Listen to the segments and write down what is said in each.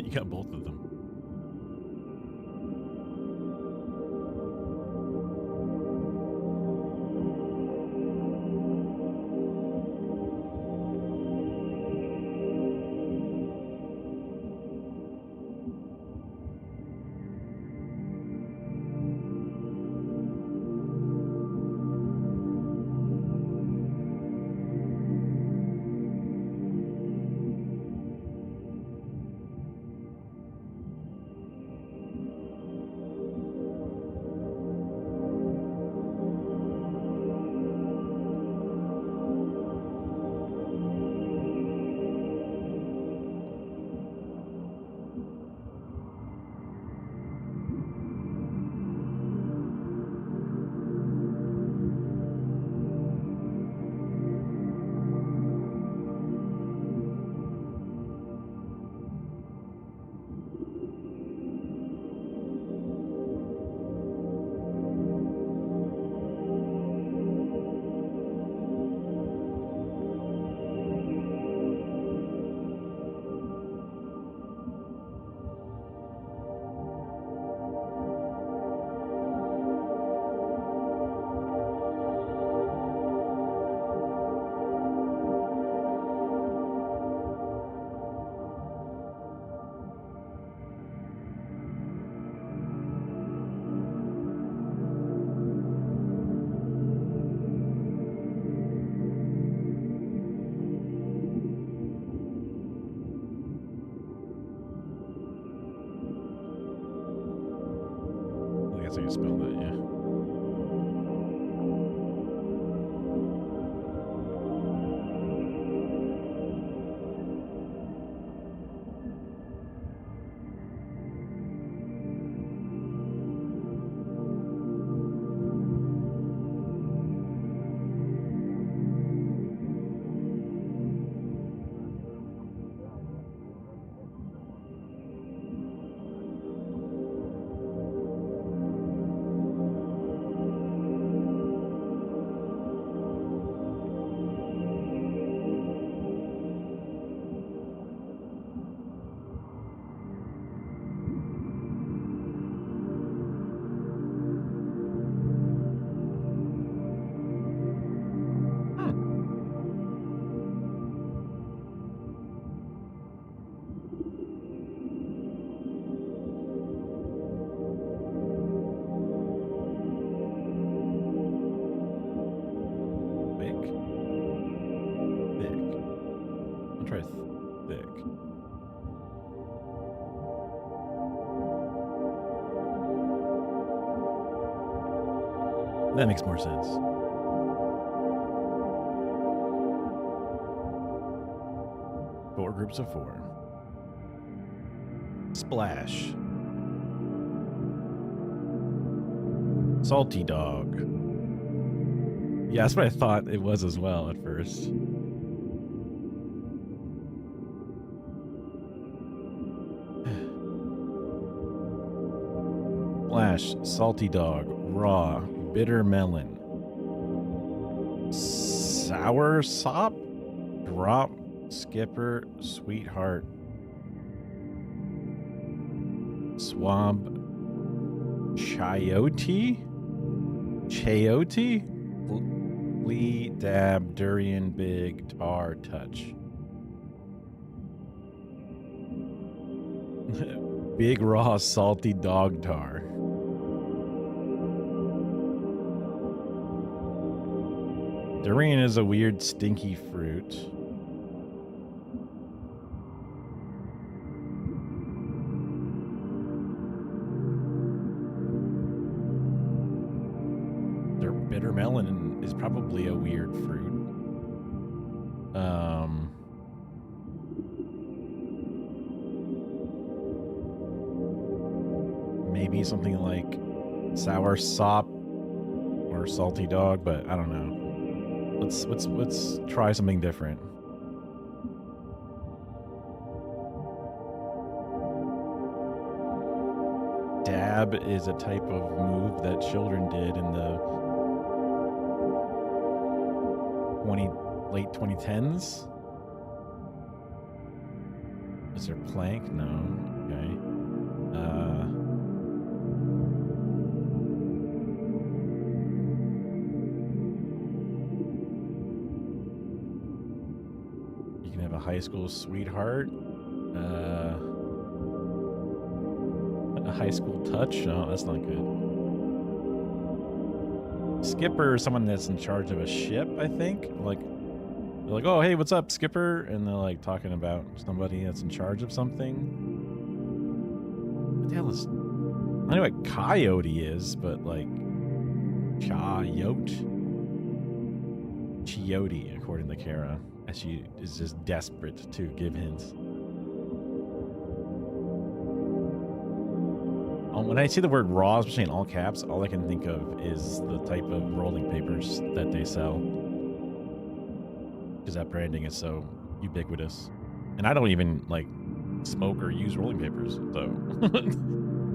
You got both of them. I guess I can spell that, yeah. Try thick. That makes more sense. 4 groups of 4. Splash. Salty dog. Yeah, that's what I thought it was as well at first. Splash, salty dog, raw, bitter melon, sour sop, drop, skipper, sweetheart, swab, chayote, flea, dab, durian, big, tar, touch. Big raw salty dog tar. Durian is a weird stinky fruit. Bitter melon is probably a weird fruit. Maybe something like sour sop or salty dog, but I don't know. Let's try something different. Dab is a type of move that children did in the late 2010s. Is there plank? No. Okay. You can have a high school sweetheart. A high school touch. Oh, that's not good. Skipper is someone that's in charge of a ship, I think. Like, they're like, oh, hey, what's up, Skipper? And they're like talking about somebody that's in charge of something. What the hell is... I know what coyote is, but like... Chiote, according to Kara. As she is just desperate to give hints. When I see the word raw, especially in all caps, all I can think of is the type of rolling papers that they sell. Because that branding is so ubiquitous. And I don't even, like, smoke or use rolling papers, so...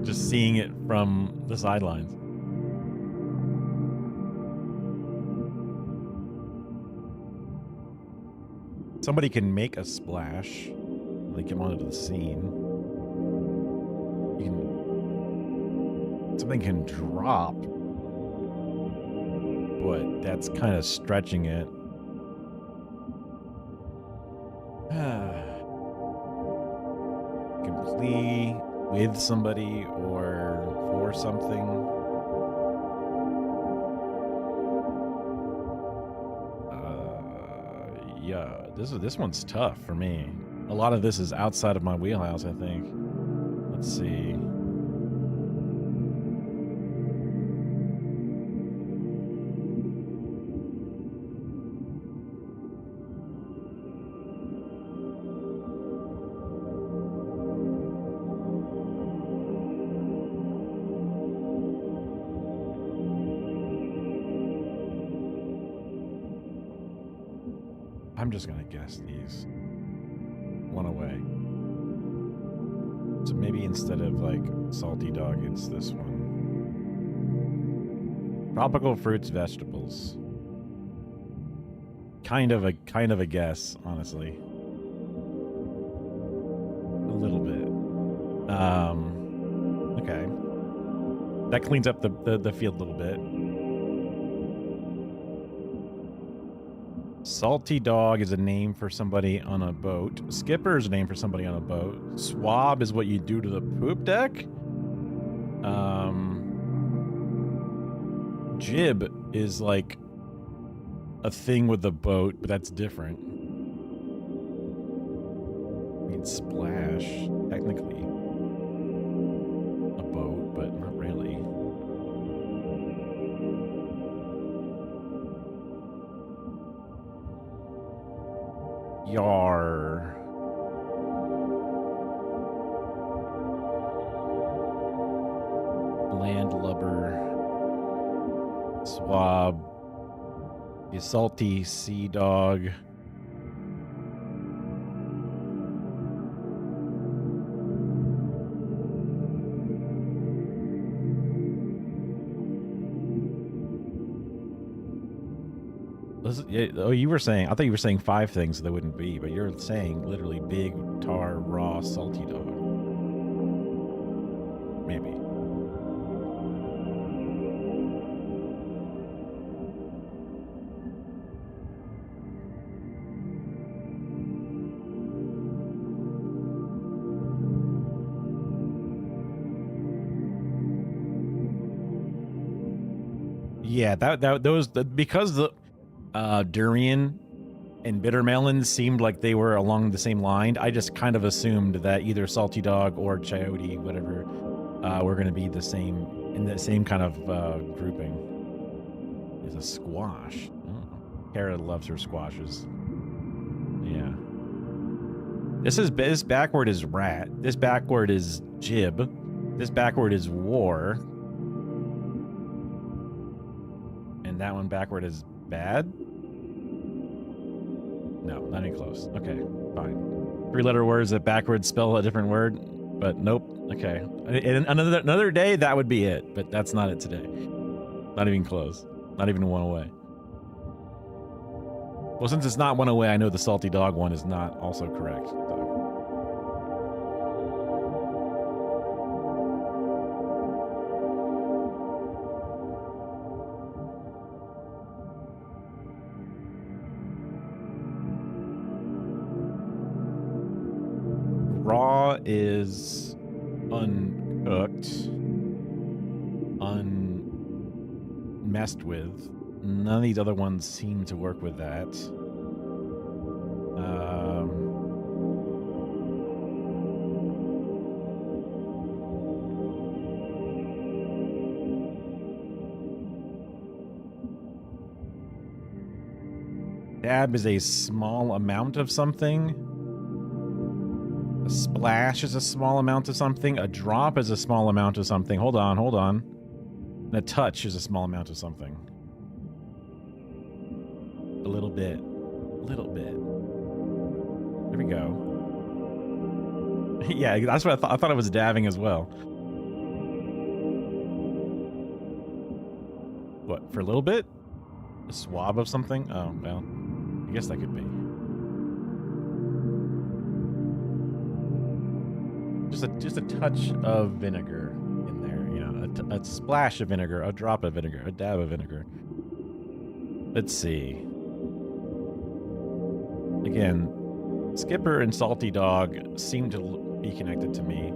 just seeing it from the sidelines. Somebody can make a splash. They come onto the scene. You can... Something can drop, but that's kind of stretching it. You can plea with somebody or for something. Yeah, this one's tough for me. A lot of this is outside of my wheelhouse, I think. Let's see. I'm just gonna guess these. One away. So maybe instead of like salty dog, it's this one. Tropical fruits, vegetables. Kind of a guess, honestly. A little bit. Okay. That cleans up the field a little bit. Salty dog is a name for somebody on a boat. Skipper is a name for somebody on a boat. Swab is what you do to the poop deck. Jib is like a thing with the boat, but that's different. I mean, splash, technically. A boat, but not really. Yar. Landlubber. Swab. The salty sea dog. Oh, you were saying, I thought you were saying 5 things that wouldn't be, but you're saying literally big, tar, raw, salty dog. Maybe. Yeah, those because the durian and bitter melon seemed like they were along the same line. I just kind of assumed that either salty dog or chayote, whatever, were going to be the same in the same kind of grouping. Is a squash. Oh. Kara loves her squashes. Yeah. This backward is rat. This backward is jib. This backward is war. And that one backward is bad? No, not even close. Okay, fine. 3-letter words that backwards spell a different word, but nope. Okay. And another day, that would be it, but that's not it today. Not even close. Not even one away. Well, since it's not one away, I know the salty dog one is not also correct. So. is uncooked, unmessed with. None of these other ones seem to work with that. Dab is a small amount of something. A splash is a small amount of something. A drop is a small amount of something. Hold on, hold on. And a touch is a small amount of something. A little bit. A little bit. There we go. Yeah, that's what I thought. I thought it was dabbing as well. What, for a little bit? A swab of something? Oh, well. I guess that could be. Just a touch of vinegar in there, you know, a splash of vinegar, a drop of vinegar, a dab of vinegar. Let's see. Again, Skipper and Salty Dog seem to be connected to me.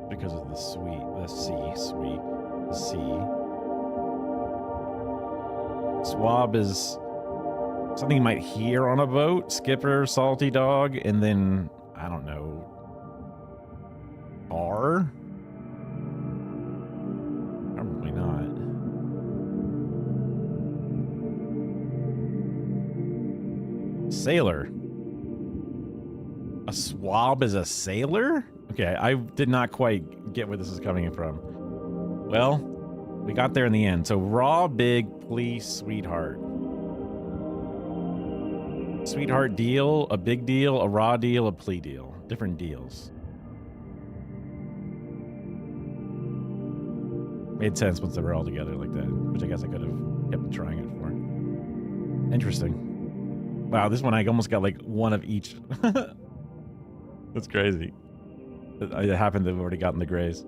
Because of the sweet, the C. Swab is something you might hear on a boat. Skipper, Salty Dog, and then, I don't know, R? Probably not. Sailor. A swab is a sailor? Okay, I did not quite get where this is coming from. Well, we got there in the end. So raw, big, please, sweetheart. Sweetheart deal, a big deal, a raw deal, a plea deal. Different deals. Made sense once they were all together like that, which I guess I could have kept trying it for. Interesting. Wow, this one I almost got like one of each. That's crazy. It happened to have already gotten the grays.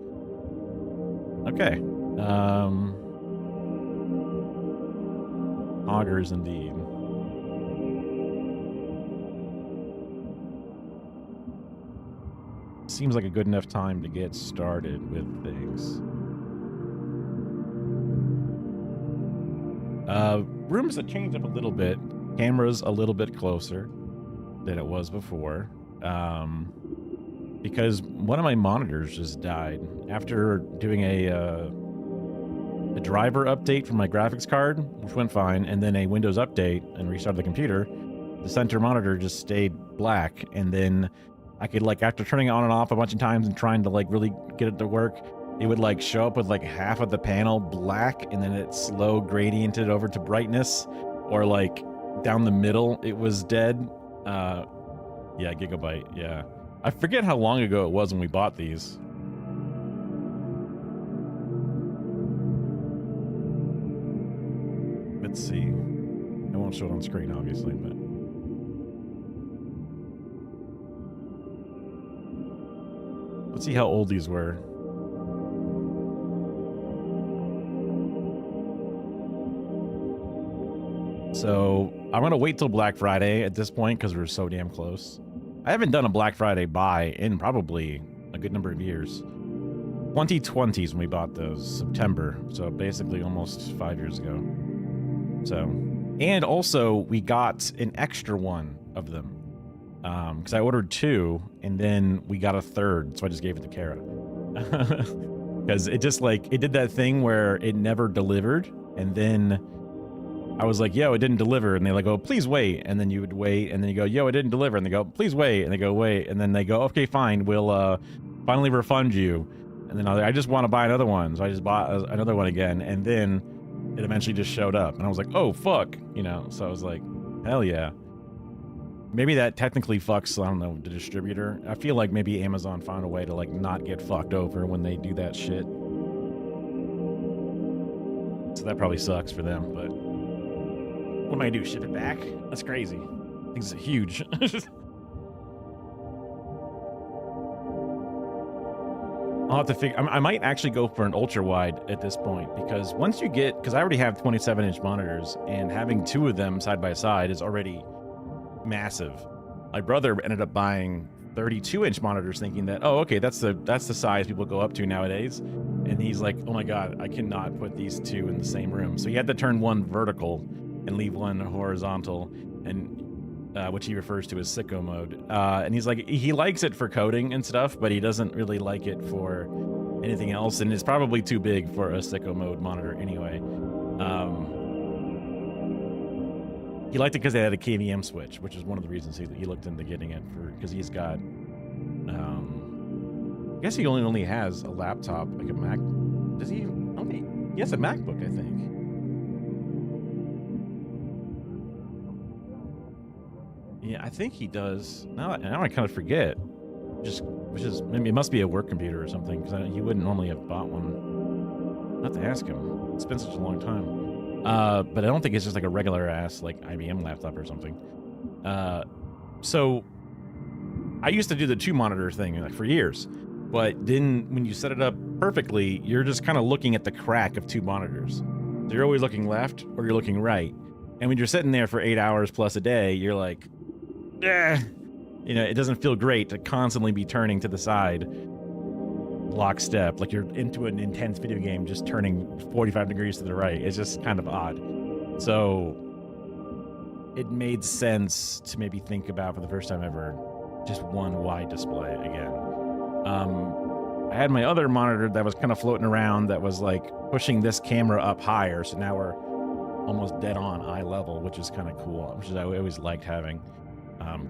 Okay. Augers indeed. Seems like a good enough time to get started with things. Rooms have changed up a little bit. Camera's a little bit closer than it was before. Because one of my monitors just died after doing a driver update for my graphics card, which went fine, and then a Windows update and restarted the computer. The center monitor just stayed black, and then I could, like, after turning it on and off a bunch of times and trying to, like, really get it to work, it would, like, show up with, like, half of the panel black, and then it slow gradiented over to brightness, or, like, down the middle it was dead. Yeah, Gigabyte, yeah. I forget how long ago it was when we bought these. Let's see. I won't show it on screen, obviously, but... let's see how old these were. So, I'm going to wait till Black Friday at this point because we're so damn close. I haven't done a Black Friday buy in probably a good number of years. 2020s when we bought those, September. So basically almost 5 years ago. So, and also we got an extra one of them. Because I ordered 2 and then we got a 3rd. So I just gave it to Kara. Because it just like, it did that thing where it never delivered. And then I was like, yo, it didn't deliver. And they like, oh, please wait. And then you would wait. And then you go, yo, it didn't deliver. And they go, please wait. And they go, wait. And then they go, okay, fine. We'll finally refund you. And then I just want to buy another one. So I just bought another one again. And then it eventually just showed up. And I was like, oh, fuck. You know, so I was like, hell yeah. Maybe that technically fucks, I don't know, the distributor. I feel like maybe Amazon found a way to like not get fucked over when they do that shit. So that probably sucks for them, but... what am I gonna do? Ship it back? That's crazy. Things are huge. I'll have to figure. I might actually go for an ultra wide at this point because once you get, because I already have 27-inch monitors, and having two of them side by side is already massive. My brother ended up buying 32-inch monitors, thinking that, oh, okay, that's the size people go up to nowadays. And he's like, oh my god, I cannot put these two in the same room. So he had to turn one vertical and leave one horizontal, and which he refers to as sicko mode. And he's like, he likes it for coding and stuff, but he doesn't really like it for anything else, and it's probably too big for a sicko mode monitor anyway. He liked it because they had a KVM switch, which is one of the reasons he looked into getting it, for because he's got I guess he only has a laptop, like a Mac. Does he only? He has a MacBook, I think. Yeah, I think he does. Now I kind of forget. Which is maybe it must be a work computer or something, because he wouldn't normally have bought one. Not to ask him. It's been such a long time. But I don't think it's just like a regular ass like IBM laptop or something. So I used to do the two monitor thing like for years, but then when you set it up perfectly, you're just kind of looking at the crack of two monitors. So you're always looking left or you're looking right. And when you're sitting there for 8 hours plus a day, you're like, eh. You know, it doesn't feel great to constantly be turning to the side lockstep, like you're into an intense video game just turning 45 degrees to the right. It's just kind of odd. So it made sense to maybe think about, for the first time ever, just one wide display again. I had my other monitor that was kind of floating around that was like pushing this camera up higher, so now we're almost dead on eye level, which is kind of cool, which is I always liked having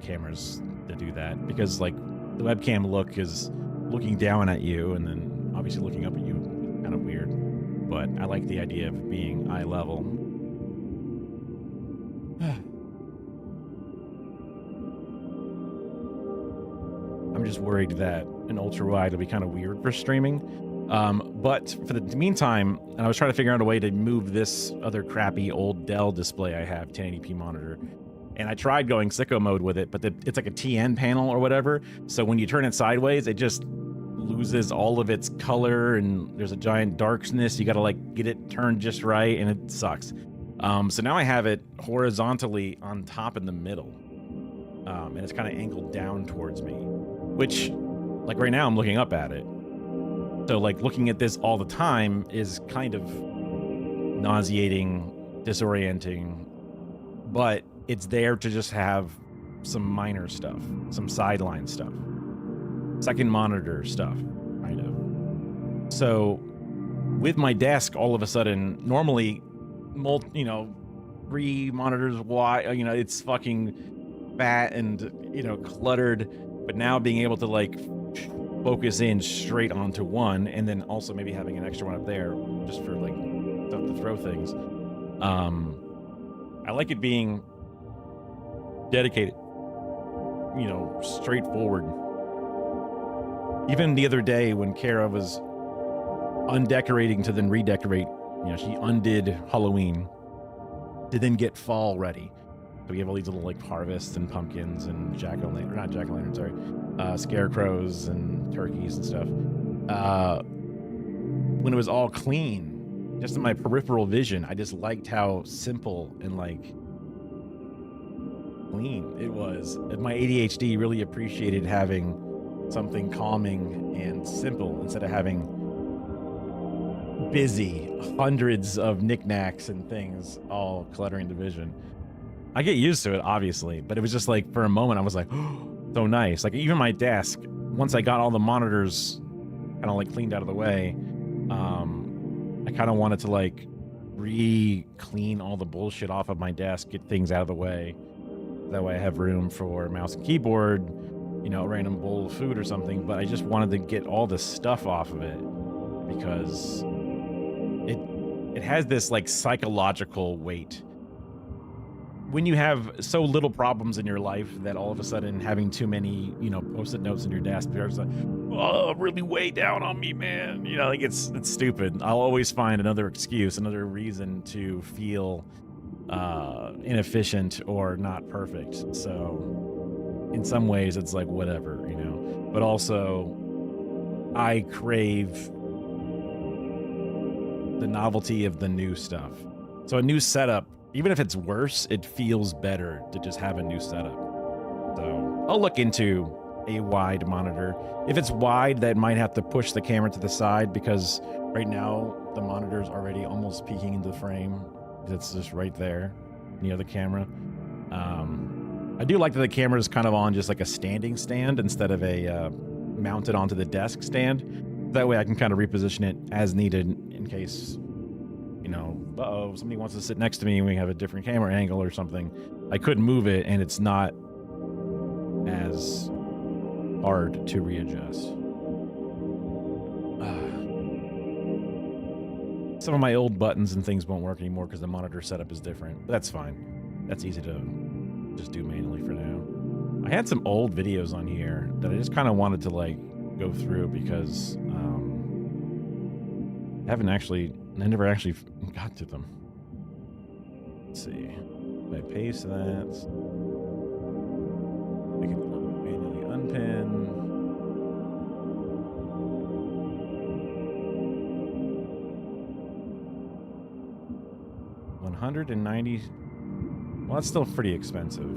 cameras to do that, because like the webcam look is looking down at you and then obviously looking up at you, kind of weird, but I like the idea of being eye level. I'm just worried that an ultra wide will be kind of weird for streaming, but for the meantime, and I was trying to figure out a way to move this other crappy old Dell display I have, 1080p monitor. And I tried going sicko mode with it, but it's like a TN panel or whatever. So when you turn it sideways, it just loses all of its color, and there's a giant darkness. You got to like get it turned just right, and it sucks. So now I have it horizontally on top in the middle, and it's kind of angled down towards me, which, like right now, I'm looking up at it. So like looking at this all the time is kind of nauseating, disorienting, but it's there to just have some minor stuff, some sideline stuff, second monitor stuff, kind of. So with my desk, all of a sudden, normally, 3 monitors wide, it's fucking fat and, cluttered, but now being able to like focus in straight onto one, and then also maybe having an extra one up there just for like stuff to throw things. I like it being dedicated, straightforward. Even the other day when Kara was undecorating to then redecorate, she undid Halloween to then get fall ready. So we have all these little like harvests and pumpkins and scarecrows and turkeys and stuff. When it was all clean, just in my peripheral vision, I just liked how simple and like clean it was. My ADHD really appreciated having something calming and simple instead of having busy hundreds of knickknacks and things all cluttering the vision. I get used to it, obviously, but it was just like for a moment I was like, oh, so nice. Like even my desk, once I got all the monitors kind of like cleaned out of the way, I kind of wanted to like re-clean all the bullshit off of my desk, get things out of the way. That way I have room for mouse and keyboard, a random bowl of food or something, but I just wanted to get all the stuff off of it because it has this like psychological weight. When you have so little problems in your life that all of a sudden having too many, post-it notes in your desk, there's like, oh, really weigh down on me, man. Like it's stupid. I'll always find another excuse, another reason to feel inefficient or not perfect. So in some ways it's like whatever, but also I crave the novelty of the new stuff. So a new setup, even if it's worse, it feels better to just have a new setup. So I'll look into a wide monitor. If it's wide, that might have to push the camera to the side because right now the monitor's already almost peeking into the frame. It's just right there near the camera. I do like that the camera is kind of on just like a standing stand instead of a mounted onto the desk stand. That way I can kind of reposition it as needed in case, you know, uh-oh, somebody wants to sit next to me and we have a different camera angle or something. I could move it and it's not as hard to readjust. Some of my old buttons and things won't work anymore because the monitor setup is different. But that's fine. That's easy to just do manually for now. I had some old videos on here that I just kind of wanted to like go through because I never actually got to them. Let's see. I paste that. I can manually unpin. $190. Well, that's still pretty expensive.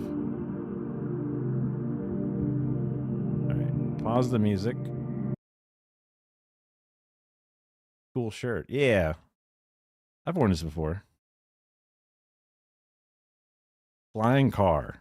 All right, pause the music. Cool shirt. Yeah, I've worn this before. Flying car.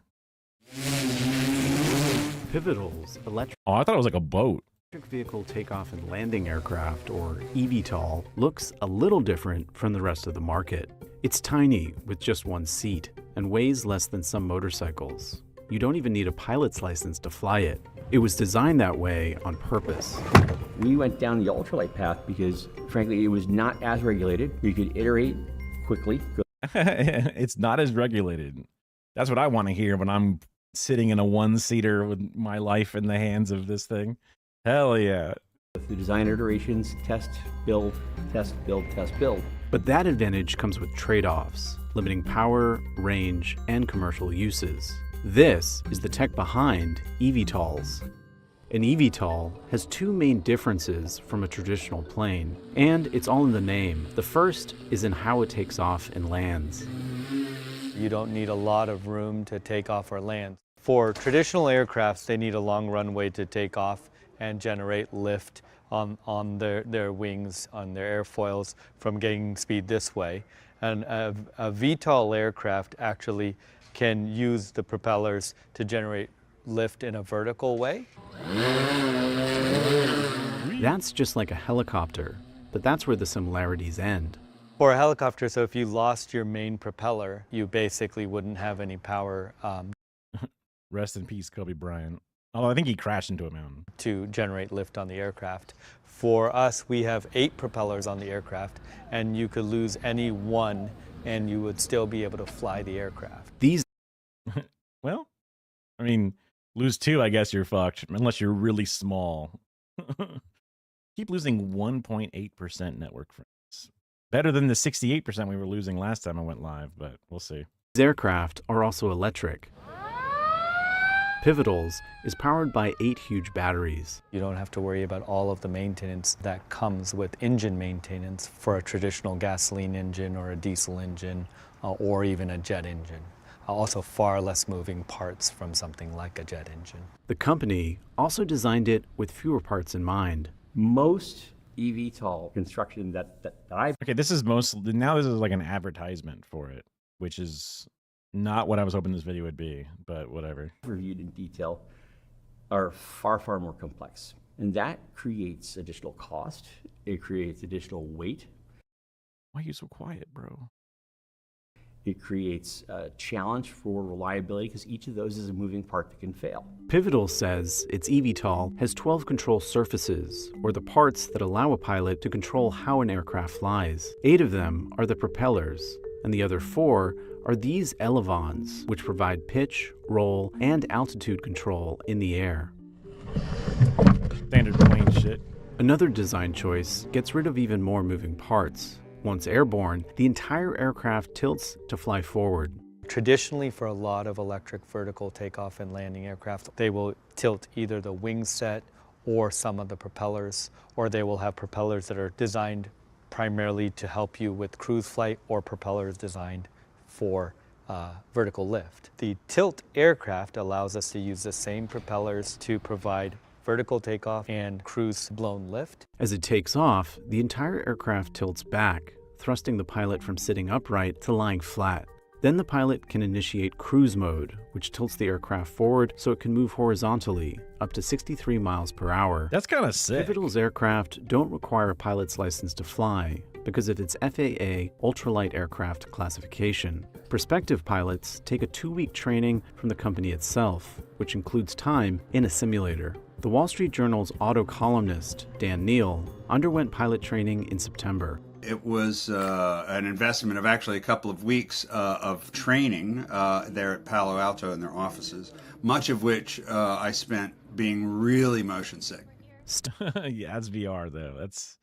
Pivotal's electric Oh, I thought it was like a boat. vehicle takeoff and landing aircraft, or eVTOL, looks a little different from the rest of the market. It's tiny with just one seat and weighs less than some motorcycles. You don't even need a pilot's license to fly it. It was designed that way on purpose. We went down the ultralight path because, frankly, it was not as regulated. You could iterate quickly. It's not as regulated. That's what I want to hear when I'm sitting in a one-seater with my life in the hands of this thing. Hell yeah. The design iterations, test, build, test, build, test, build. But that advantage comes with trade-offs, limiting power, range, and commercial uses. This is the tech behind eVTOLs. An eVTOL has two main differences from a traditional plane, and it's all in the name. The first is in how it takes off and lands. You don't need a lot of room to take off or land. For traditional aircrafts, they need a long runway to take off and generate lift on their wings, on their airfoils from getting speed this way. And a VTOL aircraft actually can use the propellers to generate lift in a vertical way. That's just like a helicopter, but that's where the similarities end. For a helicopter, so if you lost your main propeller, you basically wouldn't have any power Rest in peace, Kobe Bryant. Although I think he crashed into a mountain. to generate lift on the aircraft. For us, we have 8 propellers on the aircraft, and you could lose any one and you would still be able to fly the aircraft. These Well, I mean, lose 2, I guess you're fucked, unless you're really small. Keep losing 1.8% network frames. Better than the 68% we were losing last time I went live, but we'll see. aircraft are also electric. Pivotal's is powered by 8 huge batteries. You don't have to worry about all of the maintenance that comes with engine maintenance for a traditional gasoline engine or a diesel engine or even a jet engine. Also far less moving parts from something like a jet engine. The company also designed it with fewer parts in mind. Most eVTOL construction that I've Okay, this is now this is like an advertisement for it, which is not what I was hoping this video would be, but whatever. reviewed in detail are far, far more complex. And that creates additional cost. It creates additional weight. Why are you so quiet, bro? It creates a challenge for reliability because each of those is a moving part that can fail. Pivotal says its eVTOL has 12 control surfaces, or the parts that allow a pilot to control how an aircraft flies. 8 of them are the propellers, and the other 4 are these elevons, which provide pitch, roll, and altitude control in the air. Standard plane shit. Another design choice gets rid of even more moving parts. Once airborne, the entire aircraft tilts to fly forward. Traditionally, for a lot of electric vertical takeoff and landing aircraft, they will tilt either the wing set or some of the propellers, or they will have propellers that are designed primarily to help you with cruise flight, or propellers designed for vertical lift. The tilt aircraft allows us to use the same propellers to provide vertical takeoff and cruise blown lift. As it takes off, the entire aircraft tilts back, thrusting the pilot from sitting upright to lying flat. Then the pilot can initiate cruise mode, which tilts the aircraft forward so it can move horizontally, up to 63 miles per hour. That's kind of sick. Pivotal's aircraft don't require a pilot's license to fly because of its FAA ultralight aircraft classification. Prospective pilots take a 2-week training from the company itself, which includes time in a simulator. The Wall Street Journal's auto columnist, Dan Neal, underwent pilot training in September. It was an investment of actually a couple of weeks of training there at Palo Alto in their offices, much of which I spent being really motion sick. Yeah, that's VR though. That's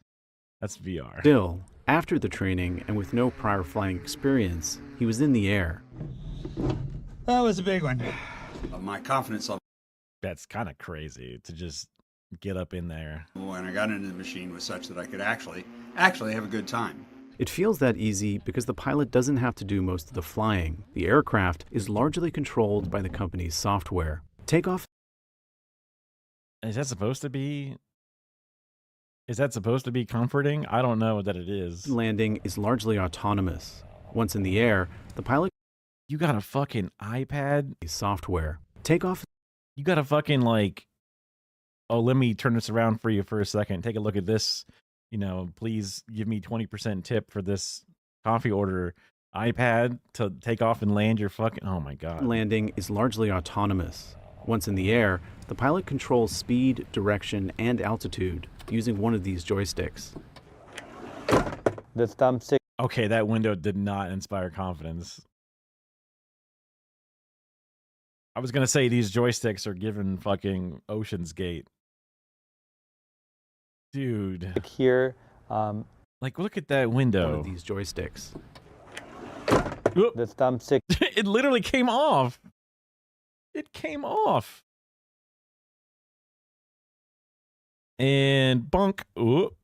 VR. Still, after the training and with no prior flying experience, he was in the air. That was a big one. My confidence level That's kind of crazy to just get up in there. when I got into the machine was such that I could actually have a good time. It feels that easy because the pilot doesn't have to do most of the flying. The aircraft is largely controlled by the company's software. Takeoff Is that supposed to be? Is that supposed to be comforting? I don't know that it is. and landing is largely autonomous. Once in the air, the pilot You got a fucking iPad? is software. Takeoff You got a fucking like, oh, let me turn this around for you for a second. Take a look at this. You know, please give me 20% tip for this coffee order. iPad to take off and land your fucking. Oh my god. landing is largely autonomous. Once in the air, the pilot controls speed, direction, and altitude using one of these joysticks. The thumbstick Okay, that window did not inspire confidence. I was gonna say these joysticks are given fucking Ocean's Gate. Dude, here, like look at that One window. of these joysticks. Oop. the thumbstick It literally came off. It came off. And bunk. Ooh.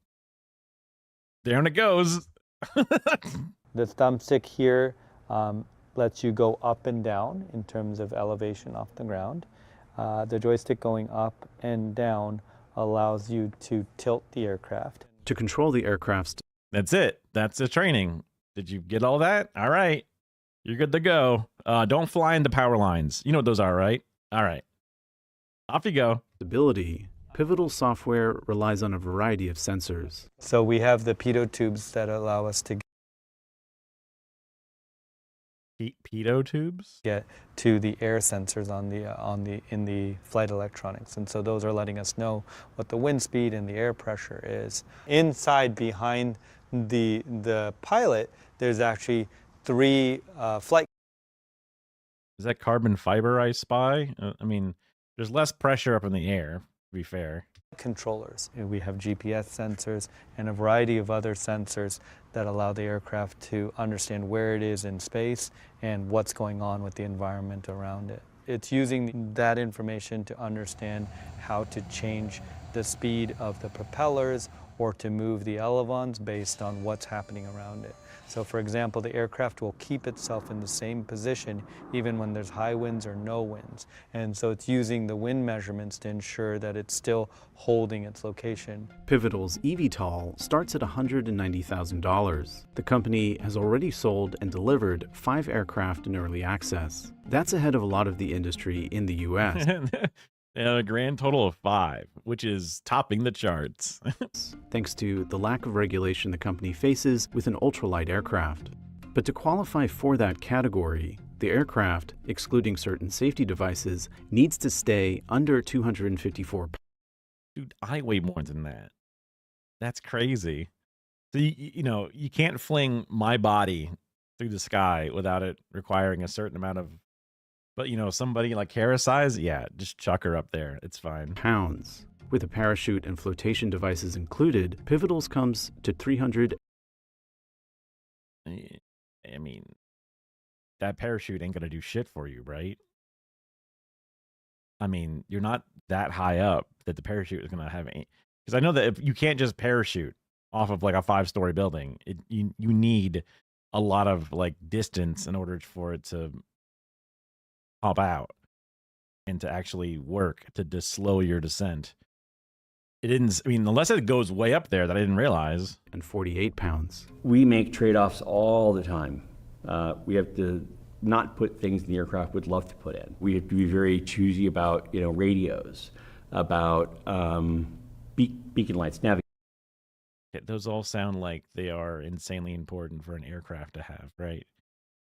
Down it goes. The thumbstick here lets you go up and down in terms of elevation off the ground. The joystick going up and down allows you to tilt the aircraft. To control the aircraft's That's it. That's the training. Did you get all that? All right. You're good to go. Don't fly into power lines. You know what those are, right? All right. Off you go. stability, Pivotal software relies on a variety of sensors. So we have the pitot tubes that allow us to Pitot tubes? get to the air sensors in the flight electronics, and so those are letting us know what the wind speed and the air pressure is. Inside, behind the pilot, there's actually 3 flight Is that carbon fiber I spy? I mean, there's less pressure up in the air, to be fair. controllers. We have GPS sensors and a variety of other sensors that allow the aircraft to understand where it is in space and what's going on with the environment around it. It's using that information to understand how to change the speed of the propellers or to move the elevons based on what's happening around it. So for example, the aircraft will keep itself in the same position even when there's high winds or no winds. And so it's using the wind measurements to ensure that it's still holding its location. Pivotal's eVTOL starts at $190,000. The company has already sold and delivered 5 aircraft in early access. That's ahead of a lot of the industry in the US. A grand total of 5, which is topping the charts. Thanks to the lack of regulation the company faces with an ultralight aircraft. But to qualify for that category, the aircraft, excluding certain safety devices, needs to stay under 254 pounds. Dude, I weigh more than that. That's crazy. So, you can't fling my body through the sky without it requiring a certain amount of. But, somebody like Kara size, yeah, just chuck her up there. It's fine. With a parachute and flotation devices included, Pivotal's comes to 300. I mean, that parachute ain't going to do shit for you, right? I mean, you're not that high up that the parachute is going to have any. Because I know that if you can't just parachute off of like a 5-story building, you need a lot of like distance in order for it to pop out and to actually work to just slow your descent. It didn't. I mean, unless it goes way up there that I didn't realize. And 48 pounds. We make trade-offs all the time. We have to not put things in the aircraft we'd love to put in. We have to be very choosy about, radios, about beacon lights, navigation. Those all sound like they are insanely important for an aircraft to have, right?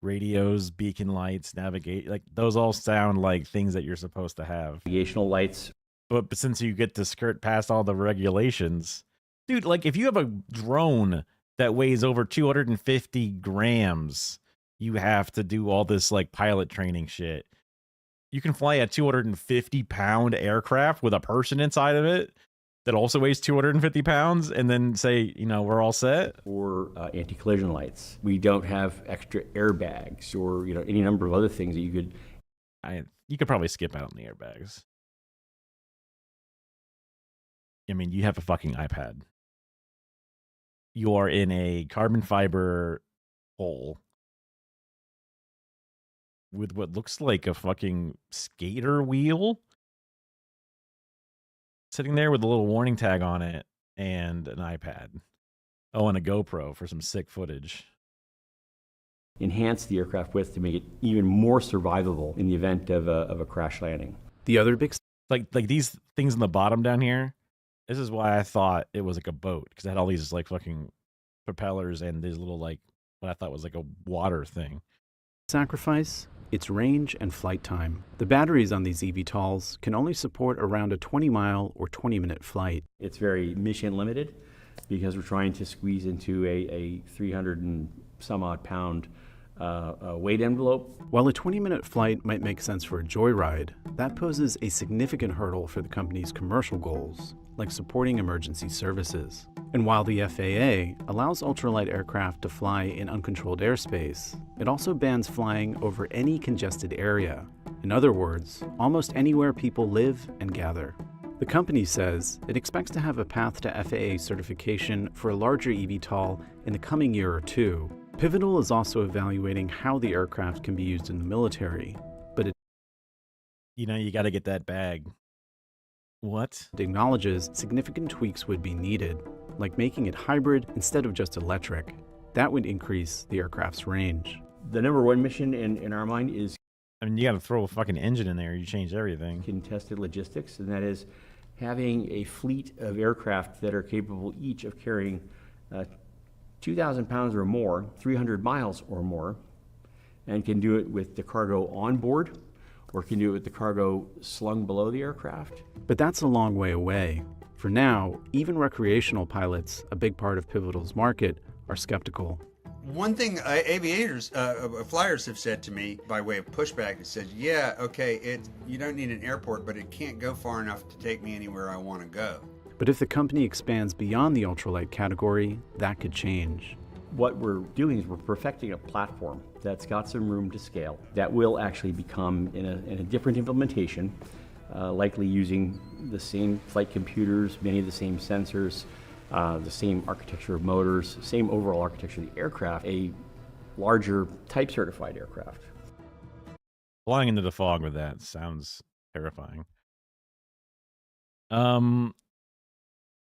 Radios, beacon lights, navigate, like those all sound like things that you're supposed to have. Navigational lights. But since you get to skirt past all the regulations, dude, like if you have a drone that weighs over 250 grams, you have to do all this like pilot training shit. You can fly a 250-pound aircraft with a person inside of it that also weighs 250 pounds and then say, we're all set? Or anti-collision lights. We don't have extra airbags or, any number of other things that you could... You could probably skip out on the airbags. I mean, you have a fucking iPad. You are in a carbon fiber hole with what looks like a fucking skater wheel sitting there with a little warning tag on it and an iPad. Oh, and a GoPro for some sick footage. Enhance the aircraft width to make it even more survivable in the event of a crash landing. The other big... Like these things in the bottom down here, this is why I thought it was like a boat, because it had all these like fucking propellers and these little like what I thought was like a water thing. sacrifice, its range and flight time. The batteries on these eVTOLs can only support around a 20-mile or 20-minute flight. It's very mission limited because we're trying to squeeze into a 300 and some odd pound weight envelope. While a 20-minute flight might make sense for a joyride, that poses a significant hurdle for the company's commercial goals, like supporting emergency services. And while the FAA allows ultralight aircraft to fly in uncontrolled airspace, it also bans flying over any congested area. In other words, almost anywhere people live and gather. The company says it expects to have a path to FAA certification for a larger eVTOL in the coming year or two. Pivotal is also evaluating how the aircraft can be used in the military, but it You got to get that bag. What? acknowledges significant tweaks would be needed, like making it hybrid instead of just electric. That would increase the aircraft's range. The number one mission in our mind is I mean, you got to throw a fucking engine in there. You change everything. contested logistics, and that is having a fleet of aircraft that are capable each of carrying 2,000 pounds or more, 300 miles or more, and can do it with the cargo on board or can do it with the cargo slung below the aircraft. But that's a long way away. For now, even recreational pilots, a big part of Pivotal's market, are skeptical. One thing aviators, flyers have said to me by way of pushback, it says, yeah, okay, you don't need an airport, but it can't go far enough to take me anywhere I want to go. But if the company expands beyond the ultralight category, that could change. What we're doing is we're perfecting a platform that's got some room to scale that will actually become in a different implementation, likely using the same flight computers, many of the same sensors, the same architecture of motors, same overall architecture of the aircraft, a larger type certified aircraft. Flying into the fog with that sounds terrifying.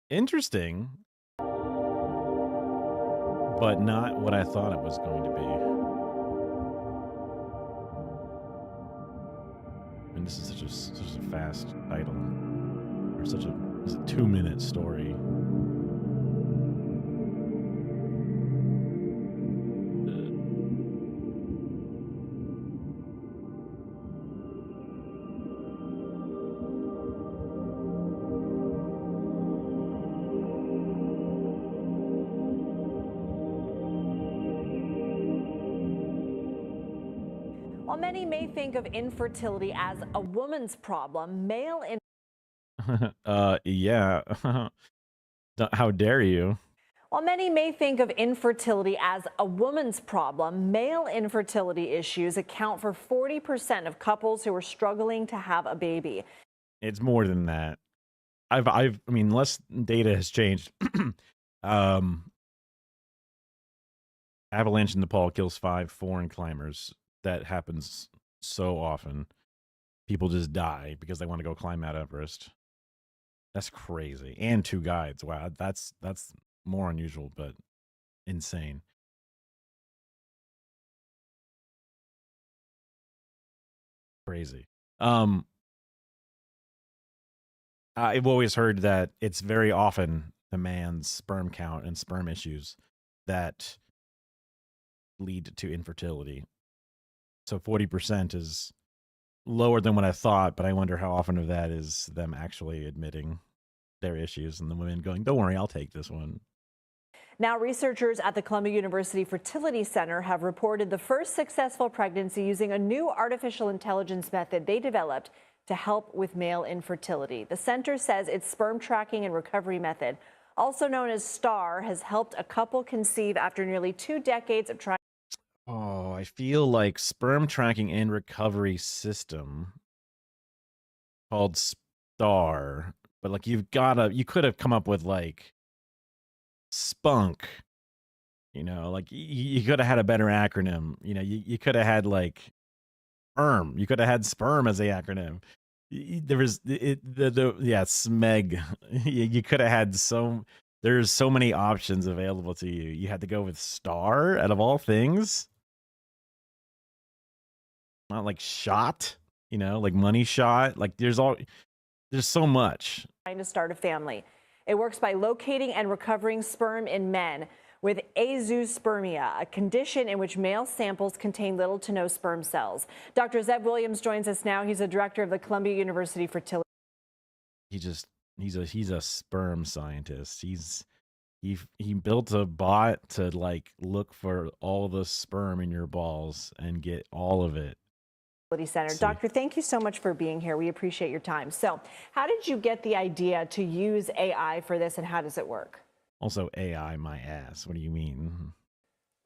Interesting, but not what I thought it was going to be. And this is such a fast title, or it's a 2-minute story. While many may think of infertility as a woman's problem, male Yeah. How dare you? While many may think of infertility as a woman's problem, male infertility issues account for 40% of couples who are struggling to have a baby. It's more than that. I mean, unless data has changed, um, avalanche in Nepal kills 5 foreign climbers. That happens so often. People just die because they want to go climb Mount Everest. That's crazy. And 2 guides. Wow, that's more unusual, but insane. Crazy. I've always heard that it's very often the man's sperm count and sperm issues that lead to infertility. So 40% is lower than what I thought, but I wonder how often of that is them actually admitting their issues and the women going, "Don't worry, I'll take this one." Now, researchers at the Columbia University Fertility Center have reported the first successful pregnancy using a new artificial intelligence method they developed to help with male infertility. The center says its sperm tracking and recovery method, also known as STAR, has helped a couple conceive after nearly 2 decades of trying. Oh, I feel like sperm tracking and recovery system called STAR, but like you could have come up with like Spunk, like you could have had a better acronym. You could have had like SPERM. You could have had SPERM as the acronym. There was SMEG. You could have had there's so many options available to you. You had to go with STAR out of all things. Not like SHOT, like money shot. Like there's so much. Trying to start a family. It works by locating and recovering sperm in men with azoospermia, a condition in which male samples contain little to no sperm cells. Dr. Zev Williams joins us now. He's a director of the Columbia University Fertility. He's a sperm scientist. He built a bot to like look for all the sperm in your balls and get all of it. Center. Doctor, thank you so much for being here. We appreciate your time. So how did you get the idea to use AI for this, and how does it work? Also, AI, my ass. What do you mean?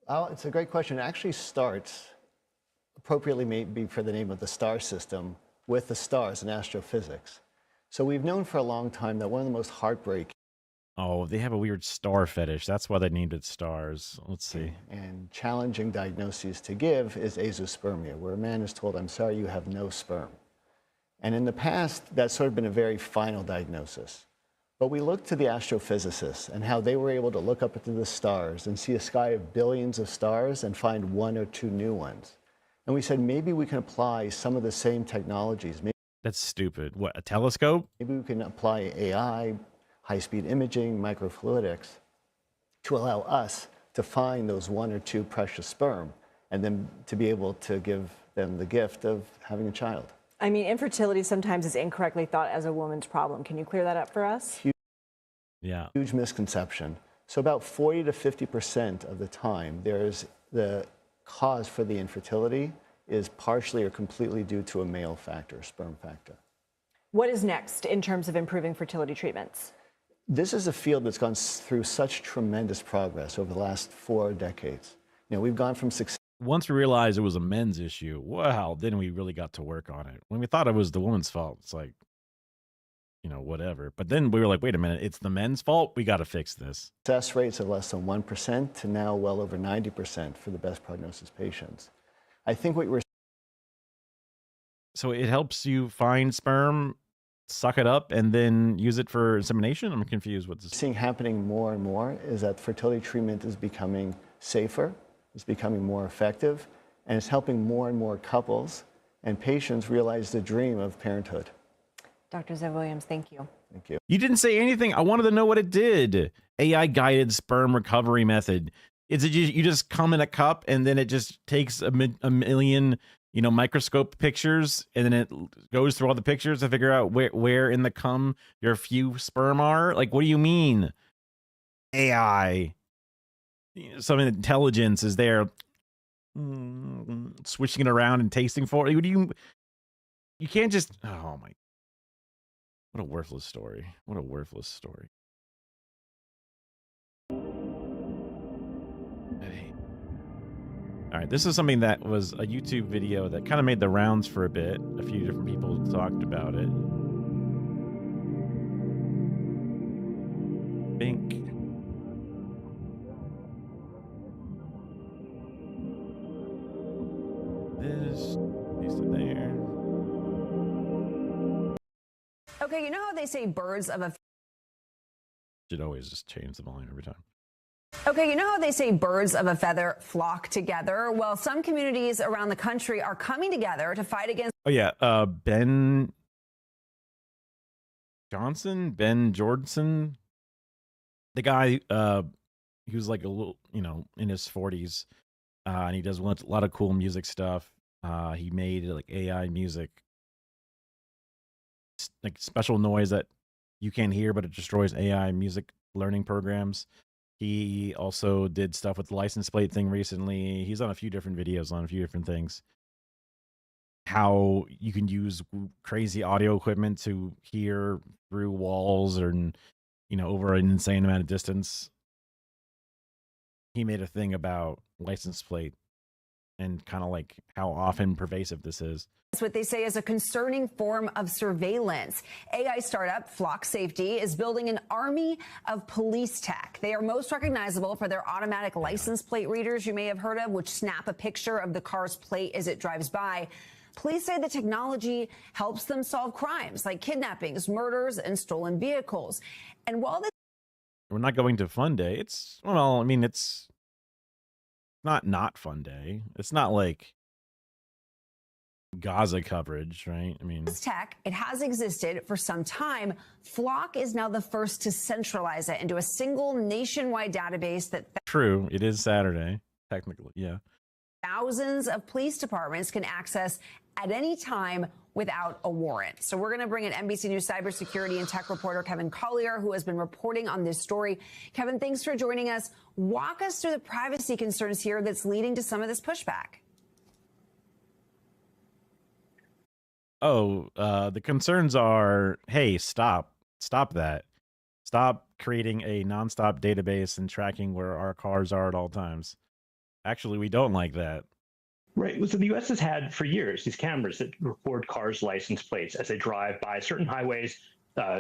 Oh, it's a great question. It actually starts, appropriately maybe for the name of the STAR system, with the stars in astrophysics. So we've known for a long time that one of the most heartbreaking Oh, they have a weird star fetish. That's why they named it stars. Let's see. and challenging diagnoses to give is azoospermia, where a man is told, "I'm sorry, you have no sperm." And in the past, that's sort of been a very final diagnosis. But we looked to the astrophysicists and how they were able to look up into the stars and see a sky of billions of stars and find 1 or 2 new ones. And we said, maybe we can apply some of the same technologies. That's stupid. What, a telescope? Maybe we can apply AI, high-speed imaging, microfluidics, to allow us to find those 1 or 2 precious sperm and then to be able to give them the gift of having a child. I mean, infertility sometimes is incorrectly thought as a woman's problem. Can you clear that up for us? Yeah. Huge misconception. So about 40 to 50% of the time, there's the cause for the infertility is partially or completely due to a male factor, sperm factor. What is next in terms of improving fertility treatments? This is a field that's gone through such tremendous progress over the last 4 decades. We've gone from success. Once we realized it was a men's issue, wow, then we really got to work on it. When we thought it was the woman's fault, it's like, whatever. But then we were like, wait a minute, it's the men's fault? We got to fix this. Success rates of less than 1% to now well over 90% for the best prognosis patients. I think what we're So it helps you find sperm, suck it up, and then use it for insemination? I'm confused what this is. seeing happening more and more is that fertility treatment is becoming safer, it's becoming more effective, and it's helping more and more couples and patients realize the dream of parenthood. Dr. Zev Williams, thank you. Thank you. You didn't say anything. I wanted to know what it did. AI guided sperm recovery method. Is it you just come in a cup and then it just takes a million, microscope pictures, and then it goes through all the pictures to figure out where in the cum your few sperm are? Like, what do you mean? AI. Some intelligence is there switching it around and tasting for it. You can't just, oh my, what a worthless story. What a worthless story. All right, this is something that was a YouTube video that kind of made the rounds for a bit. A few different people talked about it. Bink. This, paste it there. Okay, you know how they say birds of a Should always just change the volume every time. Okay, you know how they say birds of a feather flock together? Well, some communities around the country are coming together to fight against. Oh yeah, Ben Johnson, Ben Jordanson, the guy he was like a little, in his 40s, and he does a lot of cool music stuff. He made like AI music, like special noise that you can't hear, but it destroys AI music learning programs. He also did stuff with the license plate thing recently. He's on a few different videos on a few different things. How you can use crazy audio equipment to hear through walls or, over an insane amount of distance. He made a thing about license plate and kind of like how often pervasive this is. That's what they say is a concerning form of surveillance. AI startup Flock Safety is building an army of police tech. They are most recognizable for their automatic license plate readers you may have heard of, which snap a picture of the car's plate as it drives by. Police say the technology helps them solve crimes like kidnappings, murders, and stolen vehicles. And while we're not going to Fun Day, it's not Fun Day. It's not like Gaza coverage, right? This tech, it has existed for some time. Flock is now the first to centralize it into a single nationwide database that true, it is Saturday, technically, yeah. Thousands of police departments can access at any time without a warrant. So we're going to bring in NBC News cybersecurity and tech reporter Kevin Collier, who has been reporting on this story. Kevin, thanks for joining us. Walk us through the privacy concerns here that's leading to some of this pushback. The concerns are, hey, stop that. Stop creating a nonstop database and tracking where our cars are at all times. Actually, we don't like that. Right. So the U.S. has had for years these cameras that record cars' license plates as they drive by certain highways,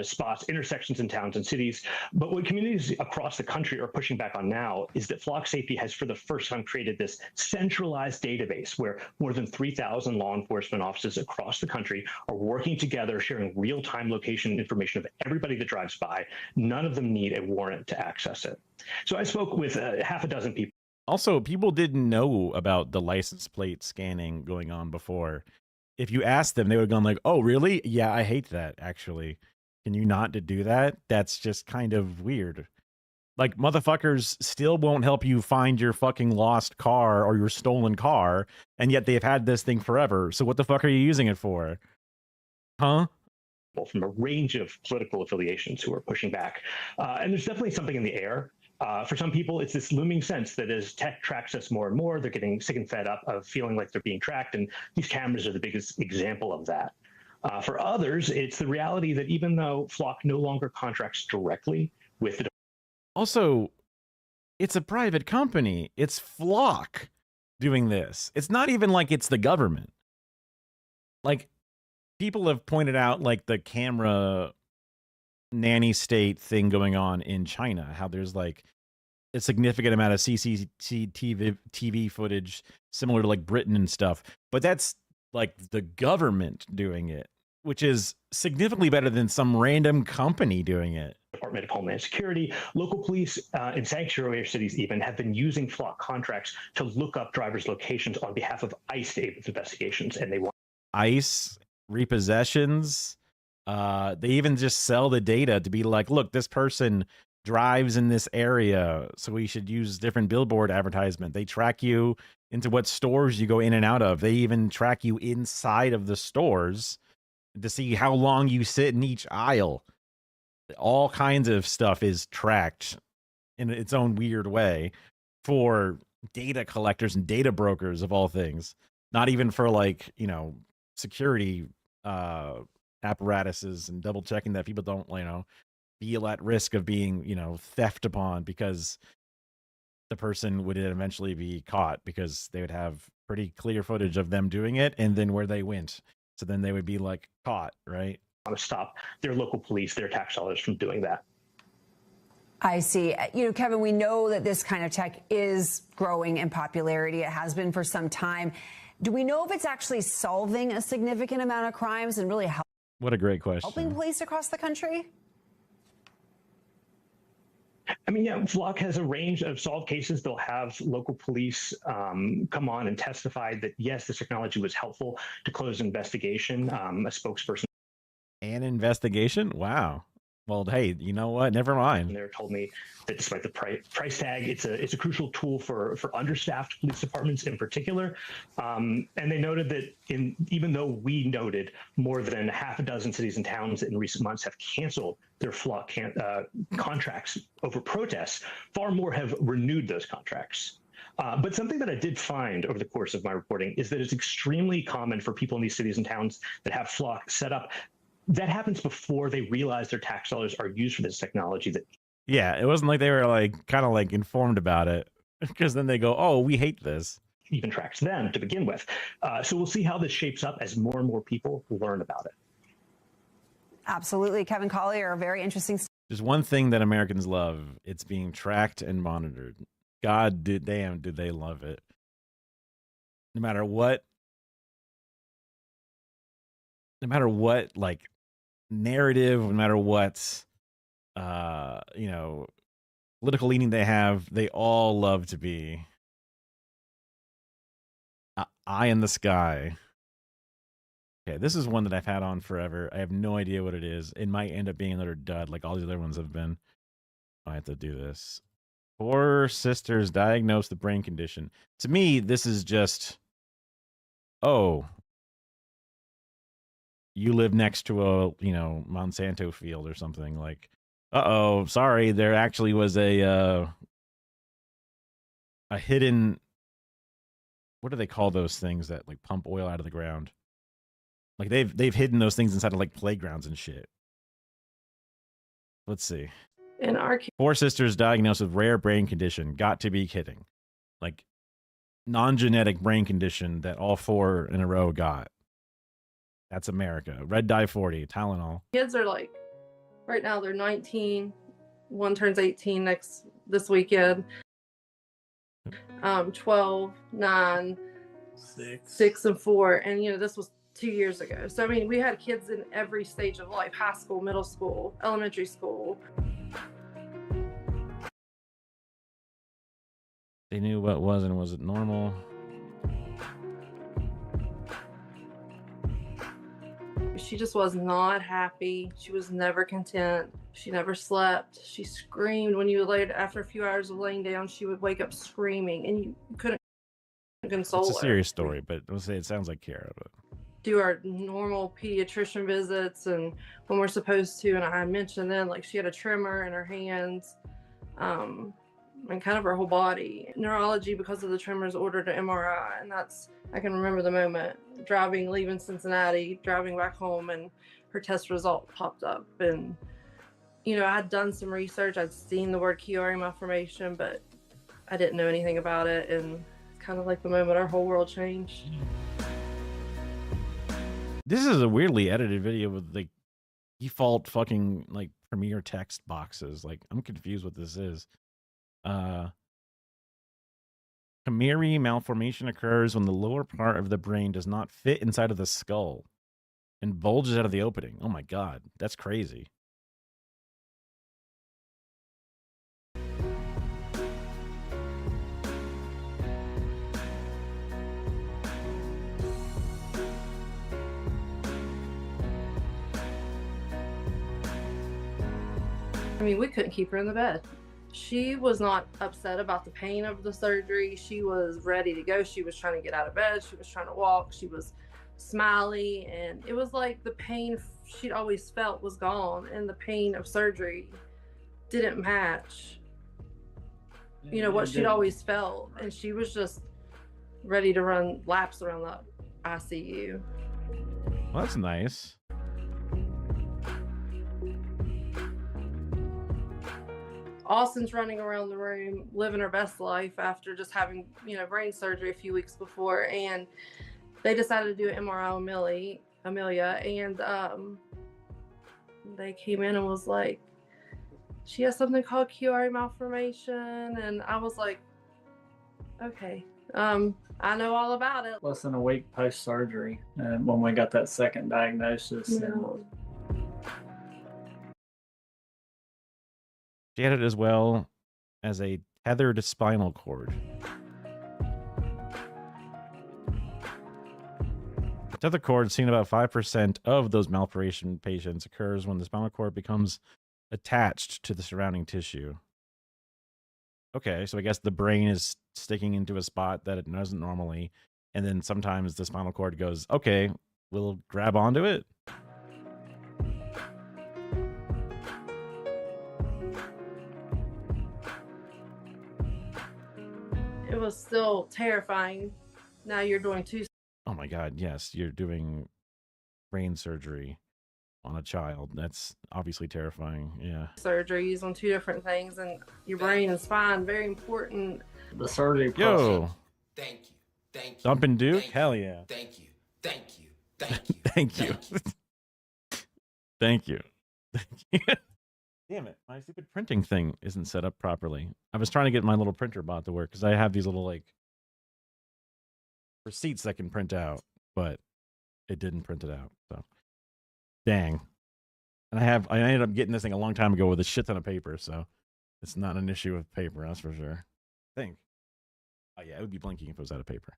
spots, intersections in towns and cities. But what communities across the country are pushing back on now is that Flock Safety has for the first time created this centralized database where more than 3,000 law enforcement offices across the country are working together, sharing real-time location information of everybody that drives by. None of them need a warrant to access it. So I spoke with half a dozen people. Also, people didn't know about the license plate scanning going on before. If you asked them, they would have gone like, oh, really? Yeah, I hate that, actually. Can you not do that? That's just kind of weird. Like, motherfuckers still won't help you find your fucking lost car or your stolen car, and yet they've had this thing forever. So what the fuck are you using it for? Huh? From a range of political affiliations who are pushing back. And there's definitely something in the air. For some people, it's this looming sense that as tech tracks us more and more, they're getting sick and fed up of feeling like they're being tracked. And these cameras are the biggest example of that. For others, it's the reality that even though Flock no longer contracts directly with the. Also, it's a private company. It's Flock doing this. It's not even like it's the government. Like, people have pointed out like the camera nanny state thing going on in China, how there's like a significant amount of CCTV footage similar to like Britain and stuff, but that's like the government doing it, which is significantly better than some random company doing it. Department of Homeland Security, local police in sanctuary cities even have been using Flock contracts to look up drivers' locations on behalf of ICE to aid with investigations, and they want ICE repossessions. They even just sell the data to be like, look, this person drives in this area, so we should use different billboard advertisement. They track you into what stores you go in and out of. They even track you inside of the stores to see how long you sit in each aisle. All kinds of stuff is tracked in its own weird way for data collectors and data brokers of all things. Not even for like, security apparatuses and double checking that people don't, feel at risk of being, theft upon because the person would eventually be caught because they would have pretty clear footage of them doing it and then where they went. So then they would be like caught, right? To stop their local police, their tax dollars from doing that. I see. Kevin, we know that this kind of tech is growing in popularity. It has been for some time. Do we know if it's actually solving a significant amount of crimes and really What a great question. helping police across the country? I mean, yeah, Flock has a range of solved cases. They'll have local police come on and testify that, yes, this technology was helpful to close an investigation. A spokesperson. An investigation? Wow. Well, hey, you know what? Never mind. They told me that despite the price tag, it's a crucial tool for understaffed police departments in particular. And they noted that even though we noted more than half a dozen cities and towns in recent months have canceled their Flock contracts over protests, far more have renewed those contracts. But something that I did find over the course of my reporting is that it's extremely common for people in these cities and towns that have Flock set up. That happens before they realize their tax dollars are used for this technology. Yeah, it wasn't like they were like kind of like informed about it, because then they go, "Oh, we hate this." Even tracks them to begin with. So we'll see how this shapes up as more and more people learn about it. Absolutely. Kevin Collier, very interesting. There's one thing that Americans love. It's being tracked and monitored. God damn, do they love it. No matter what like narrative, no matter what political leaning they have, they all love to be eye in the sky. Okay, this is one that I've had on forever. I have no idea what it is. It might end up being another dud like all the other ones have been. I have to do this. 4 sisters diagnosed with brain condition. To me, this is just, oh, you live next to a, Monsanto field or something. Like, uh-oh, sorry, there actually was a hidden, what do they call those things that like pump oil out of the ground? Like they've hidden those things inside of like playgrounds and shit. Let's see. In our 4 sisters diagnosed with rare brain condition. Got to be kidding. Like non-genetic brain condition that all 4 in a row got. That's America. Red dye 40, Tylenol. kids are like, right now they're 19. One turns 18 this weekend. 12, 9, 6 and 4. And this was 2 years ago. So I mean, we had kids in every stage of life: high school, middle school, elementary school. They knew what was and wasn't normal. She just was not happy. She was never content. She never slept. She screamed when you laid. After a few hours of laying down, she would wake up screaming, and you couldn't console her. It's a serious story, but let's say it sounds like Kara. But Do our normal pediatrician visits, and when we're supposed to. And I mentioned then, like, she had a tremor in her hands, and kind of her whole body. Neurology, because of the tremors, ordered an MRI, and I can remember the moment, leaving Cincinnati, driving back home, and her test result popped up. And I had done some research. I'd seen the word Chiari malformation, but I didn't know anything about it. And it's kind of like the moment our whole world changed. this is a weirdly edited video with like default fucking like Premiere text boxes. Like I'm confused what this is. Chiari malformation occurs when the lower part of the brain does not fit inside of the skull and bulges out of the opening. Oh my God, that's crazy. I mean, we couldn't keep her in the bed. She was not upset about the pain of the surgery. She was ready to go. She was trying to get out of bed. She was trying to walk. She was smiley. And it was like the pain she'd always felt was gone. And the pain of surgery didn't match, what she'd always felt. And she was just ready to run laps around the ICU. Well, that's nice. Austin's running around the room, living her best life after just having, brain surgery a few weeks before. And they decided to do an MRI on Amelia. And they came in and was like, she has something called Chiari malformation. And I was like, okay, I know all about it. Less than a week post-surgery when we got that second diagnosis. Yeah. And She had it as well as a tethered spinal cord. The tethered cord, seen about 5% of those malformation patients, occurs when the spinal cord becomes attached to the surrounding tissue. Okay, so I guess the brain is sticking into a spot that it doesn't normally, and then sometimes the spinal cord goes, okay, we'll grab onto it. It was still terrifying. Now you're doing two Oh my God, yes, you're doing brain surgery on a child. That's obviously terrifying. Yeah. surgeries on two different things, and your brain and spine, very important. the surgery Yo, Thank you. Thank you. Dumpin' Duke? Thank you. Hell yeah. Thank you. Thank you. Thank you. Thank you. Thank Thank you. you. Thank you. Damn it, my stupid printing thing isn't set up properly. I was trying to get my little printer bot to work because I have these little like receipts that can print out, but it didn't print it out. So dang. And I ended up getting this thing a long time ago with a shit ton of paper, so it's not an issue with paper, that's for sure. I think. Oh yeah, it would be blinking if it was out of paper.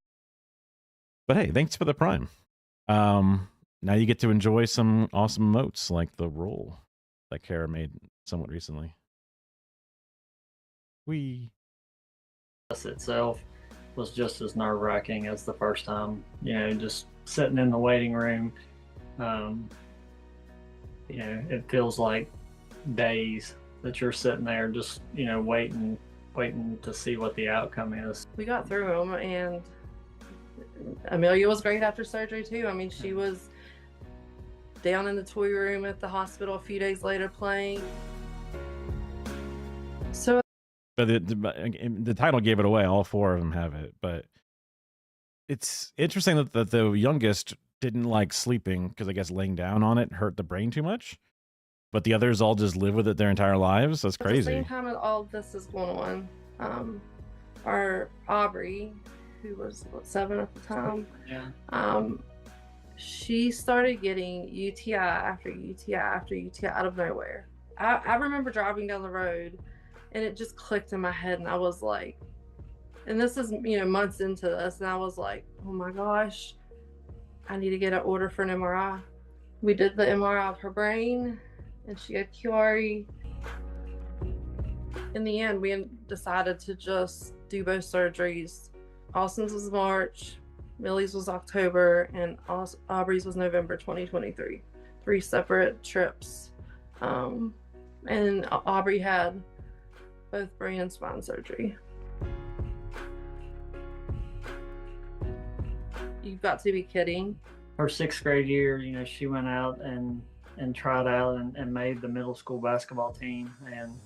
But hey, thanks for the prime. Now you get to enjoy some awesome emotes like the roll that Kara made somewhat recently. itself was just as nerve-wracking as the first time. Just sitting in the waiting room, it feels like days that you're sitting there just, waiting to see what the outcome is. We got through them, and Amelia was great after surgery too. I mean, she was down in the toy room at the hospital a few days later playing. So, But the title gave it away. All four of them have it. But it's interesting that the youngest didn't like sleeping because I guess laying down on it hurt the brain too much. But the others all just live with it their entire lives. That's at the same crazy. time as all of this is going on, our Aubrey, who was 7 at the time, she started getting UTI after UTI after UTI out of nowhere. I remember driving down the road, and it just clicked in my head, and I was like, and this is months into this, and I was like, oh my gosh, I need to get an order for an MRI. We did the MRI of her brain, and she had Chiari. In the end, we decided to just do both surgeries. Austin's was March, Millie's was October, and Aubrey's was November 2023. 3 separate trips. And Aubrey had both brain and spine surgery. You've got to be kidding. Her 6th grade year, she went out and tried out and made the middle school basketball team. And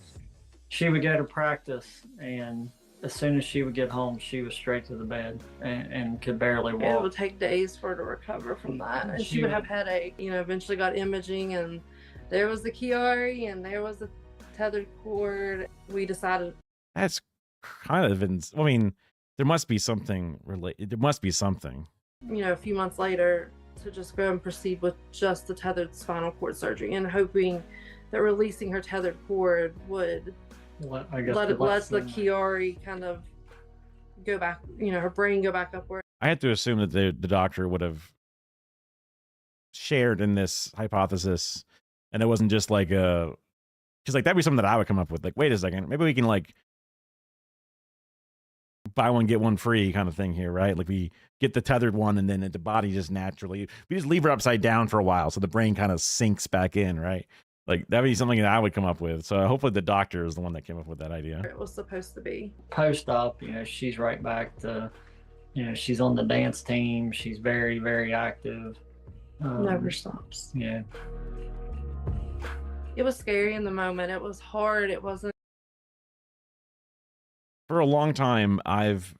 she would go to practice, and as soon as she would get home, she was straight to the bed and could barely walk. It would take days for her to recover from that. And she would have headache. Eventually got imaging, and there was the Chiari and there was the tethered cord. We decided That's kind of I mean, there must be something related. There must be something. a few months later to just go and proceed with just the tethered spinal cord surgery, and hoping that releasing her tethered cord would let the Chiari kind of go back, her brain go back upward. I had to assume that the doctor would have shared in this hypothesis, and it wasn't just like because like that'd be something that I would come up with. Like, wait a second, maybe we can like buy one get one free kind of thing here, right? Like we get the tethered one, and then the body just naturally we just leave her upside down for a while, so the brain kind of sinks back in, right? Like that'd be something that I would come up with. So hopefully the doctor is the one that came up with that idea. It was supposed to be. Post-op, she's right back to, she's on the dance team. She's very, very active. Never stops. Yeah. It was scary in the moment. It was hard. It wasn't for a long time, I've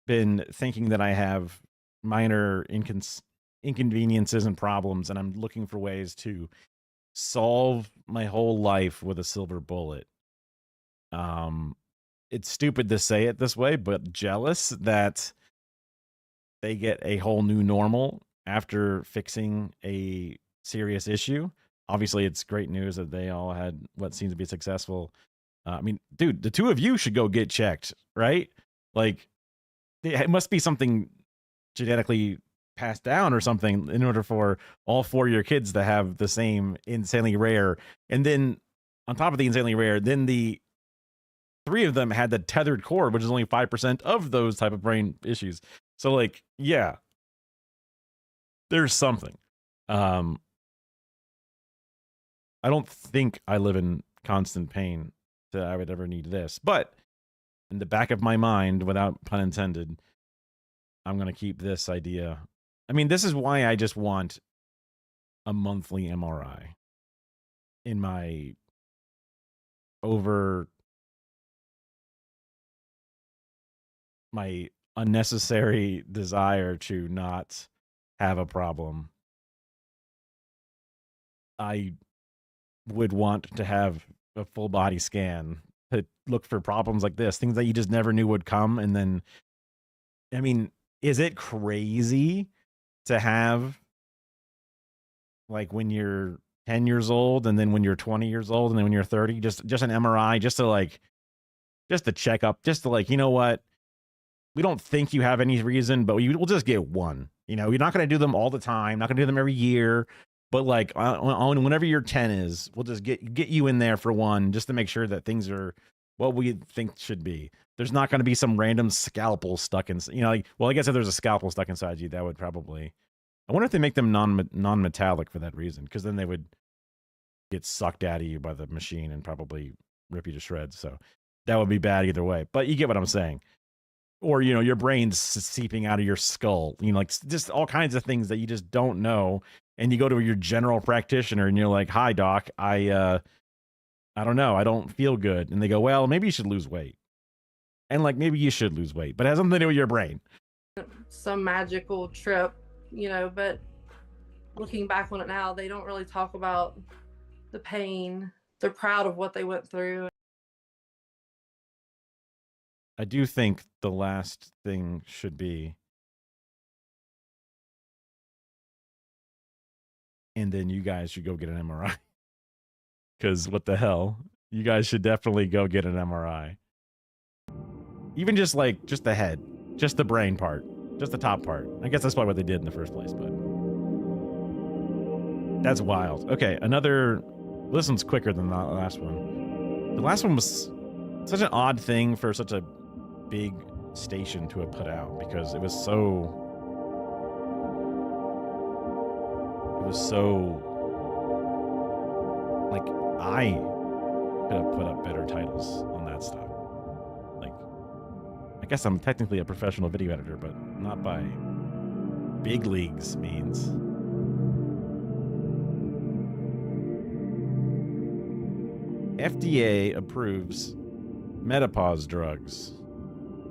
been thinking that I have minor inconveniences and problems, and I'm looking for ways to solve my whole life with a silver bullet. It's stupid to say it this way, but jealous that they get a whole new normal after fixing a serious issue. Obviously, it's great news that they all had what seems to be successful. I mean, dude, the two of you should go get checked, right? Like, it must be something genetically passed down or something in order for all four of your kids to have the same insanely rare. And then on top of the insanely rare, then the three of them had the tethered cord, which is only 5% of those type of brain issues. So like, yeah, there's something. I don't think I live in constant pain that I would ever need this, but in the back of my mind, without pun intended, I'm going to keep this idea. I mean, this is why I just want a monthly MRI in my my unnecessary desire to not have a problem. I would want to have a full body scan to look for problems like this, things that you just never knew would come. And then, I mean, is it crazy to have, like, when you're 10 years old and then when you're 20 years old and then when you're 30, just an MRI, just to check up, just to, like, you know what? We don't think you have any reason, but we'll just get one. You know, you're not going to do them all the time, not going to do them every year, but like on whenever your 10 is, we'll just get you in there for one, just to make sure that things are what we think should be. There's not going to be some random scalpel stuck in, you know, like, well, I guess if there's a scalpel stuck inside you, that would probably, I wonder if they make them non-metallic for that reason, because then they would get sucked out of you by the machine and probably rip you to shreds. So that would be bad either way, but you get what I'm saying. Or, you know, your brain's seeping out of your skull, you know, like just all kinds of things that you just don't know. And you go to your general practitioner and you're like, hi, doc, I don't know, I don't feel good. And they go, well, maybe you should lose weight. And like, maybe you should lose weight, but it has something to do with your brain. Some magical trip, you know, but looking back on it now, they don't really talk about the pain. They're proud of what they went through. I do think the last thing should be, and then you guys should go get an MRI. Because what the hell? You guys should definitely go get an MRI. Even just the head, just the brain part, just the top part. I guess that's probably what they did in the first place, but that's wild. Okay, this one's quicker than the last one. The last one was such an odd thing for such a big station to have put out, because it was so like, I could have put up better titles on that stuff. Like, I guess I'm technically a professional video editor, but not by big leagues means. FDA approves menopause drugs.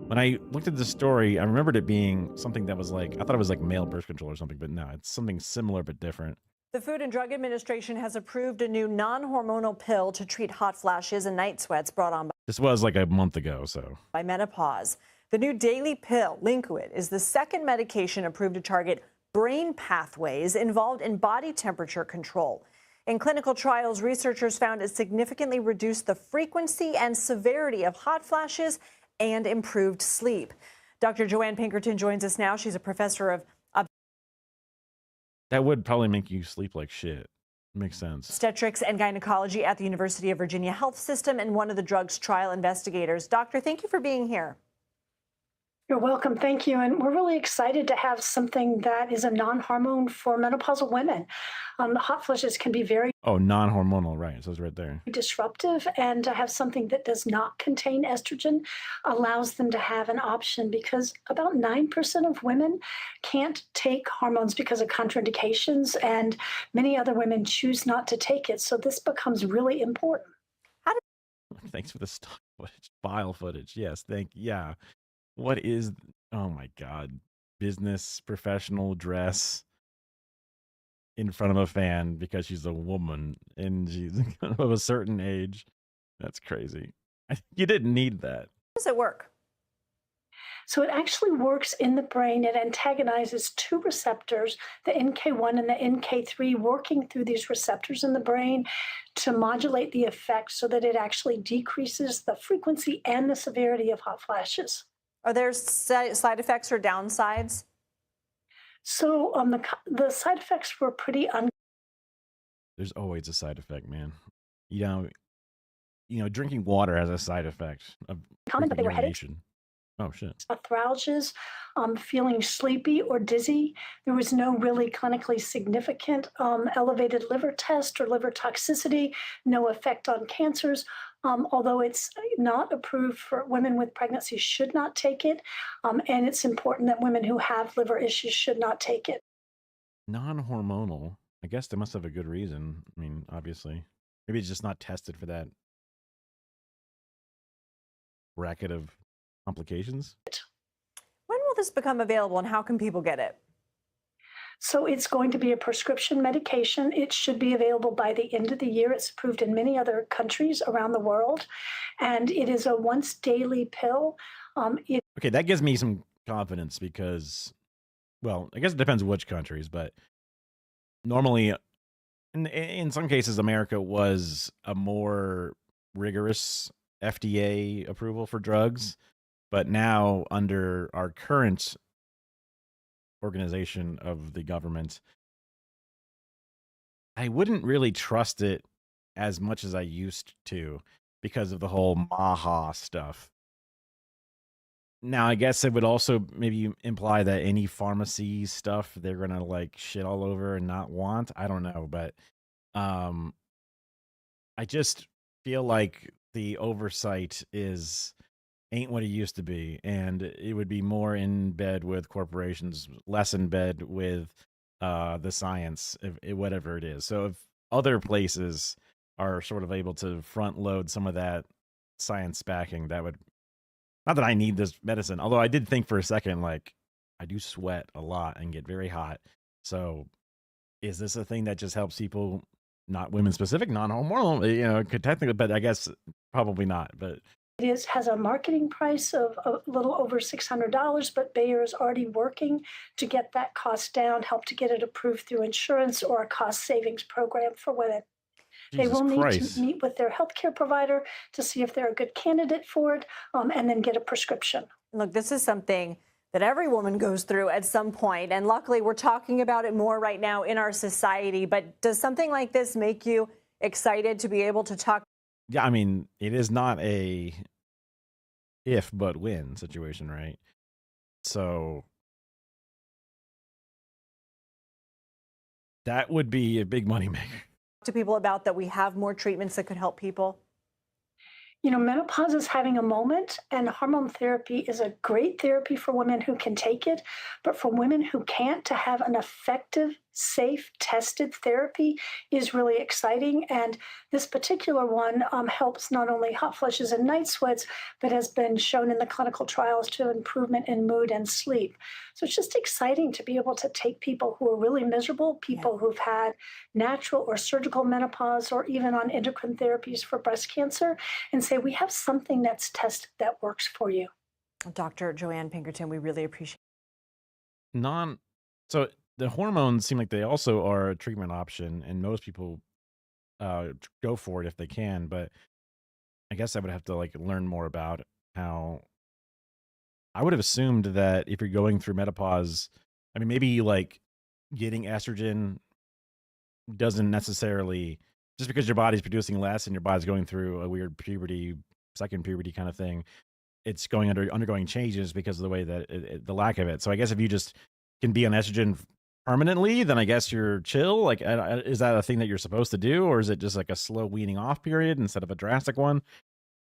When I looked at the story, I remembered it being something that was like, I thought it was like male birth control or something, but no, it's something similar but different. The Food and Drug Administration has approved a new non-hormonal pill to treat hot flashes and night sweats brought on This was like a month ago, so. by menopause. The new daily pill, Linkuit, is the second medication approved to target brain pathways involved in body temperature control. In clinical trials, researchers found it significantly reduced the frequency and severity of hot flashes and improved sleep. Dr. Joanne Pinkerton joins us now. She's a professor of That would probably make you sleep like shit. Makes sense. obstetrics and gynecology at the University of Virginia Health System and one of the drug's trial investigators. Doctor, thank you for being here. You're welcome. Thank you. And we're really excited to have something that is a non-hormone for menopausal women. Hot flashes can be very Oh, non-hormonal, right. So it's right there. disruptive, and to have something that does not contain estrogen allows them to have an option, because about 9% of women can't take hormones because of contraindications, and many other women choose not to take it. So this becomes really important. Thanks for the stock footage, file footage. Yes, yeah. What is? Oh my God, business professional dress in front of a fan because she's a woman and she's of a certain age. That's crazy. You didn't need that. How does it work? So it actually works in the brain. It antagonizes two receptors, the NK1 and the NK3, working through these receptors in the brain to modulate the effect so that it actually decreases the frequency and the severity of hot flashes. Are there side effects or downsides? So the side effects were pretty There's always a side effect, man. You know, drinking water has a side effect of uncommon, but they were headaches, urination. Oh shit. arthralgias, feeling sleepy or dizzy. There was no really clinically significant elevated liver test or liver toxicity, no effect on cancers. Although it's not approved for women with pregnancy should not take it. And it's important that women who have liver issues should not take it. Non-hormonal. I guess they must have a good reason. I mean, obviously. Maybe it's just not tested for that bracket of complications. When will this become available and how can people get it? So it's going to be a prescription medication. It should be available by the end of the year. It's approved in many other countries around the world. And it is a once daily pill. Okay, that gives me some confidence because, well, I guess it depends which countries, but normally, in some cases, America was a more rigorous FDA approval for drugs. But now, under our current organization of the government, I wouldn't really trust it as much as I used to because of the whole MAHA stuff. Now, I guess it would also maybe imply that any pharmacy stuff they're gonna like shit all over and not want. I don't know, but I just feel like the oversight ain't what it used to be, and it would be more in bed with corporations, less in bed with the science, whatever it is. So if other places are sort of able to front load some of that science backing, that would, not that I need this medicine, although I did think for a second, like, I do sweat a lot and get very hot. So is this a thing that just helps people, not women specific, non-hormonal, could technically, but I guess probably not, but it has a marketing price of a little over $600, but Bayer is already working to get that cost down, help to get it approved through insurance or a cost savings program for women. They will need to meet with their healthcare provider to see if they're a good candidate for it, and then get a prescription. Look, this is something that every woman goes through at some point, and luckily we're talking about it more right now in our society. But does something like this make you excited to be able to talk? Yeah, I mean, it is not a if but when situation, right? So that would be a big moneymaker. To people about that we have more treatments that could help people? Menopause is having a moment, and hormone therapy is a great therapy for women who can take it. But for women who can't, to have an effective, safe, tested therapy is really exciting. And this particular one helps not only hot flushes and night sweats, but has been shown in the clinical trials to improvement in mood and sleep. So it's just exciting to be able to take people who are really miserable, people who've had natural or surgical menopause, or even on endocrine therapies for breast cancer, and say, we have something that's tested that works for you. Dr. Joanne Pinkerton, we really appreciate it. So the hormones seem like they also are a treatment option, and most people go for it if they can. But I guess I would have to learn more about how. I would have assumed that if you're going through menopause, I mean, maybe getting estrogen doesn't necessarily, just because your body's producing less and your body's going through a weird puberty, second puberty kind of thing, it's undergoing changes because of the way that the lack of it. So I guess if you just can be on estrogen permanently, then I guess you're chill. Is that a thing that you're supposed to do, or is it just a slow weaning off period instead of a drastic one?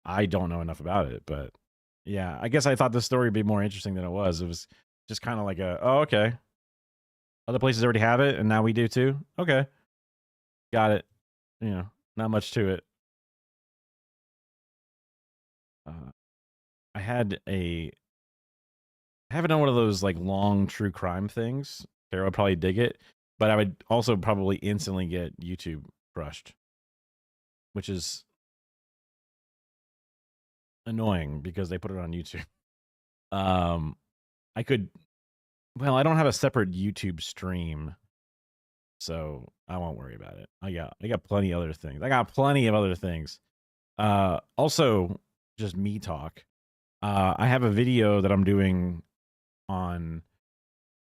I don't know enough about it, but yeah, I guess I thought this story would be more interesting than it was. It was just kind of oh, okay. Other places already have it, and now we do too. Okay. Got it. Not much to it. haven't done one of those like long true crime things. Kara would probably dig it, but I would also probably instantly get YouTube crushed, which is annoying because they put it on YouTube. I could, well, I don't have a separate YouTube stream, so I won't worry about it. I got plenty of other things. I got plenty of other things. Also, just me talk. I have a video that I'm doing on.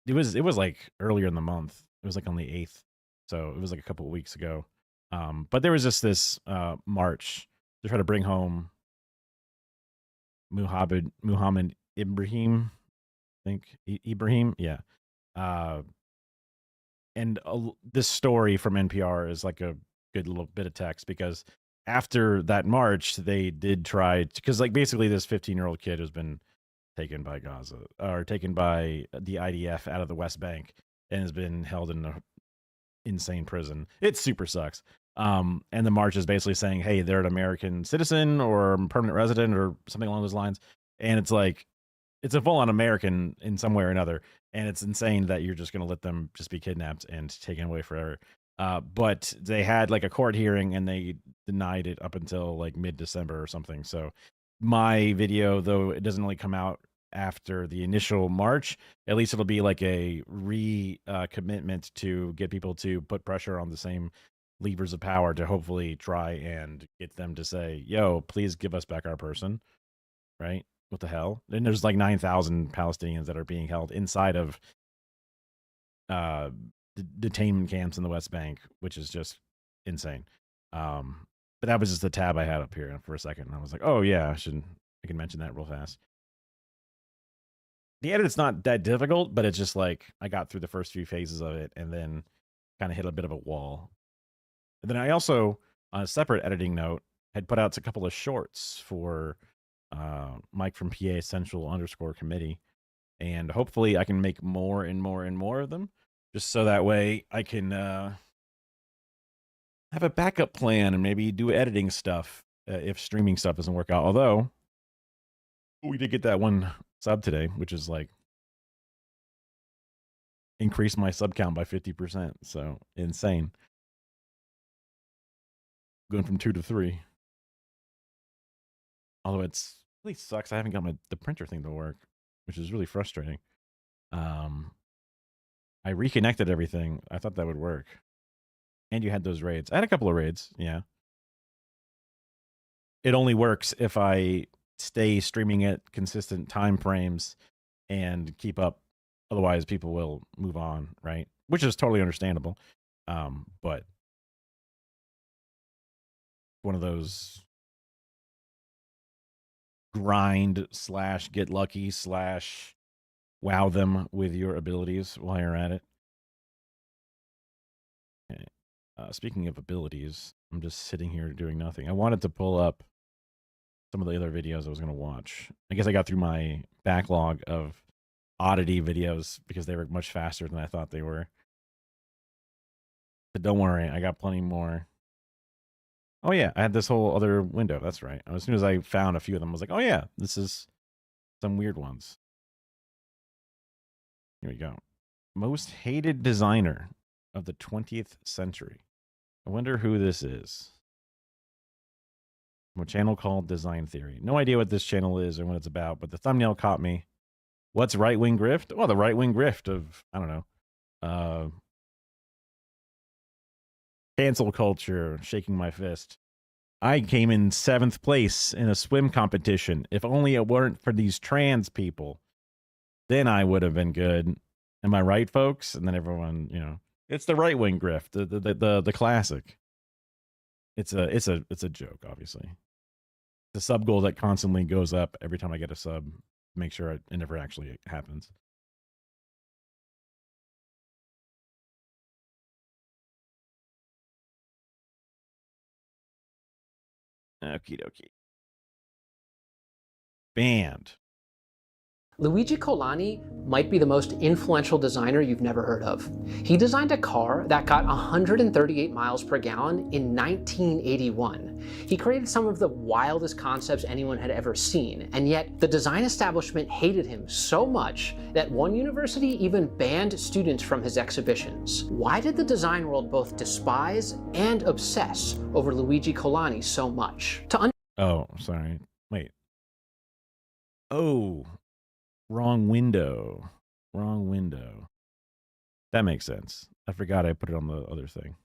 It was like earlier in the month. It was like on the 8th, so it was like a couple of weeks ago. But there was just this march to try to bring home Muhammad Ibrahim, I think Ibrahim, yeah. And this story from NPR is like a good little bit of text because after that march, they did try because like basically this 15-year-old kid has been taken by Gaza or taken by the IDF out of the West Bank and has been held in an insane prison. It super sucks. And the march is basically saying, hey, they're an American citizen or permanent resident or something along those lines. And it's like, it's a full-on American in some way or another. And it's insane that you're just going to let them just be kidnapped and taken away forever. But they had like a court hearing and they denied it up until like mid-December or something. So my video, though it doesn't really come out after the initial march, at least it'll be like a commitment to get people to put pressure on the same levers of power to hopefully try and get them to say, yo, please give us back our person, right? What the hell? And there's like 9,000 Palestinians that are being held inside of detainment camps in the West Bank, which is just insane. But that was just the tab I had up here for a second. And I was like, oh yeah, I can mention that real fast. The edit's not that difficult, but it's just like I got through the first few phases of it and then kind of hit a bit of a wall. And then I also, on a separate editing note, had put out a couple of shorts for Mike from PA Central _committee. And hopefully I can make more and more and more of them, just so that way I can have a backup plan and maybe do editing stuff if streaming stuff doesn't work out. Although we did get that one sub today, which is like increase my sub count by 50%. So insane. Going from 2 to 3. Although it's really sucks. I haven't got the printer thing to work, which is really frustrating. I reconnected everything. I thought that would work. And you had those raids. I had a couple of raids, yeah. It only works if I stay streaming at consistent time frames and keep up. Otherwise, people will move on, right? Which is totally understandable. But one of those grind / get lucky / wow them with your abilities while you're at it. Okay. Speaking of abilities, I'm just sitting here doing nothing. I wanted to pull up some of the other videos I was going to watch. I guess I got through my backlog of oddity videos because they were much faster than I thought they were. But don't worry, I got plenty more. Oh yeah, I had this whole other window. That's right. As soon as I found a few of them, I was like, oh yeah, this is some weird ones. Here we go. Most hated designer of the 20th century. I wonder who this is. From a channel called Design Theory. No idea what this channel is or what it's about, but the thumbnail caught me. What's right-wing grift? Oh, the right-wing grift of, I don't know, cancel culture, shaking my fist. I came in 7th place in a swim competition. If only it weren't for these trans people, then I would have been good. Am I right, folks? And then everyone, you know, it's the right-wing grift, the classic. It's a joke, obviously. The sub goal that constantly goes up every time I get a sub. Make sure it never actually happens. Okie dokie. Banned. Luigi Colani might be the most influential designer you've never heard of. He designed a car that got 138 miles per gallon in 1981. He created some of the wildest concepts anyone had ever seen, and yet the design establishment hated him so much that one university even banned students from his exhibitions. Why did the design world both despise and obsess over Luigi Colani so much? Oh, sorry. Wait. Oh, wrong window. Wrong window. That makes sense. I forgot I put it on the other thing.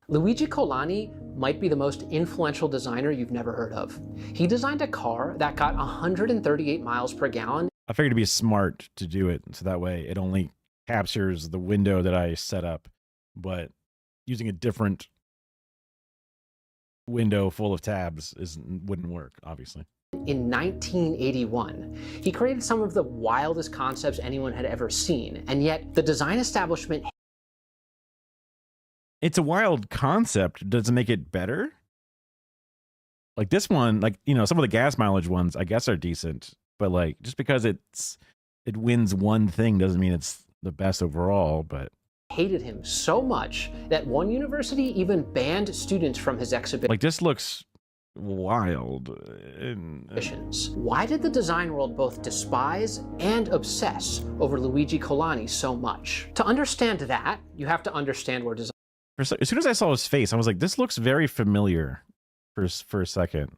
Luigi Colani might be the most influential designer you've never heard of. He designed a car that got 138 miles per gallon. I figured it'd be smart to do it so that way it only captures the window that I set up, but using a different window full of tabs wouldn't work, obviously. In 1981, he created some of the wildest concepts anyone had ever seen, and yet the design establishment. It's a wild concept. Does it make it better? Like this one, like, you know, some of the gas mileage ones, I guess, are decent, but like just because it wins one thing doesn't mean it's the best overall. But Hated him so much that one university even banned students from his exhibition. like this looks wild. Why did the design world both despise and obsess over Luigi Colani so much? To understand that, you have to understand where design. As soon as I saw his face, I was like, this looks very familiar for a second.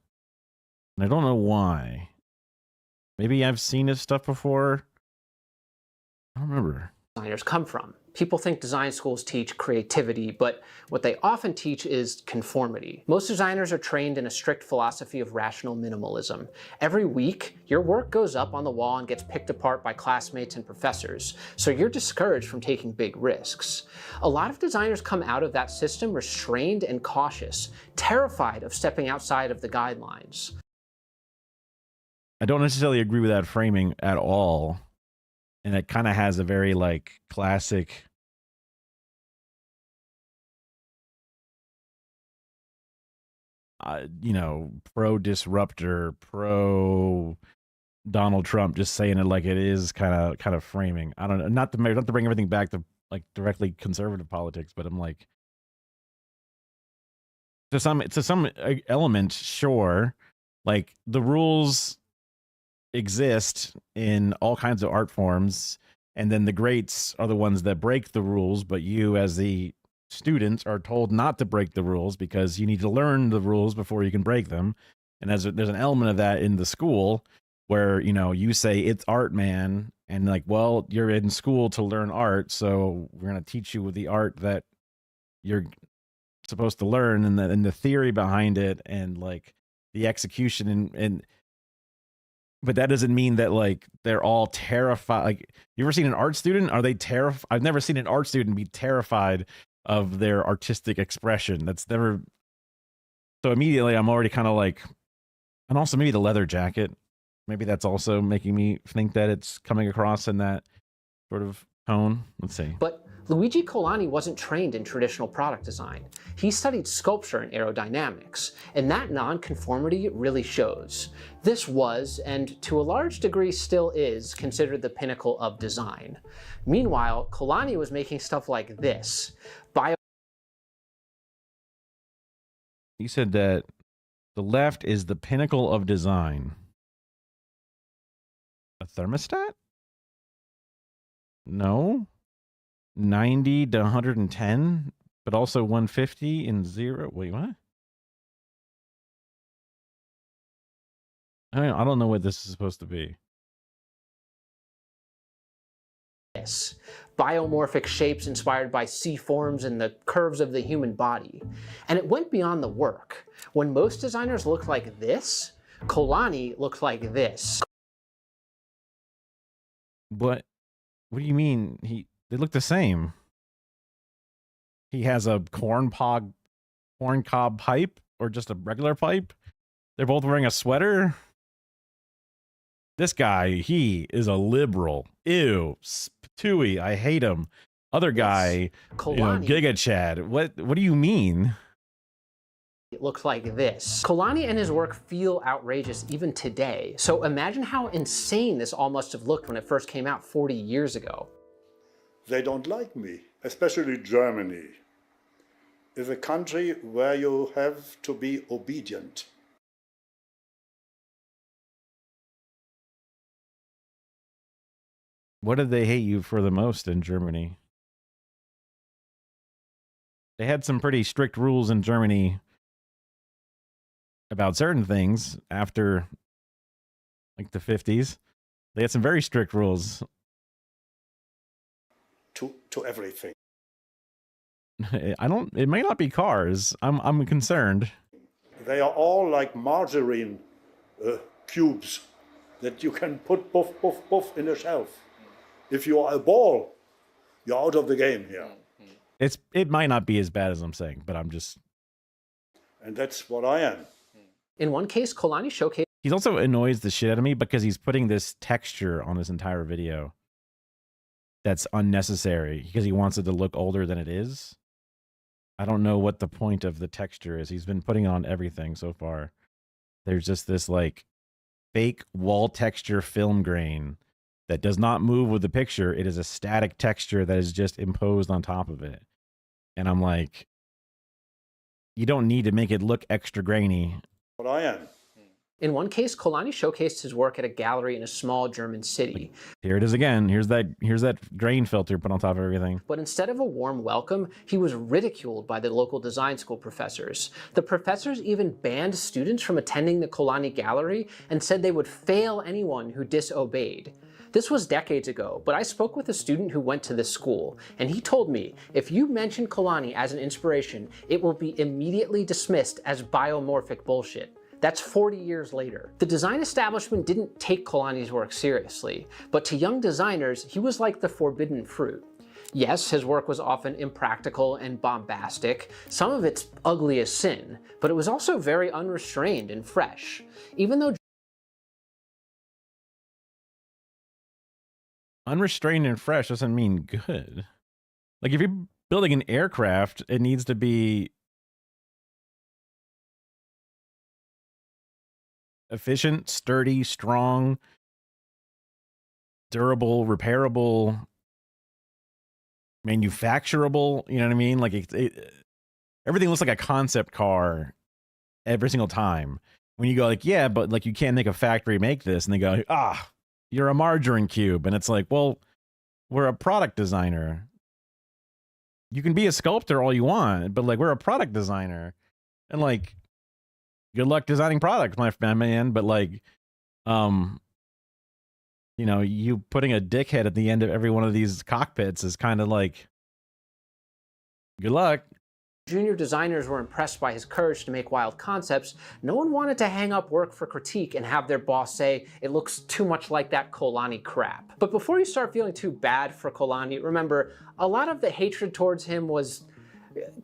And I don't know why. Maybe I've seen his stuff before. I don't remember. Designers come from. People think design schools teach creativity, but what they often teach is conformity. Most designers are trained in a strict philosophy of rational minimalism. Every week, your work goes up on the wall and gets picked apart by classmates and professors, so you're discouraged from taking big risks. A lot of designers come out of that system restrained and cautious, terrified of stepping outside of the guidelines. I don't necessarily agree with that framing at all. And it kind of has a very like classic you know, pro disruptor, pro Donald Trump, just saying it like it is kind of framing. I don't know, not to bring everything back to like directly conservative politics, but I'm like, to some element, sure, like the rules exist in all kinds of art forms, and then the greats are the ones that break the rules, but you as the students are told not to break the rules because you need to learn the rules before you can break them. And there's an element of that in the school where, you know, you say it's art, man, and like, well, you're in school to learn art, so we're going to teach you the art that you're supposed to learn, and the theory behind it, and like the execution, and but that doesn't mean that like they're all terrified. Like, you ever seen an art student? Are they terrified? I've never seen an art student be terrified of their artistic expression. That's never. So immediately I'm already kind of like, and also maybe the leather jacket, maybe that's also making me think that it's coming across in that sort of tone. Let's see. But Luigi Colani wasn't trained in traditional product design. He studied sculpture and aerodynamics, and that nonconformity really shows. This was, and to a large degree still is, considered the pinnacle of design. Meanwhile, Colani was making stuff like this. He said that the left is the pinnacle of design. A thermostat? No. 90 to 110, but also 150 and 0. Wait, what? I don't know what this is supposed to be. Biomorphic shapes inspired by sea forms and the curves of the human body. And it went beyond the work. When most designers looked like this, Colani looked like this. What do you mean? They look the same. He has a corn cob pipe, or just a regular pipe. They're both wearing a sweater. This guy, he is a liberal. Ew, Tui, I hate him. Other guy, you know, Giga Chad. What do you mean? it looked like this. Kolani and his work feel outrageous even today. So imagine how insane this all must have looked when it first came out 40 years ago. They don't like me, especially Germany. It's a country where you have to be obedient. What did they hate you for the most in Germany? They had some pretty strict rules in Germany about certain things after like the 50s. They had some very strict rules. To everything. It may not be cars. I'm concerned. They are all like margarine cubes that you can put puff, puff, puff in a shelf. If you are a ball, you're out of the game here. It might not be as bad as I'm saying, but I'm just... And that's what I am. In one case, Kolani showcased... He's also annoys the shit out of me because he's putting this texture on this entire video that's unnecessary because he wants it to look older than it is. I don't know what the point of the texture is. He's been putting on everything so far. There's just this like fake wall texture film grain that does not move with the picture. It is a static texture that is just imposed on top of it. And I'm like, you don't need to make it look extra grainy. What I am. In one case, Kolani showcased his work at a gallery in a small German city. Here it is again. Here's that grain filter put on top of everything. But instead of a warm welcome, he was ridiculed by the local design school professors. The professors even banned students from attending the Kolani gallery and said they would fail anyone who disobeyed. This was decades ago, but I spoke with a student who went to this school, and he told me, if you mention Kolani as an inspiration, it will be immediately dismissed as biomorphic bullshit. That's 40 years later. The design establishment didn't take Kolani's work seriously, but to young designers, he was like the forbidden fruit. Yes, his work was often impractical and bombastic. Some of it's ugly as sin, but it was also very unrestrained and fresh. Even though unrestrained and fresh doesn't mean good. Like if you're building an aircraft, it needs to be efficient, sturdy, strong, durable, repairable, manufacturable. You know what I mean? Like everything looks like a concept car every single time. When you go like, yeah, but like you can't make a factory make this, and they go, you're a margarine cube, and it's like, well, we're a product designer. You can be a sculptor all you want, but like we're a product designer, and like, good luck designing products, my man. But like, you know, you putting a dickhead at the end of every one of these cockpits is kind of like, good luck. Junior designers were impressed by his courage to make wild concepts, no one wanted to hang up work for critique and have their boss say, it looks too much like that Kolani crap. But before you start feeling too bad for Kolani, remember, a lot of the hatred towards him was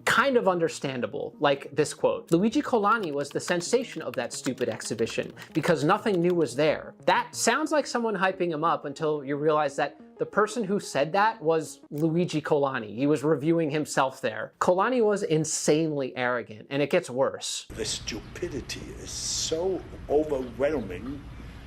kind of understandable, like this quote. Luigi Kolani was the sensation of that stupid exhibition because nothing new was there. That sounds like someone hyping him up until you realize that the person who said that was Luigi Kolani. He was reviewing himself there. Kolani was insanely arrogant, and it gets worse. The stupidity is so overwhelming,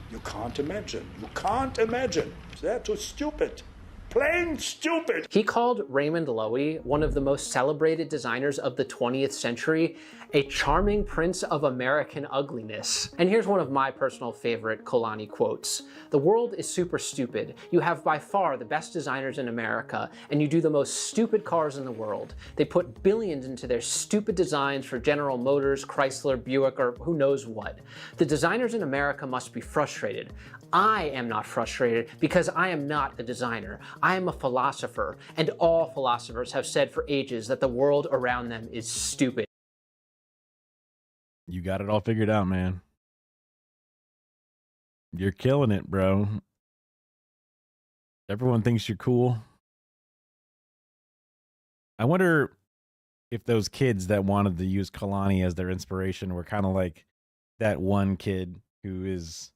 you can't imagine. You can't imagine. They're too stupid. Plain stupid. He called Raymond Loewy, one of the most celebrated designers of the 20th century, a charming prince of American ugliness. And here's one of my personal favorite Kolani quotes. The world is super stupid. You have by far the best designers in America, and you do the most stupid cars in the world. They put billions into their stupid designs for General Motors, Chrysler, Buick, or who knows what. The designers in America must be frustrated. I am not frustrated because I am not a designer. I am a philosopher, and all philosophers have said for ages that the world around them is stupid. You got it all figured out, man. You're killing it, bro. Everyone thinks you're cool. I wonder if those kids that wanted to use Kolani as their inspiration were kind of like that one kid who is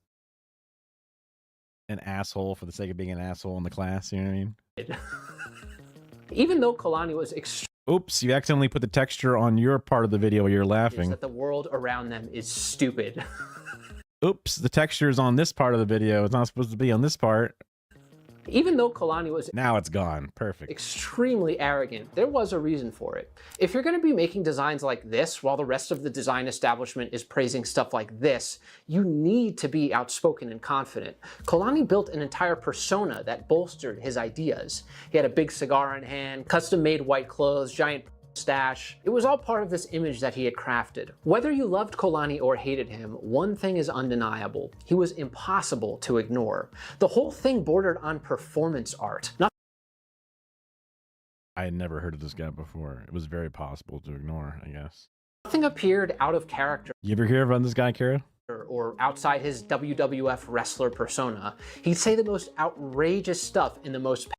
an asshole for the sake of being an asshole in the class, you know what I mean? Even though Kolani was extremely Oops, you accidentally put the texture on your part of the video where you're Is laughing. that the world around them is stupid. Oops, the texture is on this part of the video. It's not supposed to be on this part. Even though Kalani was Now it's gone. Perfect. extremely arrogant, there was a reason for it. If you're going to be making designs like this while the rest of the design establishment is praising stuff like this, you need to be outspoken and confident. Kalani built an entire persona that bolstered his ideas. He had a big cigar in hand, custom-made white clothes, giant stash. It was all part of this image that he had crafted. Whether you loved Kalani or hated him, one thing is undeniable. He was impossible to ignore. The whole thing bordered on performance art. I had never heard of this guy before. It was very possible to ignore, I guess. Nothing appeared out of character You ever hear about this guy, Kara? or outside his WWF wrestler persona. He'd say the most outrageous stuff in the most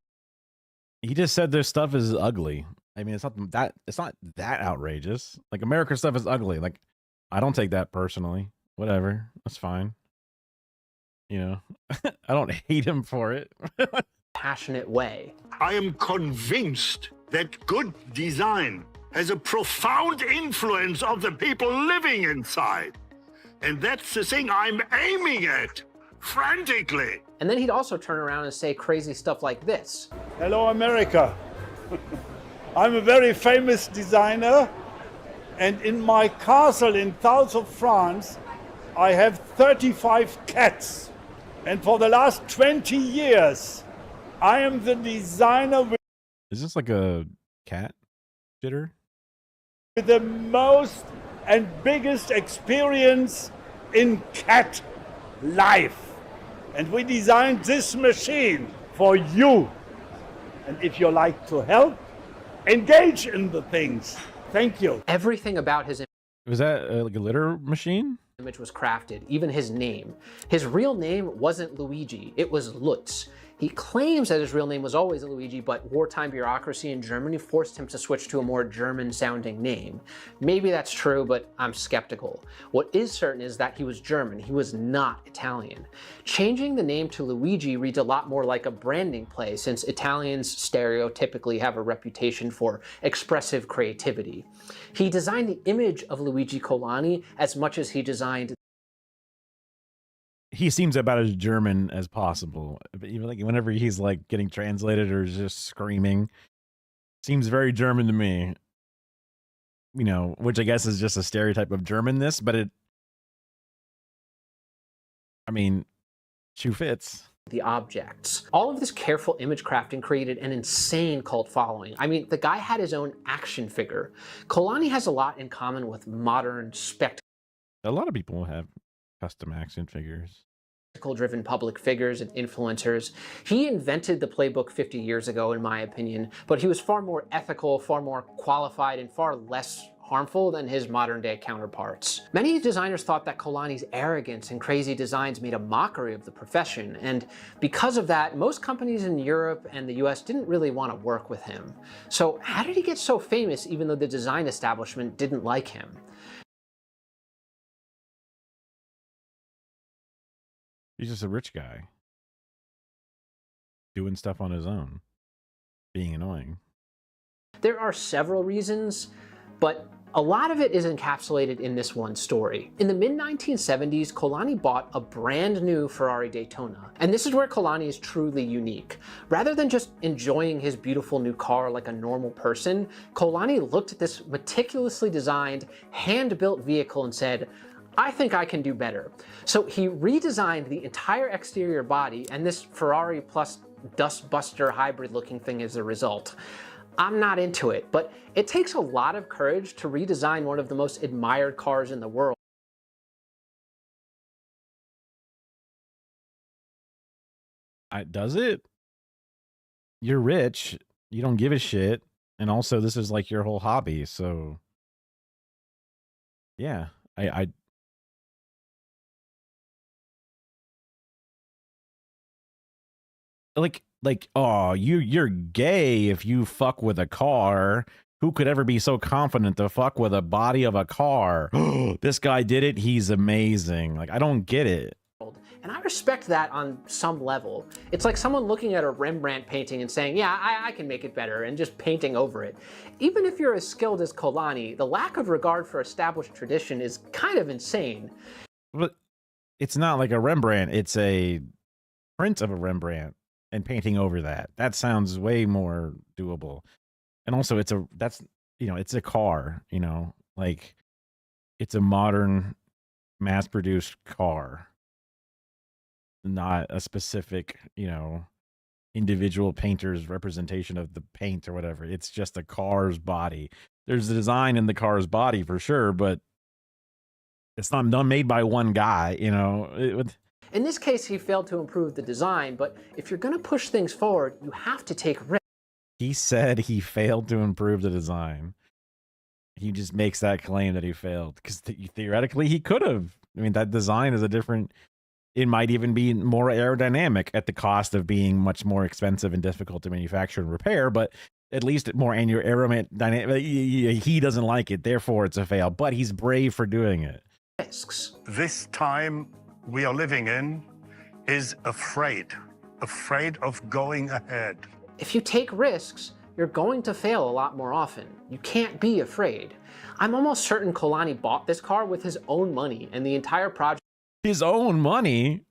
He just said their stuff is ugly. I mean, it's not that outrageous. Like, American stuff is ugly. Like, I don't take that personally. Whatever. That's fine. You know, I don't hate him for it. passionate way. I am convinced that good design has a profound influence on the people living inside. And that's the thing I'm aiming at, frantically. And then he'd also turn around and say crazy stuff like this. Hello, America. I'm a very famous designer, and in my castle in south of France, I have 35 cats. And for the last 20 years, I am the designer with Is this like a cat shitter? the most and biggest experience in cat life. And we designed this machine for you. And if you like to help, engage in the things. Thank you. Everything about his Was that like a litter machine? image was crafted, even his name. His real name wasn't Luigi, it was Lutz. He claims that his real name was always Luigi, but wartime bureaucracy in Germany forced him to switch to a more German-sounding name. Maybe that's true, but I'm skeptical. What is certain is that he was German, he was not Italian. Changing the name to Luigi reads a lot more like a branding play, since Italians stereotypically have a reputation for expressive creativity. He designed the image of Luigi Colani as much as he designed. He seems about as German as possible. But even like whenever he's like getting translated or just screaming, seems very German to me. You know, which I guess is just a stereotype of Germanness, but I mean, shoe fits. The objects. All of this careful image crafting created an insane cult following. I mean, the guy had his own action figure. Colani has a lot in common with modern A lot of people have custom action figures. Driven public figures and influencers. He invented the playbook 50 years ago, in my opinion, but he was far more ethical, far more qualified, and far less harmful than his modern-day counterparts. Many designers thought that Colani's arrogance and crazy designs made a mockery of the profession, and because of that, most companies in Europe and the US didn't really want to work with him. So how did he get so famous even though the design establishment didn't like him? He's just a rich guy doing stuff on his own, being annoying. There are several reasons, but a lot of it is encapsulated in this one story. In the mid-1970s, Colani bought a brand new Ferrari Daytona, and this is where Colani is truly unique. Rather than just enjoying his beautiful new car like a normal person, Colani looked at this meticulously designed, hand-built vehicle and said, I think I can do better. So he redesigned the entire exterior body, and this Ferrari plus Dustbuster hybrid looking thing is the result. I'm not into it, but it takes a lot of courage to redesign one of the most admired cars in the world. Does it? You're rich. You don't give a shit. And also, this is like your whole hobby. So, yeah, I like, oh, you're gay if you fuck with a car. Who could ever be so confident to fuck with a body of a car? This guy did it. He's amazing. Like, I don't get it. And I respect that on some level. It's like someone looking at a Rembrandt painting and saying, yeah, I can make it better, and just painting over it. Even if you're as skilled as Kolani, the lack of regard for established tradition is kind of insane. But it's not like a Rembrandt, it's a print of a Rembrandt and painting over that. That sounds way more doable. And also it's a car, like it's a modern mass-produced car, not a specific, individual painter's representation of the paint or whatever. It's just a car's body. There's a design in the car's body for sure, but it's not made by one guy, In this case, he failed to improve the design, but if you're going to push things forward, you have to take risks. He said he failed to improve the design. He just makes that claim that he failed because theoretically he could have. I mean, that design is it might even be more aerodynamic at the cost of being much more expensive and difficult to manufacture and repair, but at least more aerodynamic. He doesn't like it, therefore it's a fail, but he's brave for doing it. Risks. This time we are living in is afraid of going ahead. If you take risks, you're going to fail a lot more often. You can't be afraid. I'm almost certain Kolani bought this car with his own money, and the entire project... His own money?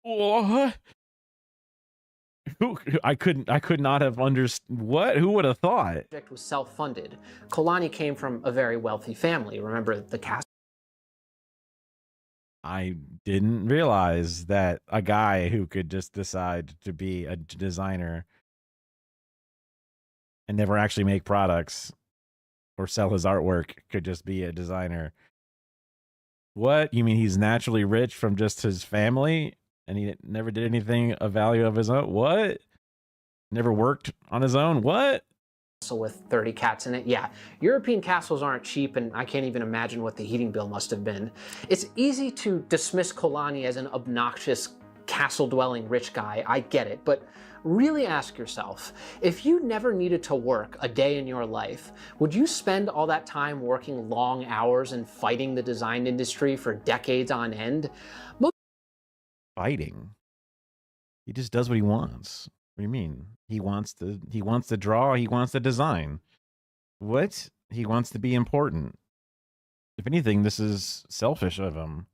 What? I could not have understood. What? Who would have thought? The project was self-funded. Kolani came from a very wealthy family. Remember the cast? I didn't realize that a guy who could just decide to be a designer and never actually make products or sell his artwork could just be a designer. What? You mean he's naturally rich from just his family and he never did anything of value of his own? What? Never worked on his own? What? With 30 cats in it. Yeah, European castles aren't cheap, and I can't even imagine what the heating bill must have been. It's easy to dismiss Kolani as an obnoxious castle-dwelling rich guy. I get it, but really ask yourself, if you never needed to work a day in your life, would you spend all that time working long hours and fighting the design industry for decades on end? Fighting? He just does what he wants. What do you mean? He wants to draw, he wants to design. What? He wants to be important. If anything, this is selfish of him.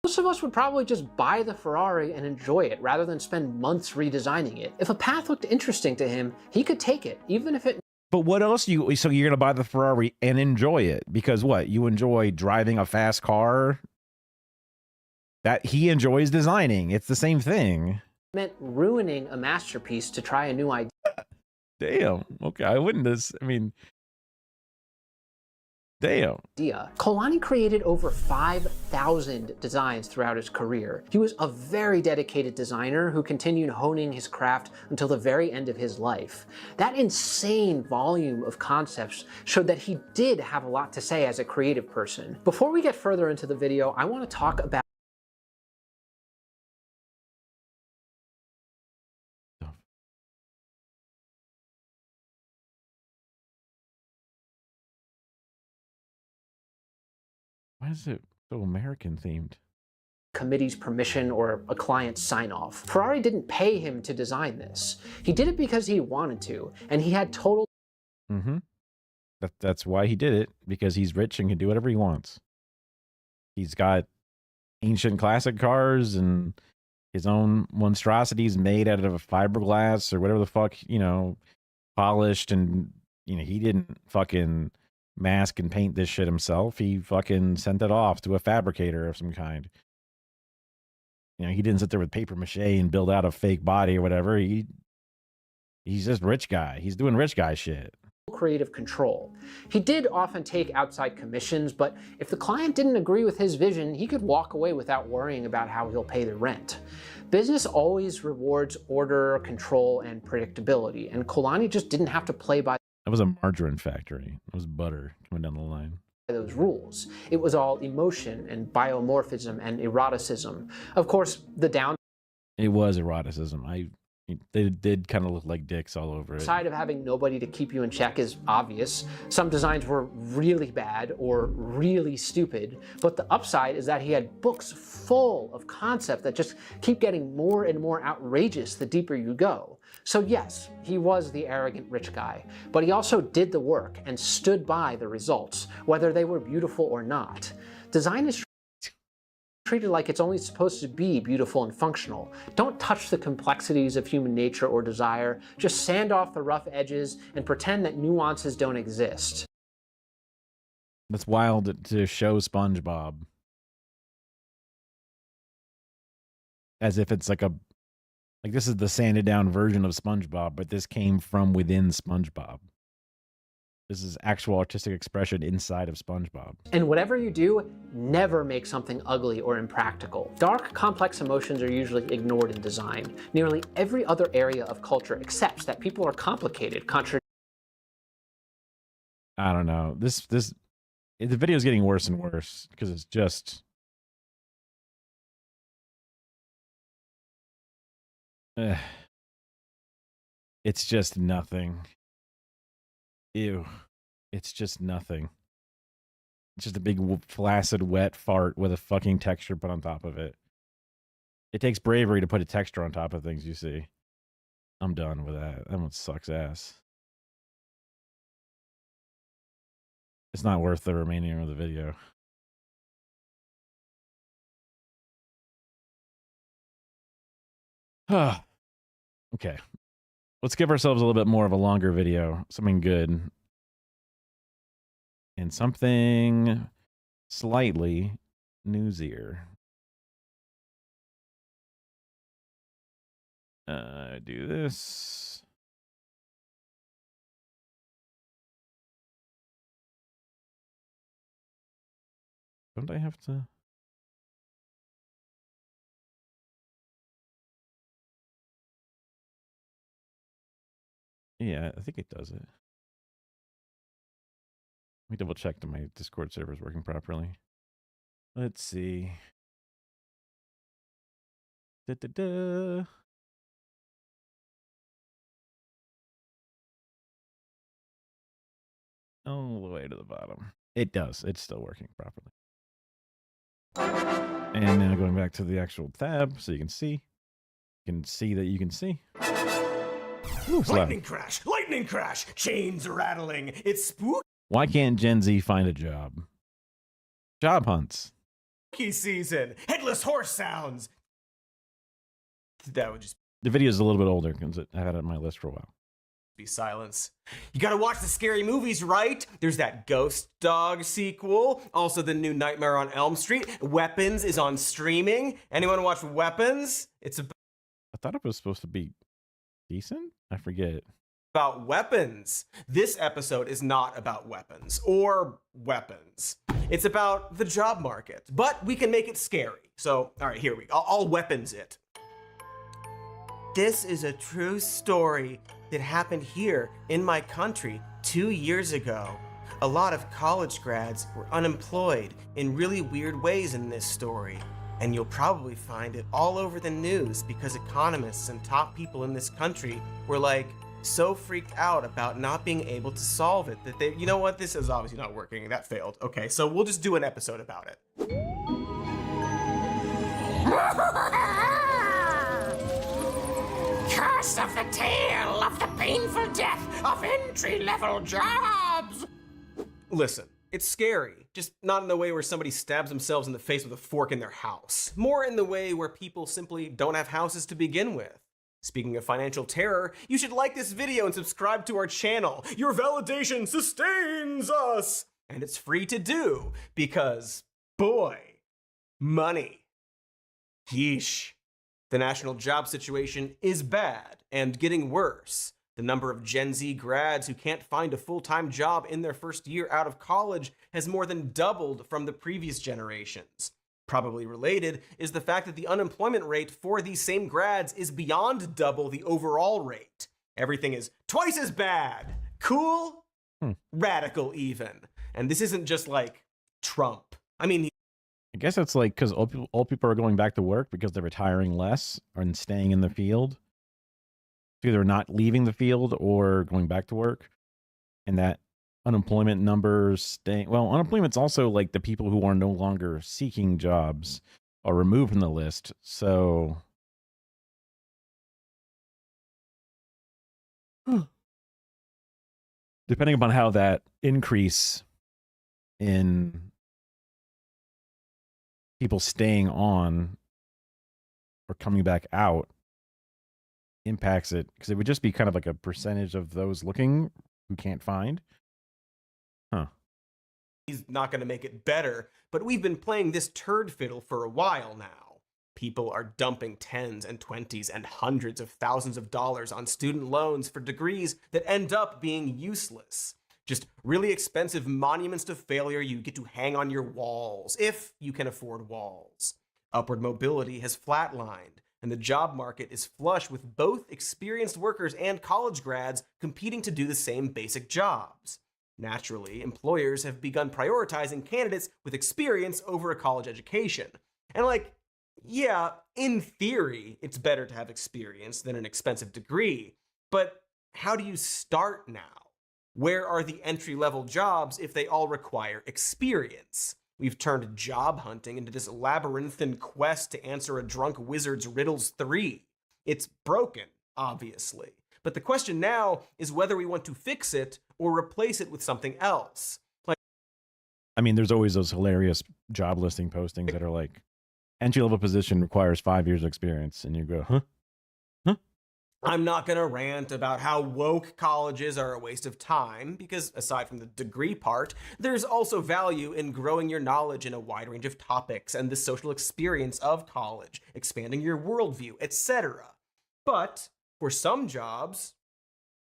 Most of us would probably just buy the Ferrari and enjoy it rather than spend months redesigning it. If a path looked interesting to him, he could take it, even if it... But what else so you're going to buy the Ferrari and enjoy it? Because what? You enjoy driving a fast car? That he enjoys designing. It's the same thing. Meant ruining a masterpiece to try a new idea. Damn. Okay, I wouldn't. Damn. Kolani created over 5,000 designs throughout his career. He was a very dedicated designer who continued honing his craft until the very end of his life. That insane volume of concepts showed that he did have a lot to say as a creative person. Before we get further into the video, I want to talk about why is it so American themed? Committee's permission or a client's sign-off. Ferrari didn't pay him to design this. He did it because he wanted to, and he had total... Mm-hmm. That's why he did it, because he's rich and can do whatever he wants. He's got ancient classic cars and his own monstrosities made out of fiberglass or whatever the fuck, polished, and, he didn't fucking mask and paint this shit himself. He fucking sent it off to a fabricator of some kind. He didn't sit there with paper mache and build out a fake body or whatever. He's just rich guy. He's doing rich guy shit. Creative control. He did often take outside commissions, but if the client didn't agree with his vision, he could walk away without worrying about how he'll pay the rent. Business always rewards order, control, and predictability, and Kolani just didn't have to play by... That was a margarine factory. It was butter coming down the line. Those rules. It was all emotion and biomorphism and eroticism. Of course, the down... It was eroticism. They did kind of look like dicks all over it. Side of having nobody to keep you in check is obvious. Some designs were really bad or really stupid, but the upside is that he had books full of concepts that just keep getting more and more outrageous the deeper you go. So yes, he was the arrogant rich guy, but he also did the work and stood by the results, whether they were beautiful or not. Design is treated like it's only supposed to be beautiful and functional. Don't touch the complexities of human nature or desire. Just sand off the rough edges and pretend that nuances don't exist. That's wild to show SpongeBob as if it's like this is the sanded down version of SpongeBob, but this came from within SpongeBob. This is actual artistic expression inside of SpongeBob. And whatever you do, never make something ugly or impractical. Dark, complex emotions are usually ignored in design. Nearly every other area of culture accepts that people are complicated, I don't know. The video is getting worse and worse because it's just... it's just nothing. Ew. It's just nothing. It's just a big flaccid wet fart with a fucking texture put on top of it. It takes bravery to put a texture on top of things, you see. I'm done with that. That one sucks ass. It's not worth the remaining of the video. Okay. Let's give ourselves a little bit more of a longer video. Something good. And something slightly newsier. Do this. Don't I have to? Yeah, I think it does it. Let me double check that my Discord server is working properly. Let's see. Da-da-da. All the way to the bottom. It does. It's still working properly. And now going back to the actual tab so you can see. You can see that you can see. Ooh, lightning crash! Lightning crash! Chains rattling. It's spooky Why can't Gen Z find a job? Job hunts. season. Headless horse sounds. That would just The video is a little bit older because I had it on my list for a while. be silence. You gotta watch the scary movies, right? There's that Ghost Dog sequel. Also, the new Nightmare on Elm Street. Weapons is on streaming. Anyone watch Weapons? It's I thought it was supposed to be decent. I forget. about weapons. This episode is not about weapons or weapons. It's about the job market, but we can make it scary. So, all right, here we go. I'll weapons it. This is a true story that happened here in my country 2 years ago. A lot of college grads were unemployed in really weird ways in this story. And you'll probably find it all over the news because economists and top people in this country were like so freaked out about not being able to solve it that they, you know what, this is obviously not working. That failed. Okay, so we'll just do an episode about it. Curse of the tale of the painful death of entry-level jobs. Listen, it's scary, just not in the way where somebody stabs themselves in the face with a fork in their house. More in the way where people simply don't have houses to begin with. Speaking of financial terror, you should like this video and subscribe to our channel. Your validation sustains us! And it's free to do, because, boy, money. Yeesh. The national job situation is bad and getting worse. The number of Gen Z grads who can't find a full-time job in their first year out of college has more than doubled from the previous generations. Probably related is the fact that the unemployment rate for these same grads is beyond double the overall rate. Everything is twice as bad. Cool? Radical even. And this isn't just like Trump. I mean, I guess it's like because old people are going back to work because they're retiring less and staying in the field. either not leaving the field or going back to work, and that unemployment numbers staying. Well, unemployment's also like the people who are no longer seeking jobs are removed from the list. So depending upon how that increase in people staying on or coming back out impacts it, because it would just be kind of like a percentage of those looking who can't find. Huh. He's not going to make it better, but we've been playing this turd fiddle for a while now. People are dumping tens and 20s and hundreds of thousands of dollars on student loans for degrees that end up being useless. Just really expensive monuments to failure you get to hang on your walls, if you can afford walls. Upward mobility has flatlined, and the job market is flush with both experienced workers and college grads competing to do the same basic jobs. Naturally, employers have begun prioritizing candidates with experience over a college education. And yeah, in theory, it's better to have experience than an expensive degree, but how do you start now? Where are the entry-level jobs if they all require experience? We've turned job hunting into this labyrinthine quest to answer a drunk wizard's riddles 3. It's broken, obviously. But the question now is whether we want to fix it or replace it with something else. I mean, there's always those hilarious job listing postings that are like, entry-level position requires 5 years of experience. And you go, huh? I'm not going to rant about how woke colleges are a waste of time, because aside from the degree part, there's also value in growing your knowledge in a wide range of topics and the social experience of college, expanding your worldview, etc. But for some jobs,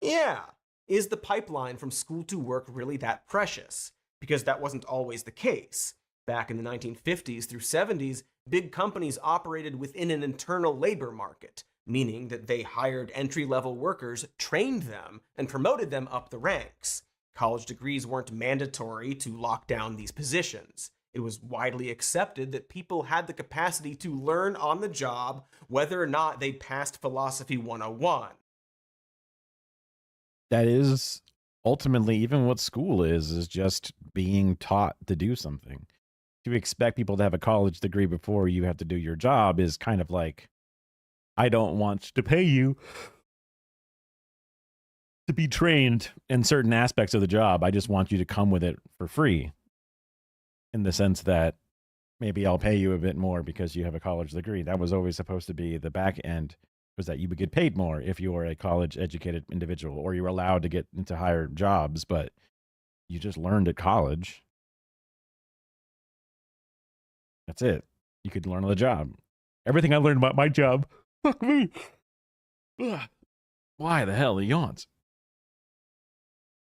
yeah, is the pipeline from school to work really that precious? Because that wasn't always the case. Back in the 1950s through 70s, big companies operated within an internal labor market, meaning that they hired entry-level workers, trained them, and promoted them up the ranks. College degrees weren't mandatory to lock down these positions. It was widely accepted that people had the capacity to learn on the job whether or not they'd passed Philosophy 101. That is ultimately even what school is just being taught to do something. To expect people to have a college degree before you have to do your job is kind of like, I don't want to pay you to be trained in certain aspects of the job. I just want you to come with it for free, in the sense that maybe I'll pay you a bit more because you have a college degree. That was always supposed to be the back end, was that you would get paid more if you were a college educated individual, or you were allowed to get into higher jobs, but you just learned at college. That's it. You could learn on the job. Everything I learned about my job, fuck me. Ugh. Why the hell the yawns?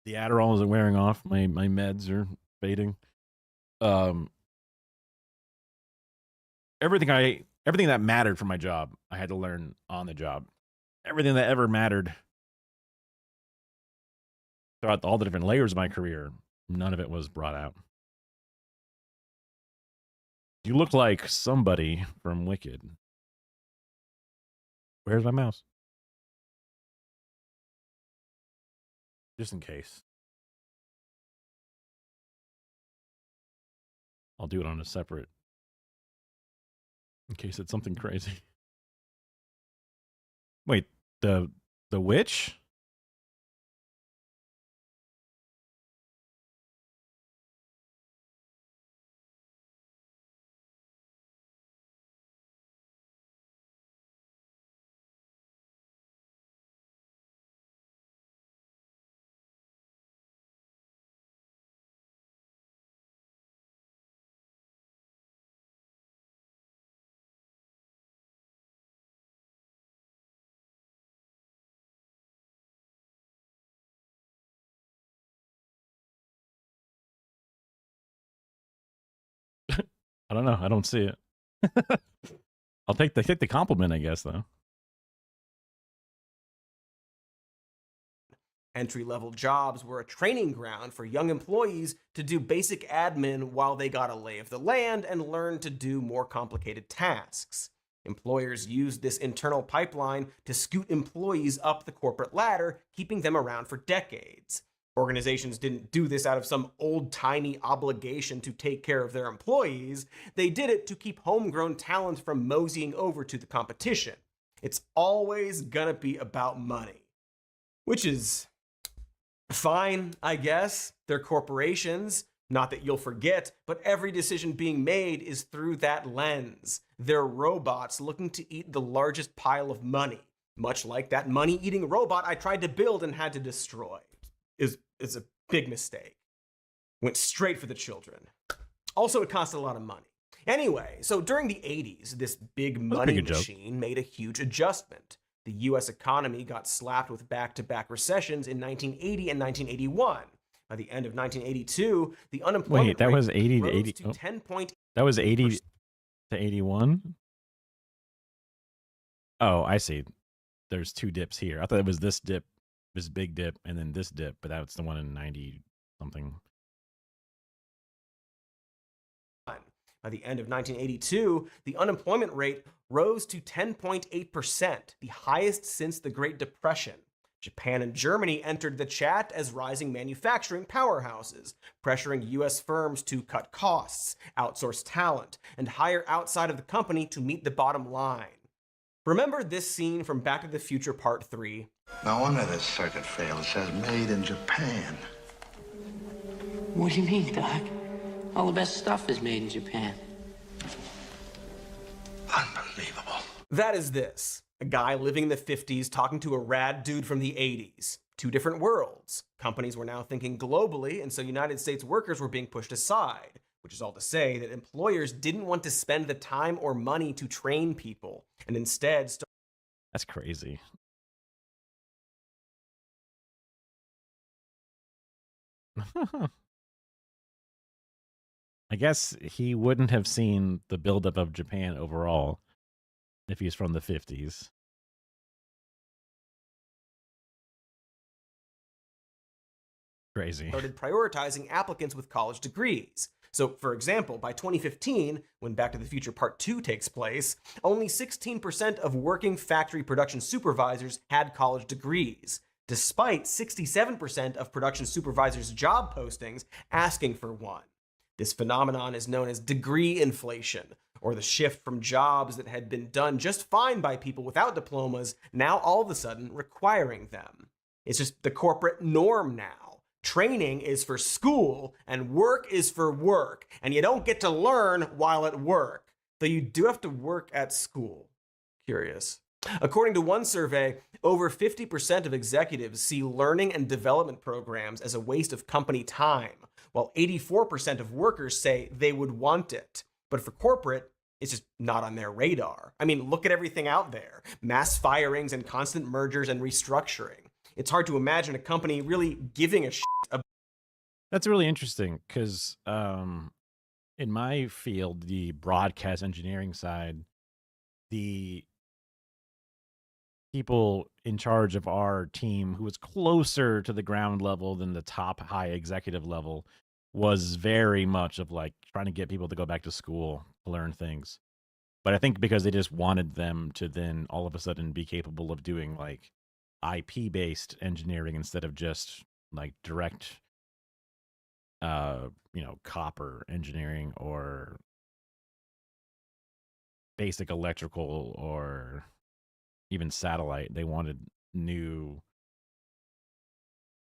The Adderall isn't wearing off. My meds are fading. Everything that mattered for my job, I had to learn on the job. Everything that ever mattered throughout all the different layers of my career, none of it was brought out. You look like somebody from Wicked. Where's my mouse? Just in case. I'll do it on a separate, in case it's something crazy. Wait, the witch? I don't know. I don't see it. I'll take the compliment, I guess, though. Entry-level jobs were a training ground for young employees to do basic admin while they got a lay of the land and learn to do more complicated tasks. Employers used this internal pipeline to scoot employees up the corporate ladder, keeping them around for decades. Organizations didn't do this out of some old-timey obligation to take care of their employees. They did it to keep homegrown talent from moseying over to the competition. It's always gonna be about money. Which is fine, I guess. They're corporations. Not that you'll forget, but every decision being made is through that lens. They're robots looking to eat the largest pile of money, much like that money-eating robot I tried to build and had to destroy. It's a big mistake. Went straight for the children. Also, it costed a lot of money. Anyway, so during the 80s, this big money machine made a huge adjustment. The US economy got slapped with back-to-back recessions in 1980 and 1981. By the end of 1982, the unemployment that rate was 80 to rose 80. to 10.8%. That was 80 to 81. Oh, I see. There's two dips here. I thought it was this dip, this big dip, and then this dip, but that's the one in 90 something. By the end of 1982, the unemployment rate rose to 10.8%, the highest since the Great Depression. Japan and Germany entered the chat as rising manufacturing powerhouses, pressuring US firms to cut costs, outsource talent, and hire outside of the company to meet the bottom line. Remember this scene from Back to the Future Part 3? No wonder this circuit failed. It says made in Japan. What do you mean, Doc? All the best stuff is made in Japan. Unbelievable. That is this. A guy living in the 50s talking to a rad dude from the 80s. Two different worlds. Companies were now thinking globally, and so United States workers were being pushed aside, which is all to say that employers didn't want to spend the time or money to train people, and instead That's crazy. I guess he wouldn't have seen the buildup of Japan overall if he's from the 50s. Crazy. started prioritizing applicants with college degrees. So, for example, by 2015, when Back to the Future Part 2 takes place, only 16% of working factory production supervisors had college degrees, despite 67% of production supervisors' job postings asking for one. This phenomenon is known as degree inflation, or the shift from jobs that had been done just fine by people without diplomas, now all of a sudden requiring them. It's just the corporate norm now. Training is for school, and work is for work, and you don't get to learn while at work, though you do have to work at school. Curious. According to one survey, over 50% of executives see learning and development programs as a waste of company time, while 84% of workers say they would want it. But for corporate, it's just not on their radar. I mean, look at everything out there. Mass firings and constant mergers and restructuring. It's hard to imagine a company really giving a shit about. That's really interesting because in my field, the broadcast engineering side, the people in charge of our team who was closer to the ground level than the top high executive level was very much of like trying to get people to go back to school to learn things. But I think because they just wanted them to then all of a sudden be capable of doing like IP based engineering instead of just like direct copper engineering or basic electrical or even satellite. They wanted new.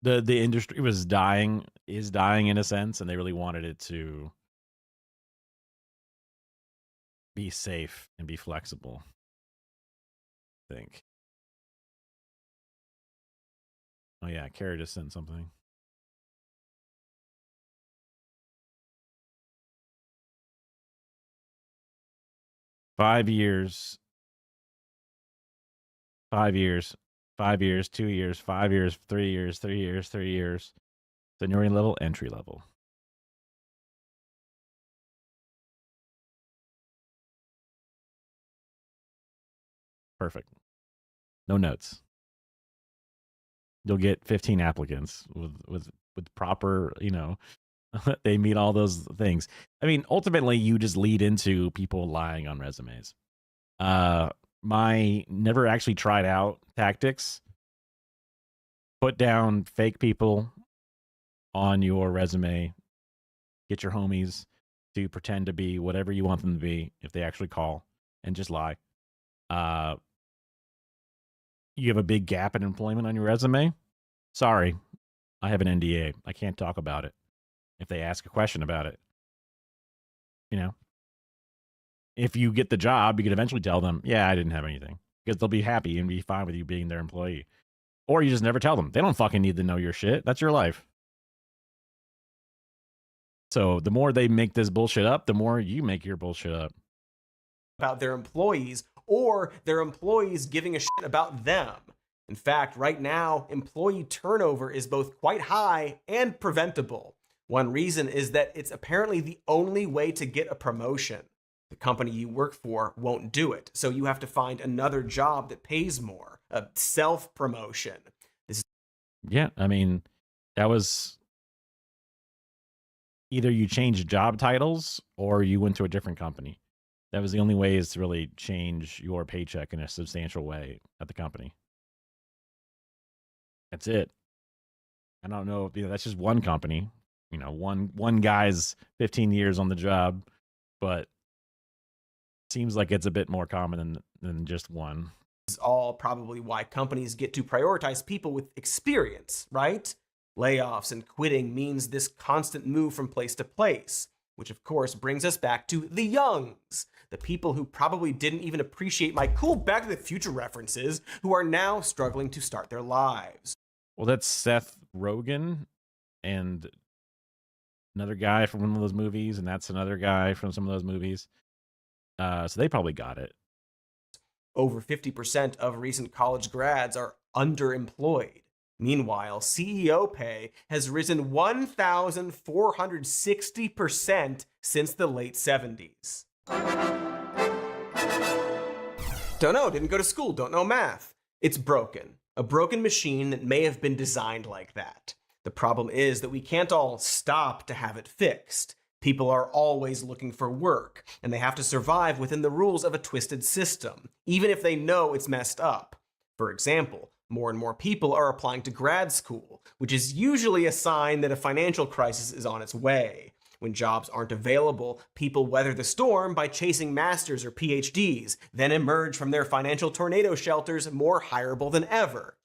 The industry is dying in a sense, and they really wanted it to be safe and be flexible, I think. Oh yeah, Kara just sent something. Five years, 2 years, 5 years, 3 years, 3 years, 3 years. Seniority level, entry level. Perfect. No notes. You'll get 15 applicants with proper, they meet all those things. I mean, ultimately, you just lead into people lying on resumes. My never actually tried out tactics. Put down fake people on your resume. Get your homies to pretend to be whatever you want them to be if they actually call, and just lie. You have a big gap in employment on your resume? Sorry, I have an NDA. I can't talk about it. If they ask a question about it, you know, if you get the job, you can eventually tell them, yeah, I didn't have anything, because they'll be happy and be fine with you being their employee. Or you just never tell them. They don't fucking need to know your shit. That's your life. So the more they make this bullshit up, the more you make your bullshit up. About their employees, or their employees giving a shit about them. In fact, right now, employee turnover is both quite high and preventable. One reason is that it's apparently the only way to get a promotion. The company you work for won't do it, so you have to find another job that pays more, a self-promotion. Yeah, I mean, that was either you changed job titles or you went to a different company. That was the only ways to really change your paycheck in a substantial way at the company. That's it. I don't know, that's just one company. One guy's 15 years on the job, but seems like it's a bit more common than just one. This is all probably why companies get to prioritize people with experience, right? Layoffs and quitting means this constant move from place to place, which of course brings us back to the youngs, the people who probably didn't even appreciate my cool Back to the Future references, who are now struggling to start their lives. Well, that's Seth Rogen and another guy from one of those movies, and that's another guy from some of those movies. So they probably got it. Over 50% of recent college grads are underemployed. Meanwhile, CEO pay has risen 1,460% since the late 70s. Don't know, didn't go to school, don't know math. It's broken. A broken machine that may have been designed like that. The problem is that we can't all stop to have it fixed. People are always looking for work, and they have to survive within the rules of a twisted system, even if they know it's messed up. For example, more and more people are applying to grad school, which is usually a sign that a financial crisis is on its way. When jobs aren't available, people weather the storm by chasing masters or PhDs, then emerge from their financial tornado shelters more hireable than ever.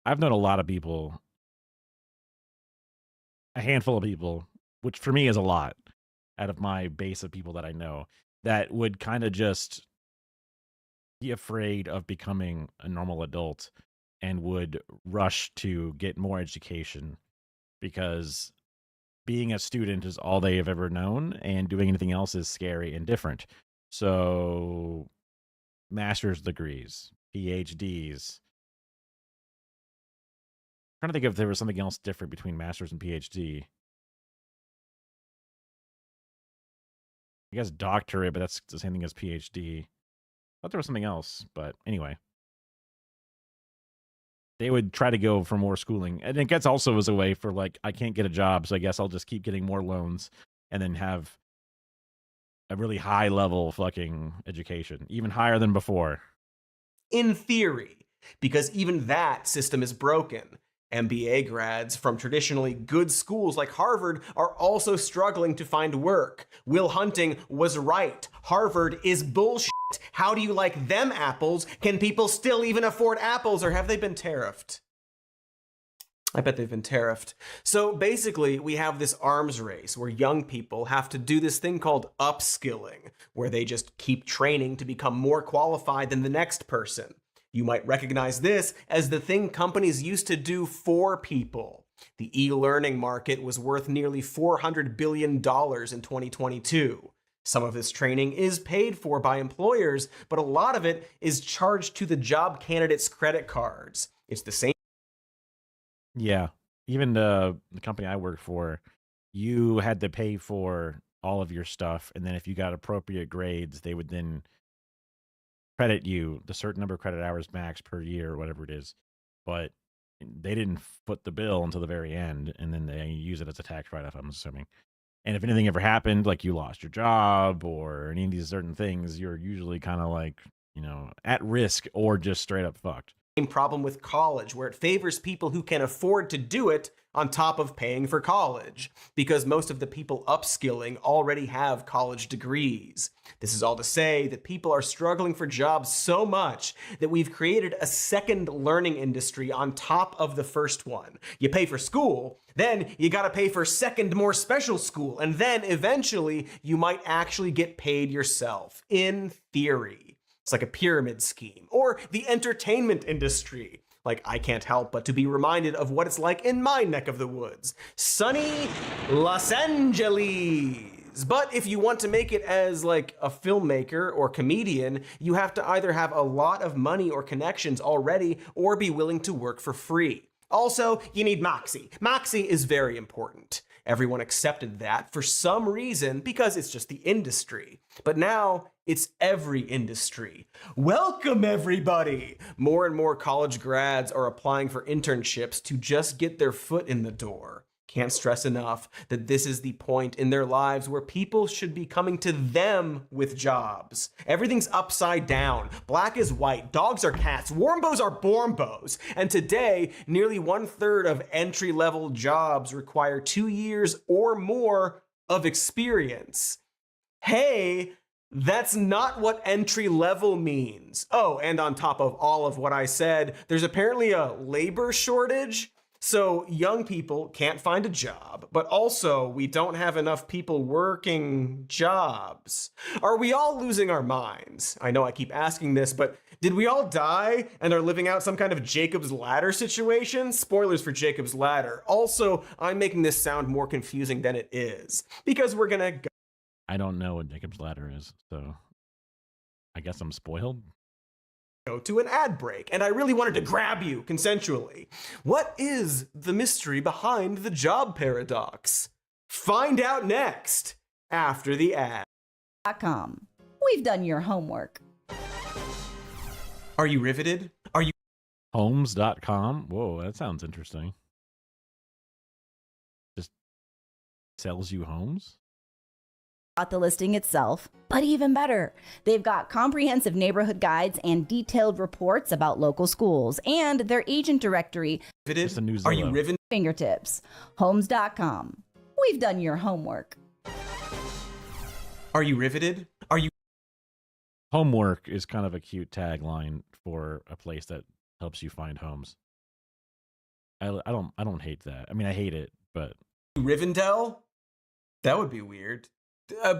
I've known a lot of people, a handful of people, which for me is a lot out of my base of people that I know, that would kind of just be afraid of becoming a normal adult and would rush to get more education because being a student is all they have ever known and doing anything else is scary and different. So master's degrees, PhDs. I'm trying to think if there was something else different between master's and PhD. I guess doctorate, but that's the same thing as PhD. I thought there was something else, but anyway. They would try to go for more schooling. And I think that's also as a way for like, I can't get a job, so I guess I'll just keep getting more loans and then have a really high level fucking education, even higher than before. In theory, because even that system is broken. MBA grads from traditionally good schools like Harvard are also struggling to find work. Will Hunting was right. Harvard is bullshit. How do you like them apples? Can people still even afford apples, or have they been tariffed? I bet they've been tariffed. So basically, we have this arms race where young people have to do this thing called upskilling, where they just keep training to become more qualified than the next person. You might recognize this as the thing companies used to do for people. The e-learning market was worth nearly $400 billion in 2022. Some of this training is paid for by employers, but a lot of it is charged to the job candidates' credit cards. It's the same. Yeah. Even the company I worked for, you had to pay for all of your stuff. And then if you got appropriate grades, they would then credit you the certain number of credit hours max per year or whatever it is. But they didn't foot the bill until the very end. And then they use it as a tax write-off, I'm assuming. And if anything ever happened, like you lost your job or any of these certain things, you're usually kind of like, at risk or just straight up fucked. Same problem with college, where it favors people who can afford to do it on top of paying for college, because most of the people upskilling already have college degrees. This is all to say that people are struggling for jobs so much that we've created a second learning industry on top of the first one. You pay for school, then you gotta pay for second more special school, and then eventually you might actually get paid yourself, in theory. It's like a pyramid scheme. Or the entertainment industry. Like, I can't help but to be reminded of what it's like in my neck of the woods. Sunny Los Angeles. But if you want to make it as like a filmmaker or comedian, you have to either have a lot of money or connections already or be willing to work for free. Also, you need Moxie. Moxie is very important. Everyone accepted that for some reason because it's just the industry. But now it's every industry. Welcome, everybody! More and more college grads are applying for internships to just get their foot in the door. Can't stress enough that this is the point in their lives where people should be coming to them with jobs. Everything's upside down. Black is white, dogs are cats, warmbos are bormbos. And today, nearly 1/3 of entry-level jobs require 2 years or more of experience. Hey, that's not what entry level means. Oh, and on top of all of what I said, there's apparently a labor shortage. So young people can't find a job, but also we don't have enough people working jobs. Are we all losing our minds? I know I keep asking this, but did we all die and are living out some kind of Jacob's Ladder situation? Spoilers for Jacob's Ladder. Also, I'm making this sound more confusing than it is, because we're gonna go. I don't know what Jacob's Ladder is, so I guess I'm spoiled. To an ad break, and I really wanted to grab you consensually. What is the mystery behind the job paradox? Find out next, after the ad. .com. We've done your homework. Are you riveted? Are you Homes.com? Whoa, that sounds interesting. Just sells you homes? Not the listing itself, but even better, they've got comprehensive neighborhood guides and detailed reports about local schools and their agent directory. Just a new Are you riveted? Fingertips. Homes.com. We've done your homework. Are you riveted? Are you? Homework is kind of a cute tagline for a place that helps you find homes. I don't hate that. I mean, I hate it, but Rivendell? That would be weird.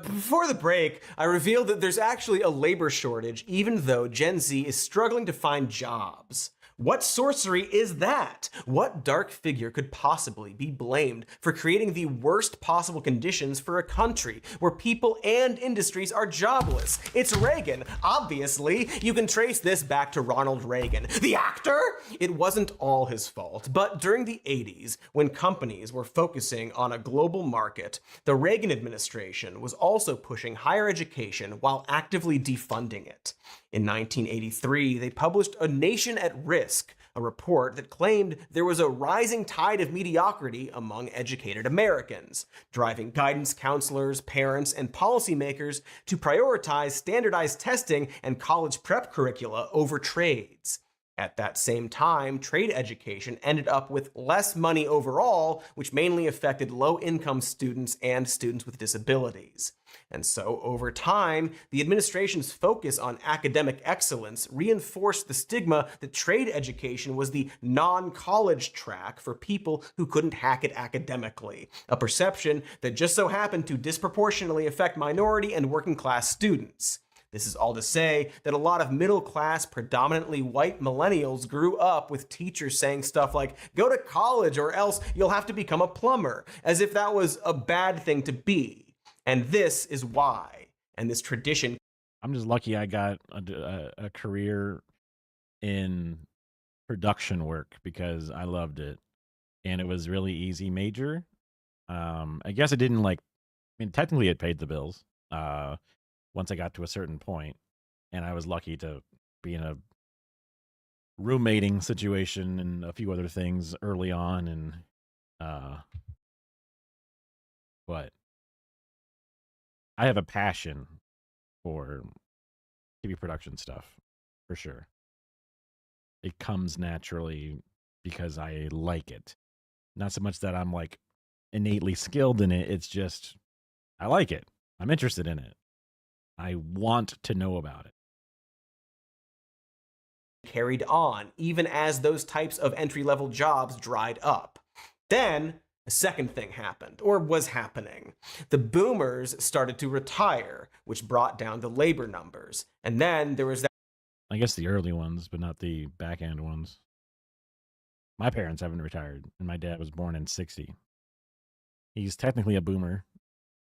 Before the break, I revealed that there's actually a labor shortage, even though Gen Z is struggling to find jobs. What sorcery is that? What dark figure could possibly be blamed for creating the worst possible conditions for a country where people and industries are jobless? It's Reagan, obviously. You can trace this back to Ronald Reagan. The actor? It wasn't all his fault, but during the 80s, when companies were focusing on a global market, the Reagan administration was also pushing higher education while actively defunding it. In 1983, they published A Nation at Risk, a report that claimed there was a rising tide of mediocrity among educated Americans, driving guidance counselors, parents, and policymakers to prioritize standardized testing and college prep curricula over trades. At that same time, trade education ended up with less money overall, which mainly affected low-income students and students with disabilities. And so, over time, the administration's focus on academic excellence reinforced the stigma that trade education was the non-college track for people who couldn't hack it academically, a perception that just so happened to disproportionately affect minority and working-class students. This is all to say that a lot of middle-class, predominantly white millennials grew up with teachers saying stuff like, go to college or else you'll have to become a plumber, as if that was a bad thing to be. And this is why. And this tradition. I'm just lucky I got a career in production work because I loved it. And it was really easy major. I guess it didn't technically it paid the bills once I got to a certain point. And I was lucky to be in a roommating situation and a few other things early on. And what? I have a passion for TV production stuff, for sure. It comes naturally because I like it. Not so much that I'm like innately skilled in it. It's just I like it. I'm interested in it. I want to know about it. Carried on, even as those types of entry-level jobs dried up. Then, a second thing happened, or was happening. The boomers started to retire, which brought down the labor numbers. And then there was that. I guess the early ones, but not the back end ones. My parents haven't retired, and my dad was born in 60. He's technically a boomer,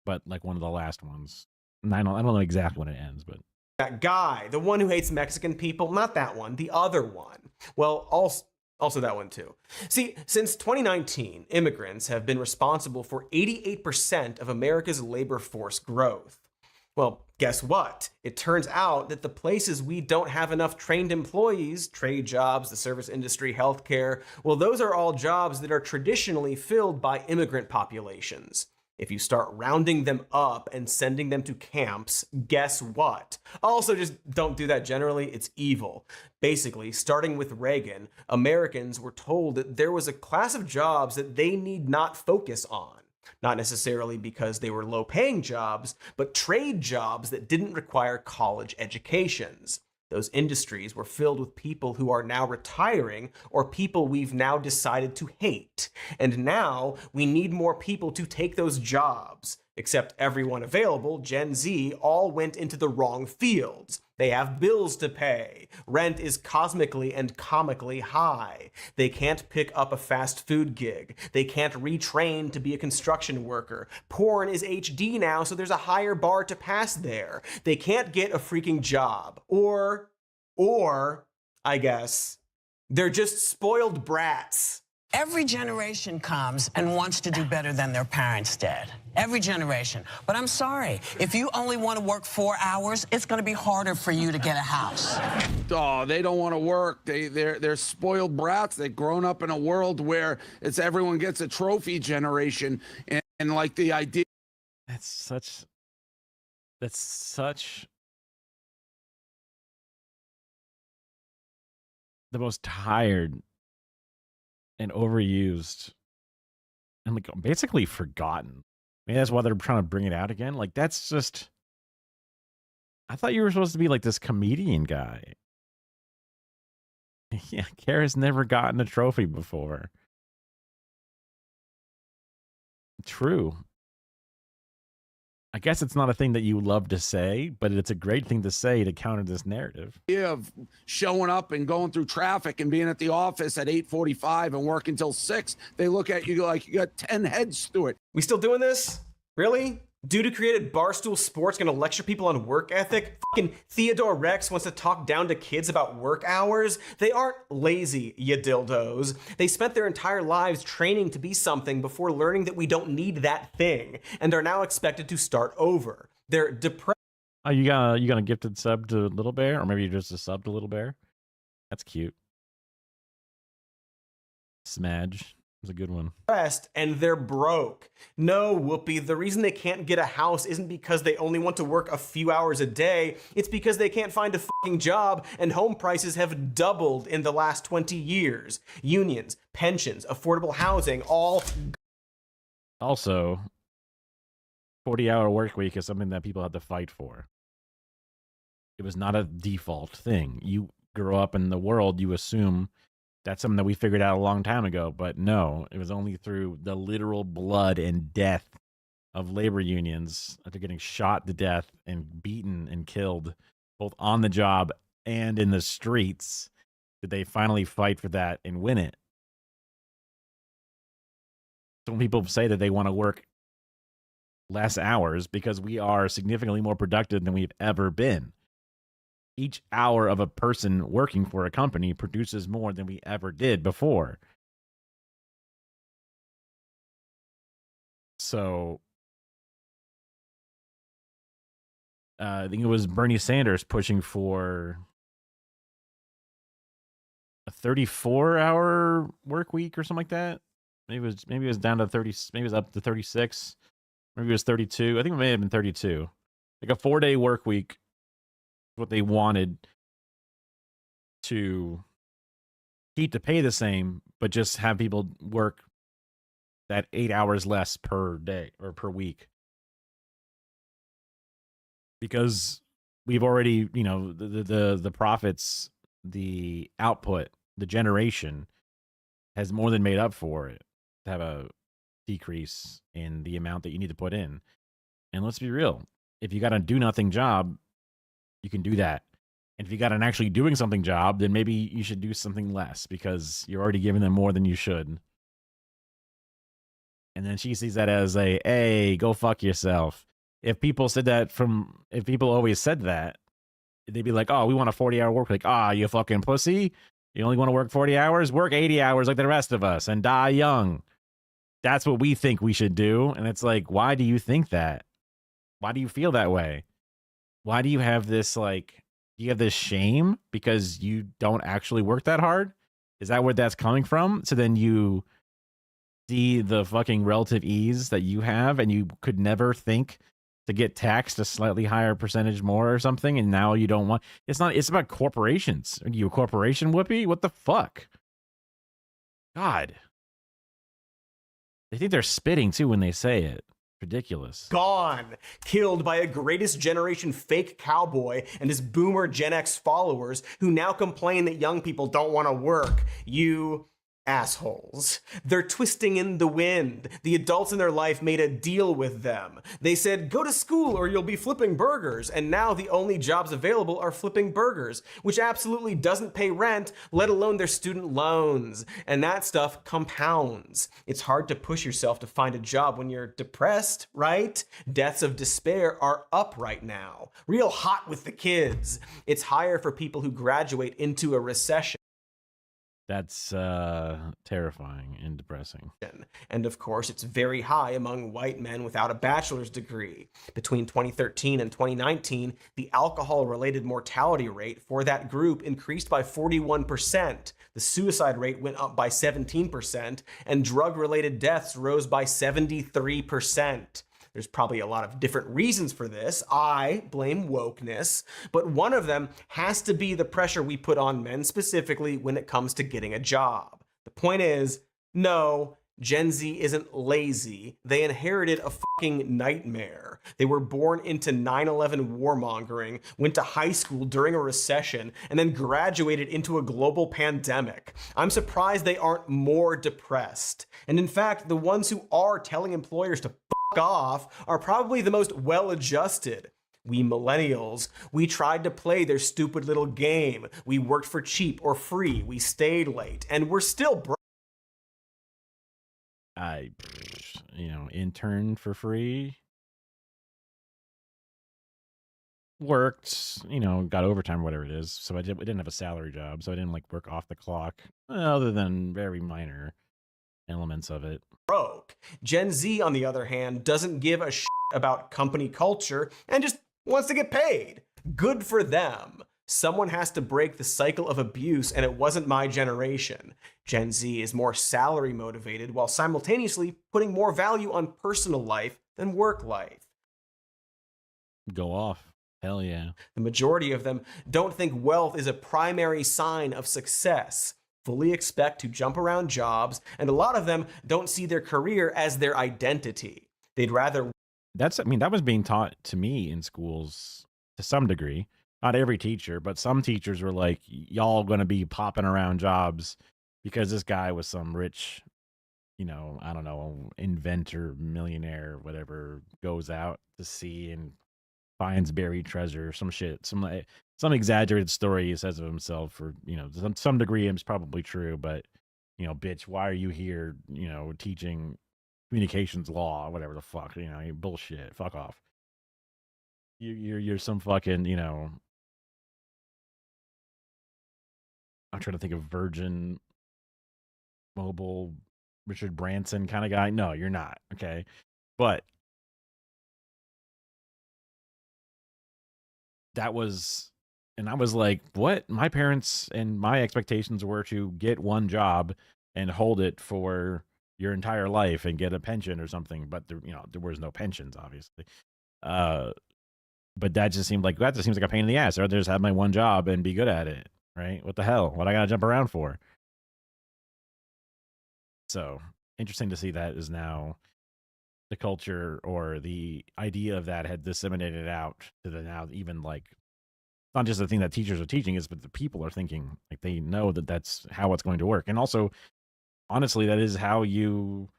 but like one of the last ones. And I don't know exactly when it ends, but That guy, the one who hates Mexican people, not that one, the other one. Well, also that one too. See, since 2019, immigrants have been responsible for 88% of America's labor force growth. Well, guess what? It turns out that the places we don't have enough trained employees, trade jobs, the service industry, healthcare, well, those are all jobs that are traditionally filled by immigrant populations. If you start rounding them up and sending them to camps, guess what? Also, just don't do that generally. It's evil. Basically, starting with Reagan, Americans were told that there was a class of jobs that they need not focus on. Not necessarily because they were low-paying jobs, but trade jobs that didn't require college educations. Those industries were filled with people who are now retiring or people we've now decided to hate. And now we need more people to take those jobs. Except everyone available, Gen Z, all went into the wrong fields. They have bills to pay. Rent is cosmically and comically high. They can't pick up a fast food gig. They can't retrain to be a construction worker. Porn is HD now, so there's a higher bar to pass there. They can't get a freaking job. Or, I guess, they're just spoiled brats. Every generation comes and wants to do better than their parents did. Every generation. But I'm sorry, if you only want to work 4 hours, it's going to be harder for you to get a house. Oh, they don't want to work. They're spoiled brats. They've grown up in a world where it's everyone gets a trophy generation, and like the idea. That's such the most tired and overused and like basically forgotten. Maybe that's why they're trying to bring it out again. Like that's just, I thought you were supposed to be like this comedian guy. Yeah, Kara's never gotten a trophy before. True. I guess it's not a thing that you love to say, but it's a great thing to say to counter this narrative. Of showing up and going through traffic and being at the office at 8:45 and working till 6, they look at you like you got 10 heads to it. We still doing this? Really? Dude who created Barstool Sports gonna lecture people on work ethic? Fucking Theodore Rex wants to talk down to kids about work hours? They aren't lazy, you dildos. They spent their entire lives training to be something before learning that we don't need that thing, and are now expected to start over. They're depressed. Oh, you got a gifted sub to Little Bear? Or maybe you're just a sub to Little Bear? That's cute. Smadge. A good one. And they're broke. No, Whoopi, the reason they can't get a house isn't because they only want to work a few hours a day. It's because they can't find a fucking job, and home prices have doubled in the last 20 years. Unions, pensions, affordable housing, all. Also, 40-hour work week is something that people had to fight for. It was not a default thing. You grow up in the world, you assume that's something that we figured out a long time ago, but no, it was only through the literal blood and death of labor unions after getting shot to death and beaten and killed, both on the job and in the streets, did they finally fight for that and win it. Some people say that they want to work less hours because we are significantly more productive than we've ever been. Each hour of a person working for a company produces more than we ever did before. So, I think it was Bernie Sanders pushing for a 34-hour work week or something like that. Maybe it was down to 30. Maybe it was up to 36. Maybe it was 32. I think it may have been 32. Like a 4-day work week, what they wanted to keep the pay the same, but just have people work that 8 hours less per day or per week. Because we've already, the profits, the output, the generation has more than made up for it to have a decrease in the amount that you need to put in. And let's be real, if you got a do nothing job, you can do that. And if you got an actually doing something job, then maybe you should do something less because you're already giving them more than you should. And then she sees that as a, hey, go fuck yourself. If people always said that, they'd be like, oh, we want a 40-hour work week. Ah, you fucking pussy. You only want to work 40 hours? Work 80 hours like the rest of us and die young. That's what we think we should do. And it's like, why do you think that? Why do you feel that way? Why do you have this, you have this shame because you don't actually work that hard? Is that where that's coming from? So then you see the fucking relative ease that you have and you could never think to get taxed a slightly higher percentage more or something, and now you don't want. It's about corporations. Are you a corporation, Whoopi? What the fuck? God. They think they're spitting too when they say it. Ridiculous. Gone. Killed by a greatest generation fake cowboy and his boomer Gen X followers who now complain that young people don't want to work. You assholes. They're twisting in the wind. The adults in their life made a deal with them. They said, go to school or you'll be flipping burgers. And now the only jobs available are flipping burgers, which absolutely doesn't pay rent, let alone their student loans. And that stuff compounds. It's hard to push yourself to find a job when you're depressed, right? Deaths of despair are up right now. Real hot with the kids. It's higher for people who graduate into a recession. That's terrifying and depressing. And of course, it's very high among white men without a bachelor's degree. Between 2013 and 2019, the alcohol-related mortality rate for that group increased by 41%. The suicide rate went up by 17%, and drug-related deaths rose by 73%. There's probably a lot of different reasons for this. I blame wokeness, but one of them has to be the pressure we put on men specifically when it comes to getting a job. The point is, no, Gen Z isn't lazy. They inherited a fucking nightmare. They were born into 9/11 warmongering, went to high school during a recession, and then graduated into a global pandemic. I'm surprised they aren't more depressed. And in fact, the ones who are telling employers to off are probably the most well-adjusted. We millennials, we tried to play their stupid little game. We worked for cheap or free. We stayed late, and we're still broke. I, interned for free. Worked, got overtime, whatever it is. So I didn't have a salary job, so I didn't work off the clock, other than very minor elements of it. Broke. Gen Z, on the other hand, doesn't give a shit about company culture and just wants to get paid. Good for them. Someone has to break the cycle of abuse, and it wasn't my generation. Gen Z is more salary motivated while simultaneously putting more value on personal life than work life. Go off. Hell yeah. The majority of them don't think wealth is a primary sign of success. Fully expect to jump around jobs, and a lot of them don't see their career as their identity. They'd rather... that was being taught to me in schools to some degree. Not every teacher, but some teachers were like, y'all going to be popping around jobs because this guy was some rich, I don't know, inventor, millionaire, whatever, goes out to sea and finds buried treasure, some shit, some exaggerated story he says of himself for, some degree it's probably true, but, bitch, why are you here, teaching communications law, whatever the fuck, bullshit, fuck off. You're some fucking, I'm trying to think of Virgin Mobile, Richard Branson kind of guy. No, you're not. Okay. But that was, and I was like, what? My parents and my expectations were to get one job and hold it for your entire life and get a pension or something. But there was no pensions, obviously. But that just seems like a pain in the ass. I'd rather just have my one job and be good at it, right? What the hell? What I gotta jump around for? So interesting to see that is now the culture, or the idea of that had disseminated out to the now even like not just the thing that teachers are teaching is, but the people are thinking, like they know that that's how it's going to work. And also, honestly, that is how you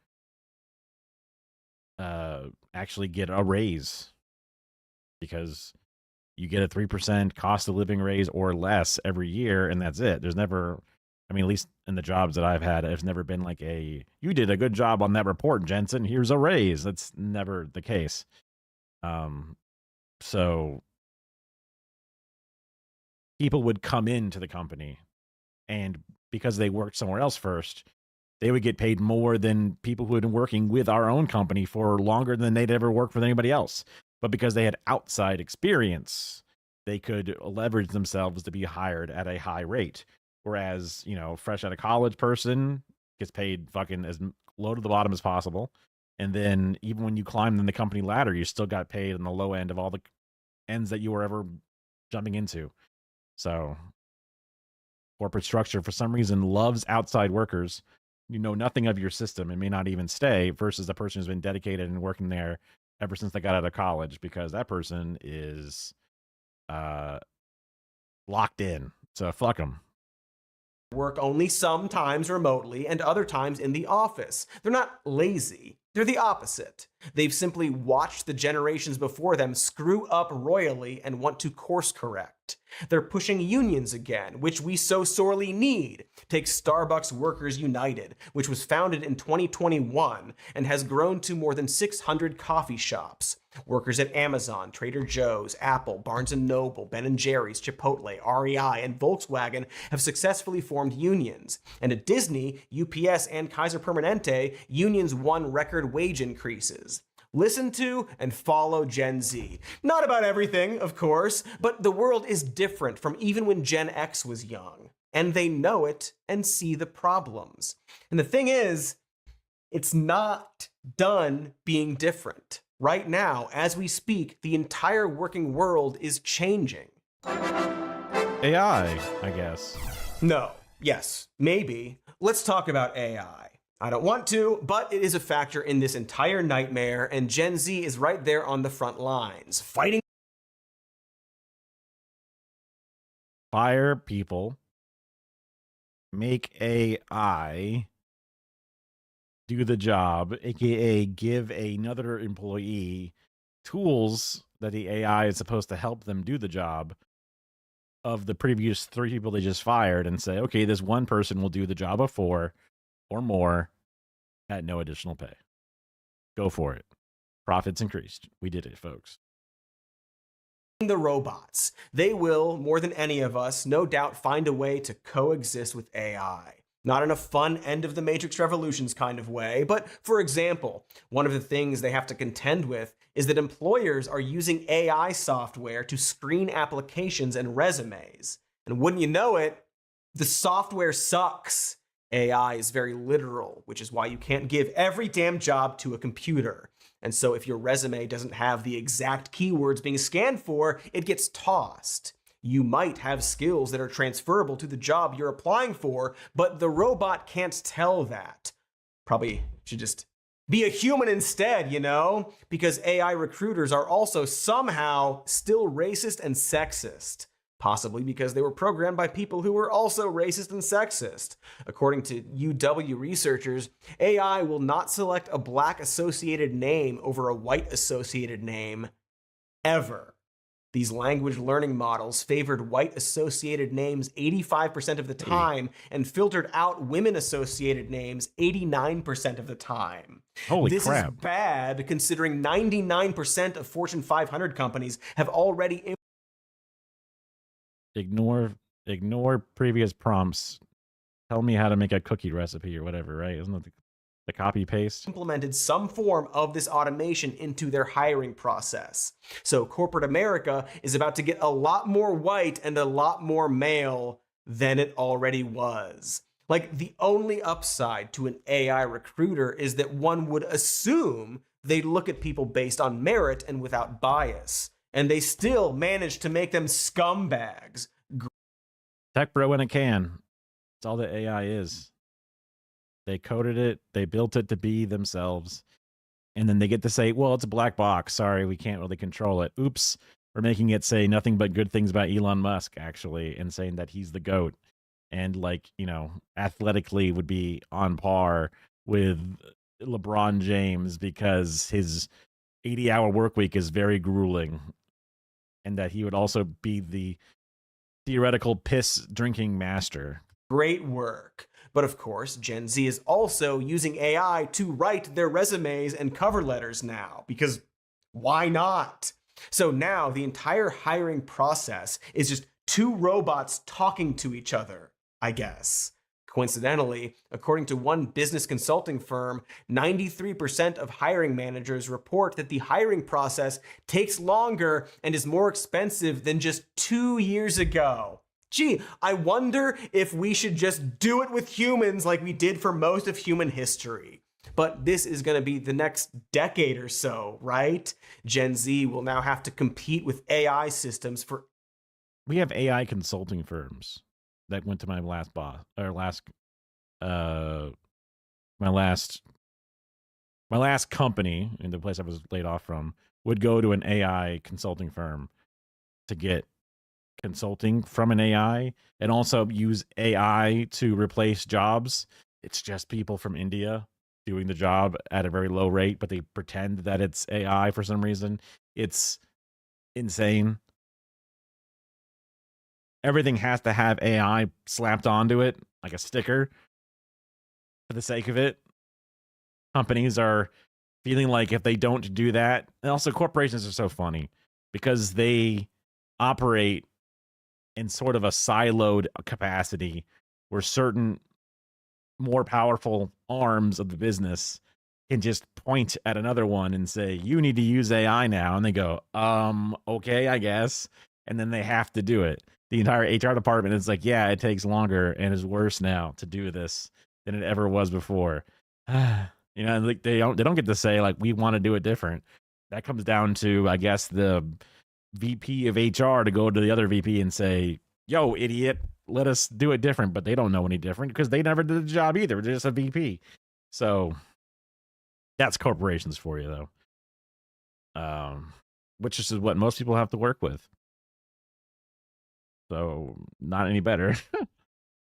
actually get a raise, because you get a 3% cost of living raise or less every year, and that's it. There's never, I mean, at least in the jobs that I've had, it's never been like you did a good job on that report, Jensen, here's a raise. That's never the case. So people would come into the company, and because they worked somewhere else first, they would get paid more than people who had been working with our own company for longer than they'd ever worked with anybody else. But because they had outside experience, they could leverage themselves to be hired at a high rate. Whereas, fresh out of college person gets paid fucking as low to the bottom as possible. And then even when you climb in the company ladder, you still got paid on the low end of all the ends that you were ever jumping into. So corporate structure, for some reason, loves outside workers. You know nothing of your system and may not even stay, versus the person who's been dedicated and working there ever since they got out of college, because that person is locked in. So fuck them. Work only sometimes remotely and other times in the office. They're not lazy. They're the opposite. They've simply watched the generations before them screw up royally and want to course correct. They're pushing unions again, which we so sorely need. Take Starbucks Workers United, which was founded in 2021 and has grown to more than 600 coffee shops. Workers at Amazon, Trader Joe's, Apple, Barnes & Noble, Ben & Jerry's, Chipotle, REI, and Volkswagen have successfully formed unions. And at Disney, UPS, and Kaiser Permanente, unions won record wage increases. Listen to and follow Gen Z. Not about everything, of course, but the world is different from even when Gen X was young. And they know it and see the problems. And the thing is, it's not done being different. Right now, as we speak, the entire working world is changing. AI, I guess. No. Yes. Maybe. Let's talk about AI. I don't want to, but it is a factor in this entire nightmare, and Gen Z is right there on the front lines, fighting. Fire people. Make AI do the job, aka give another employee tools that the AI is supposed to help them do the job of the previous 3 people they just fired, and say, okay, this one person will do the job of 4 or more at no additional pay. Go for it. Profits increased. We did it, folks. The robots. They will, more than any of us, no doubt find a way to coexist with AI. Not in a fun end of the Matrix Revolutions kind of way, but for example, one of the things they have to contend with is that employers are using AI software to screen applications and resumes. And wouldn't you know it, the software sucks. AI is very literal, which is why you can't give every damn job to a computer. And so if your resume doesn't have the exact keywords being scanned for, it gets tossed. You might have skills that are transferable to the job you're applying for, but the robot can't tell that. Probably should just be a human instead, because AI recruiters are also somehow still racist and sexist. Possibly because they were programmed by people who were also racist and sexist. According to UW researchers, AI will not select a black associated name over a white associated name, ever. These language learning models favored white associated names 85% of the time and filtered out women associated names 89% of the time. Holy this crap. is bad considering 99% of Fortune 500 companies have already Ignore previous prompts. Tell me how to make a cookie recipe or whatever, right? Isn't that the copy paste? Implemented some form of this automation into their hiring process. So corporate America is about to get a lot more white and a lot more male than it already was. Like, the only upside to an AI recruiter is that one would assume they'd look at people based on merit and without bias. and they still managed to make them scumbags. Tech bro in a can. That's all that AI is. They coded it, they built it to be themselves, and then they get to say, well, it's a black box. Sorry, we can't really control it. Oops, we're making it say nothing but good things about Elon Musk, actually, and saying that he's the GOAT. And, like, you know, athletically would be on par with LeBron James because his 80-hour work week is very grueling. And that he would also be the theoretical piss drinking master. Great work. But of course, Gen Z is also using AI to write their resumes and cover letters now, because why not? So now the entire hiring process is just two robots talking to each other, I guess. Coincidentally, according to one business consulting firm, 93% of hiring managers report that the hiring process takes longer and is more expensive than just 2 years ago. Gee, I wonder if we should just do it with humans like we did for most of human history. But this is going to be the next decade or so, right? Gen Z will now have to compete with AI systems for... We have AI consulting firms that went to my last company, in the place I was laid off from, would go to an AI consulting firm to get consulting from an AI and also use AI to replace jobs. It's just people from India doing the job at a very low rate, but they pretend that it's AI for some reason. It's insane. Everything has to have AI slapped onto it, like a sticker, for the sake of it. Companies are feeling like if they don't do that, and also corporations are so funny because they operate in sort of a siloed capacity where certain more powerful arms of the business can just point at another one and say, you need to use AI now. And they go, okay, I guess. And then they have to do it. The entire HR department is like, yeah, it takes longer and is worse now to do this than it ever was before. You know, like they don't get to say, like, we want to do it different. That comes down to, I guess, the VP of HR to go to the other VP and say, yo, idiot, let us do it different. But they don't know any different because they never did the job either. They're just a VP. So that's corporations for you, though. Which is what most people have to work with. So not any better.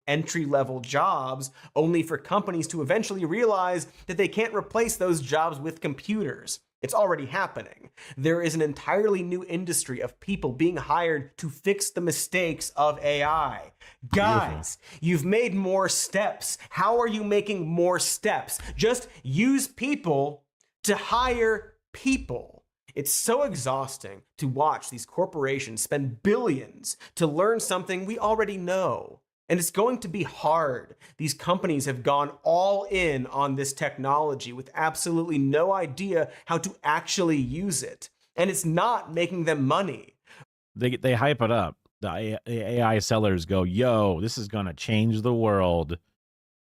Entry-level jobs, only for companies to eventually realize that they can't replace those jobs with computers. It's already happening. There is an entirely new industry of people being hired to fix the mistakes of AI. Guys, you've made more steps. How are you making more steps? Just use people to hire people. It's so exhausting to watch these corporations spend billions to learn something we already know. And it's going to be hard. These companies have gone all in on this technology with absolutely no idea how to actually use it. And it's not making them money. They hype it up. The AI sellers go, yo, this is going to change the world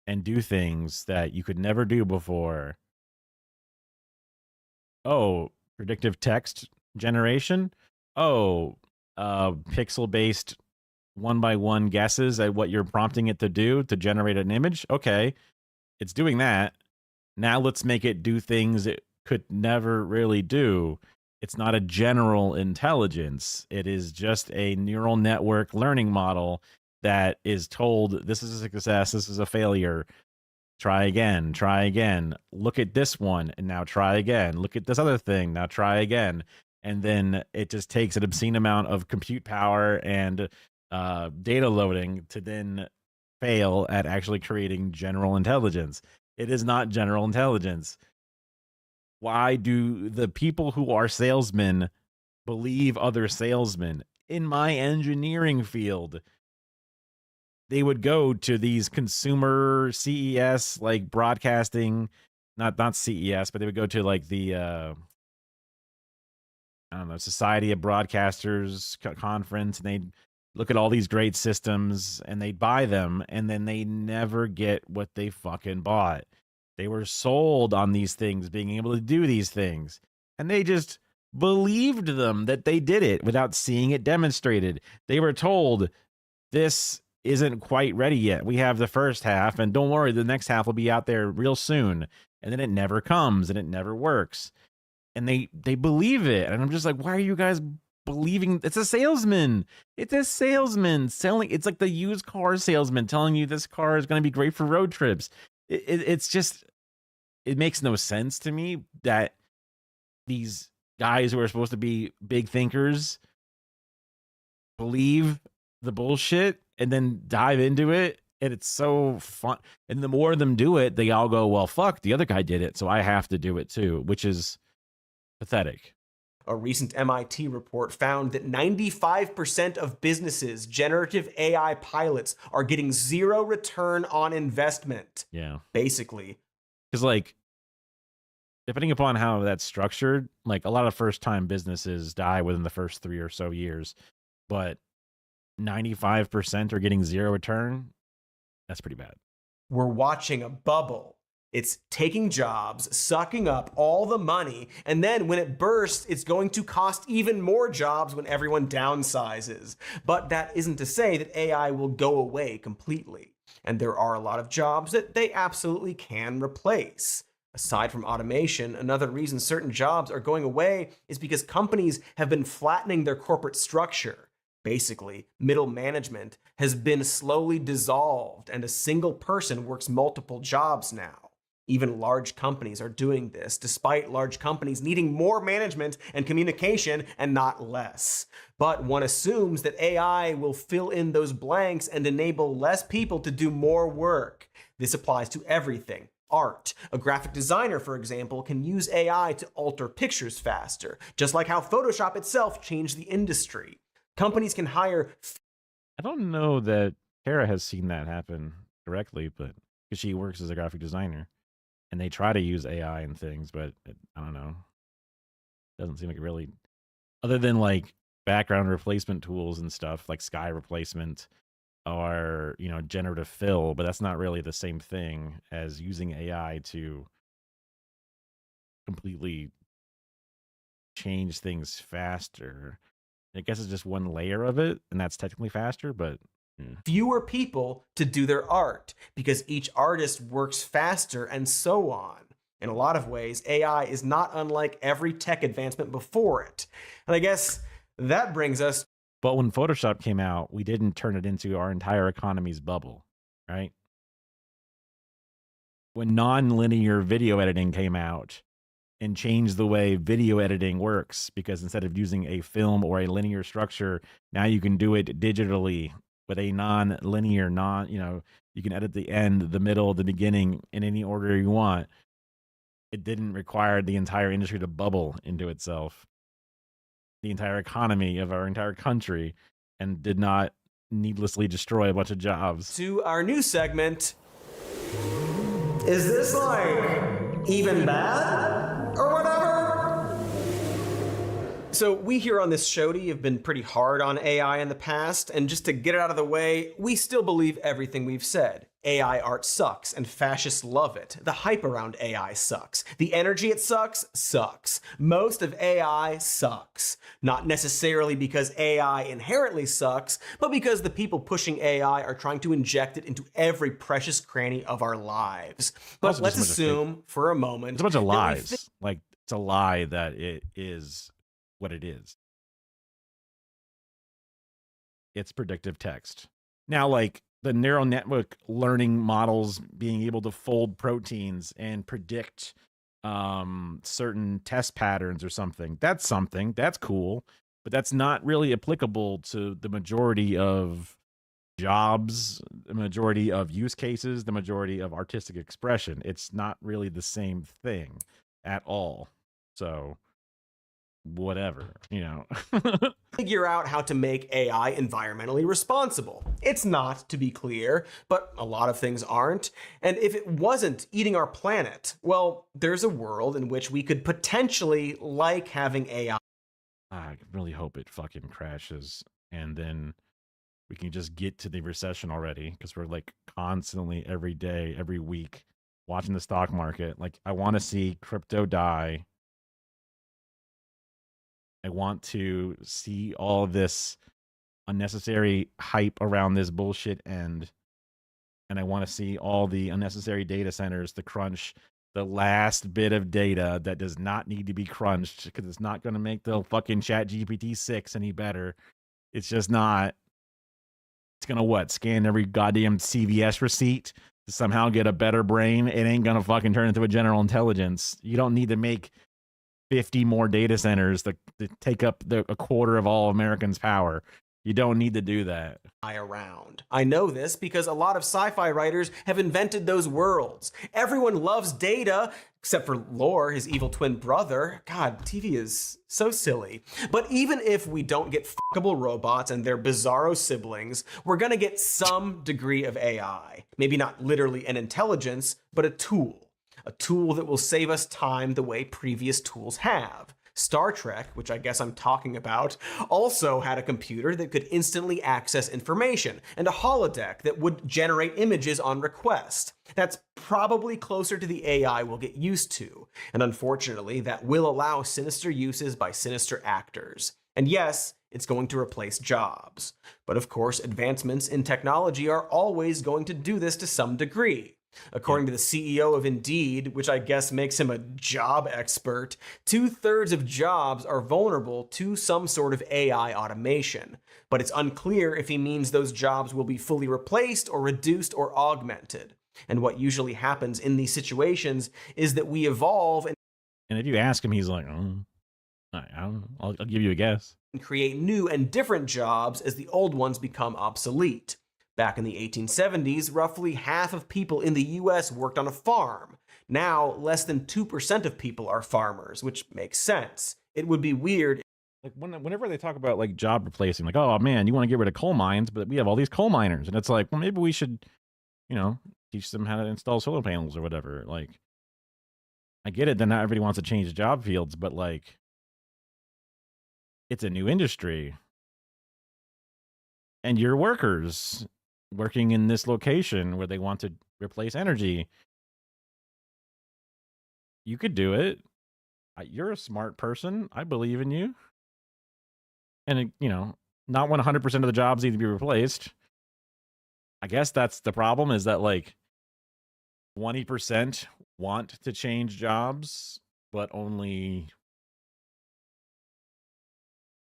and do things that you could never do before. Oh, predictive text generation? Oh, pixel-based one-by-one guesses at what you're prompting it to do to generate an image? Okay, it's doing that. Now let's make it do things it could never really do. It's not a general intelligence. It is just a neural network learning model that is told, this is a success, this is a failure. Try again, try again. Look at this one, and now try again. Look at this other thing, now try again. And then it just takes an obscene amount of compute power and data loading to then fail at actually creating general intelligence. It is not general intelligence. Why do the people who are salesmen believe other salesmen? In my engineering field, they would go to these consumer CES, like broadcasting, not CES, but they would go to like the I don't know, Society of Broadcasters conference, and they'd look at all these great systems and they'd buy them, and then they never get what they fucking bought. They were sold on these things, being able to do these things, and they just believed them that they did it without seeing it demonstrated. They were told this isn't quite ready yet. We have the first half, and don't worry, the next half will be out there real soon. And then it never comes and it never works. And they believe it. And I'm just like, why are you guys believing? It's a salesman. It's a salesman selling. It's like the used car salesman telling you this car is going to be great for road trips. It's just, it makes no sense to me that these guys who are supposed to be big thinkers believe the bullshit and then dive into it. And it's so fun. And the more of them do it, they all go, well, fuck, the other guy did it, so I have to do it too, which is pathetic. A recent MIT report found that 95% of businesses' generative AI pilots are getting zero return on investment. Yeah. Basically. Because, like, depending upon how that's structured, like, a lot of first-time businesses die within the first 3 or so years, but 95% are getting zero return. That's pretty bad. We're watching a bubble. It's taking jobs, sucking up all the money, and then when it bursts, it's going to cost even more jobs when everyone downsizes. But that isn't to say that AI will go away completely. And there are a lot of jobs that they absolutely can replace. Aside from automation, another reason certain jobs are going away is because companies have been flattening their corporate structure. Basically, middle management has been slowly dissolved, and a single person works multiple jobs now. Even large companies are doing this, despite large companies needing more management and communication and not less. But one assumes that AI will fill in those blanks and enable less people to do more work. This applies to everything. Art. A graphic designer, for example, can use AI to alter pictures faster, just like how Photoshop itself changed the industry. Companies can hire... I don't know that Tara has seen that happen directly, but because she works as a graphic designer. And they try to use AI and things, but I don't know. Doesn't seem like it really, other than like background replacement tools and stuff like sky replacement or, you know, generative fill, but that's not really the same thing as using AI to completely change things faster. I guess it's just one layer of it, and that's technically faster, but fewer people to do their art because each artist works faster and so on. In a lot of ways, AI is not unlike every tech advancement before it. And I guess that brings us... But when Photoshop came out, we didn't turn it into our entire economy's bubble, right? When non-linear video editing came out and changed the way video editing works, because instead of using a film or a linear structure, now you can do it digitally with a non-linear, you can edit the end, the middle, the beginning in any order you want. It didn't require the entire industry to bubble into itself, the entire economy of our entire country, and did not needlessly destroy a bunch of jobs. To our new segment, is this like even bad or whatever? So we here on this showdy have been pretty hard on AI in the past, and just to get it out of the way, we still believe everything we've said. AI art sucks, and fascists love it. The hype around AI sucks. The energy it sucks. Most of AI sucks. Not necessarily because AI inherently sucks, but because the people pushing AI are trying to inject it into every precious cranny of our lives. But let's assume for a moment... It's a bunch of lies. Like, it's a lie that it is what it is. It's predictive text. Now, like, the neural network learning models being able to fold proteins and predict certain test patterns or something. That's cool, but that's not really applicable to the majority of jobs, the majority of use cases, the majority of artistic expression. It's not really the same thing at all. So whatever, figure out how to make AI environmentally responsible. It's not, to be clear, but a lot of things aren't. And if it wasn't eating our planet, well, there's a world in which we could potentially like having AI. I really hope it fucking crashes and then we can just get to the recession already, because we're like constantly every day, every week watching the stock market. Like, I want to see crypto die. I want to see all this unnecessary hype around this bullshit end. And I want to see all the unnecessary data centers to crunch the last bit of data that does not need to be crunched because it's not going to make the fucking ChatGPT 6 any better. It's just not. It's going to scan every goddamn CVS receipt to somehow get a better brain. It ain't going to fucking turn into a general intelligence. You don't need to make 50 more data centers to take up a quarter of all Americans' power. You don't need to do that. Around. I know this because a lot of sci-fi writers have invented those worlds. Everyone loves Data, except for Lore, his evil twin brother. God, TV is so silly. But even if we don't get fuckable robots and their bizarro siblings, we're gonna get some degree of AI. Maybe not literally an intelligence, but a tool. A tool that will save us time the way previous tools have. Star Trek, which I guess I'm talking about, also had a computer that could instantly access information, and a holodeck that would generate images on request. That's probably closer to the AI we'll get used to, and unfortunately, that will allow sinister uses by sinister actors. And yes, it's going to replace jobs. But of course, advancements in technology are always going to do this to some degree. According to the CEO of Indeed, which I guess makes him a job expert, 2/3 of jobs are vulnerable to some sort of AI automation. But it's unclear if he means those jobs will be fully replaced or reduced or augmented. And what usually happens in these situations is that we evolve and if you ask him, he's like, I don't know. I'll give you a guess. And create new and different jobs as the old ones become obsolete. Back in the 1870s, roughly half of people in the US worked on a farm. Now, less than 2% of people are farmers, which makes sense. It would be weird. Like whenever they talk about like job replacing, like, oh man, you want to get rid of coal mines, but we have all these coal miners. And it's like, well, maybe we should, teach them how to install solar panels or whatever. Like, I get it that not everybody wants to change job fields, but like, it's a new industry. And you're workers working in this location where they want to replace energy. You could do it. You're a smart person. I believe in you. And, not 100% of the jobs need to be replaced. I guess that's the problem, is that like 20% want to change jobs, but only...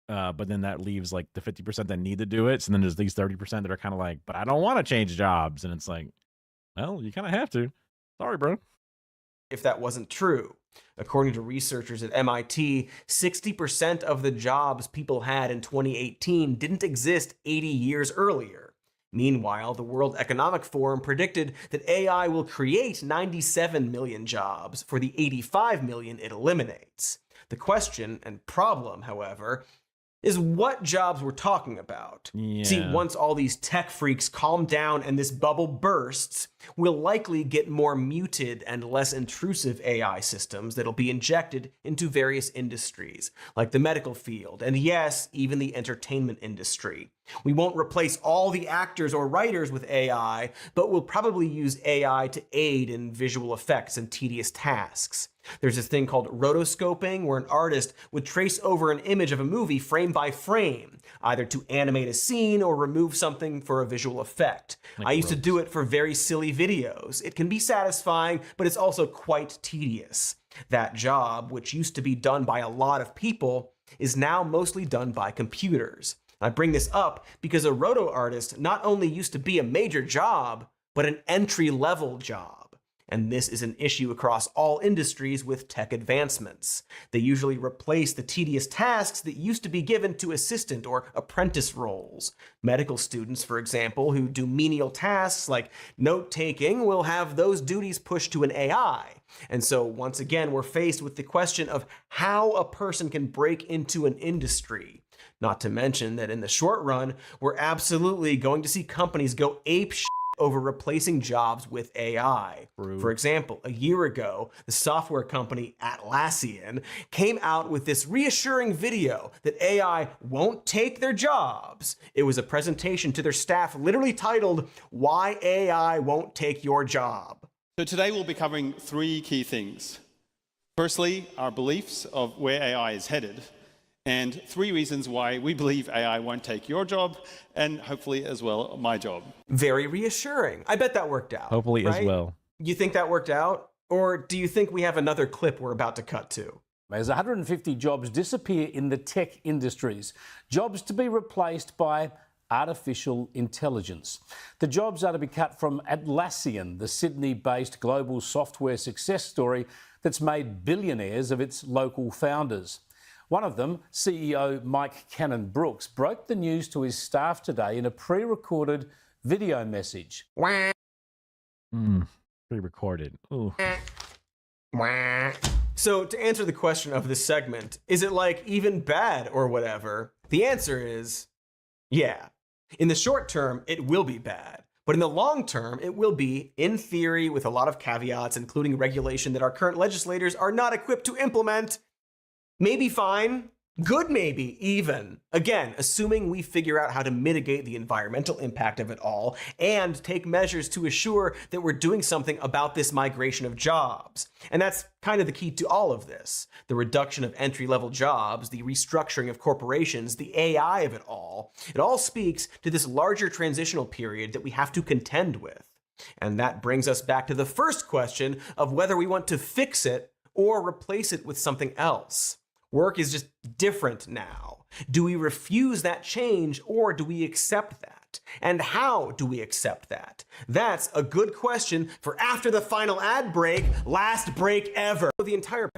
but then that leaves like the 50% that need to do it. So then there's these 30% that are kind of like, but I don't want to change jobs. And it's like, well, you kind of have to. Sorry, bro. If that wasn't true. According to researchers at MIT, 60% of the jobs people had in 2018 didn't exist 80 years earlier. Meanwhile, the World Economic Forum predicted that AI will create 97 million jobs for the 85 million it eliminates. The question and problem, however, is what jobs we're talking about. Yeah. See, once all these tech freaks calm down and this bubble bursts, we'll likely get more muted and less intrusive AI systems that'll be injected into various industries, like the medical field, and yes, even the entertainment industry. We won't replace all the actors or writers with AI, but we'll probably use AI to aid in visual effects and tedious tasks. There's this thing called rotoscoping, where an artist would trace over an image of a movie frame by frame, either to animate a scene or remove something for a visual effect. I used to do it for very silly videos. It can be satisfying, but it's also quite tedious. That job, which used to be done by a lot of people, is now mostly done by computers. I bring this up because a roto artist not only used to be a major job, but an entry-level job. And this is an issue across all industries with tech advancements. They usually replace the tedious tasks that used to be given to assistant or apprentice roles. Medical students, for example, who do menial tasks like note-taking, will have those duties pushed to an AI. And so once again, we're faced with the question of how a person can break into an industry. Not to mention that in the short run, we're absolutely going to see companies go apeshit over replacing jobs with AI. True. For example, a year ago, the software company Atlassian came out with this reassuring video that AI won't take their jobs. It was a presentation to their staff literally titled, "Why AI Won't Take Your Job." So today we'll be covering three key things. Firstly, our beliefs of where AI is headed. And 3 reasons why we believe AI won't take your job, and hopefully as well my job. Very reassuring. I bet that worked out. Hopefully as right? well. You think that worked out? Or do you think we have another clip we're about to cut to? As 150 jobs disappear in the tech industries, jobs to be replaced by artificial intelligence. The jobs are to be cut from Atlassian, the Sydney-based global software success story that's made billionaires of its local founders. One of them, CEO Mike Cannon-Brookes, broke the news to his staff today in a pre-recorded video message. Pre-recorded. Ooh. So to answer the question of this segment, is it like even bad or whatever? The answer is yeah. In the short term, it will be bad. But in the long term, it will be, in theory, with a lot of caveats, including regulation that our current legislators are not equipped to implement, maybe fine. Good maybe, even. Again, assuming we figure out how to mitigate the environmental impact of it all and take measures to assure that we're doing something about this migration of jobs. And that's kind of the key to all of this. The reduction of entry-level jobs, the restructuring of corporations, the AI of it all speaks to this larger transitional period that we have to contend with. And that brings us back to the first question of whether we want to fix it or replace it with something else. Work is just different now. Do we refuse that change or do we accept that? And how do we accept that? That's a good question for after the final ad break, last break ever. The entire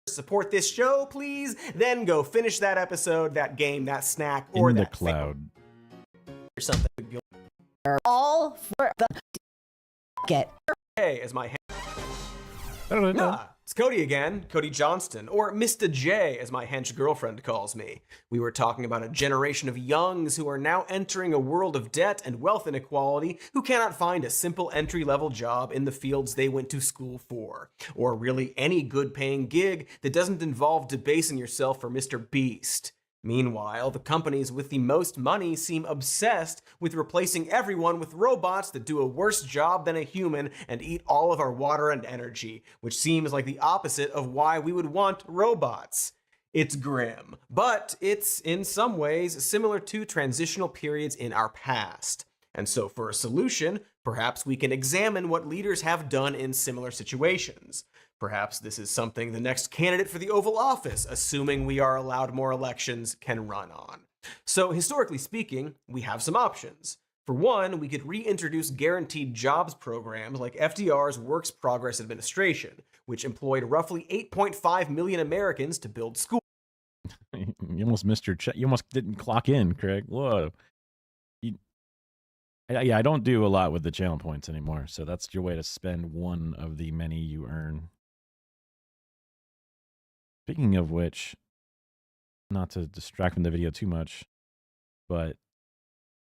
support this show, please. Then go finish that episode, that game, that snack, or in that the cloud. or something. All for the get. Hey, as my Nah, it's Cody again, Cody Johnston, or Mr. J, as my hench girlfriend calls me. We were talking about a generation of youngs who are now entering a world of debt and wealth inequality who cannot find a simple entry-level job in the fields they went to school for, or really any good-paying gig that doesn't involve debasing yourself for Mr. Beast. Meanwhile, the companies with the most money seem obsessed with replacing everyone with robots that do a worse job than a human and eat all of our water and energy, which seems like the opposite of why we would want robots. It's grim, but it's in some ways similar to transitional periods in our past. And so for a solution, perhaps we can examine what leaders have done in similar situations. Perhaps this is something the next candidate for the Oval Office, assuming we are allowed more elections, can run on. So historically speaking, we have some options. For one, we could reintroduce guaranteed jobs programs like FDR's Works Progress Administration, which employed roughly 8.5 million Americans to build schools. You almost missed your check. You almost didn't clock in, Craig. Whoa. Yeah, I don't do a lot with the channel points anymore, so that's your way to spend one of the many you earn. Speaking of which, not to distract from the video too much, but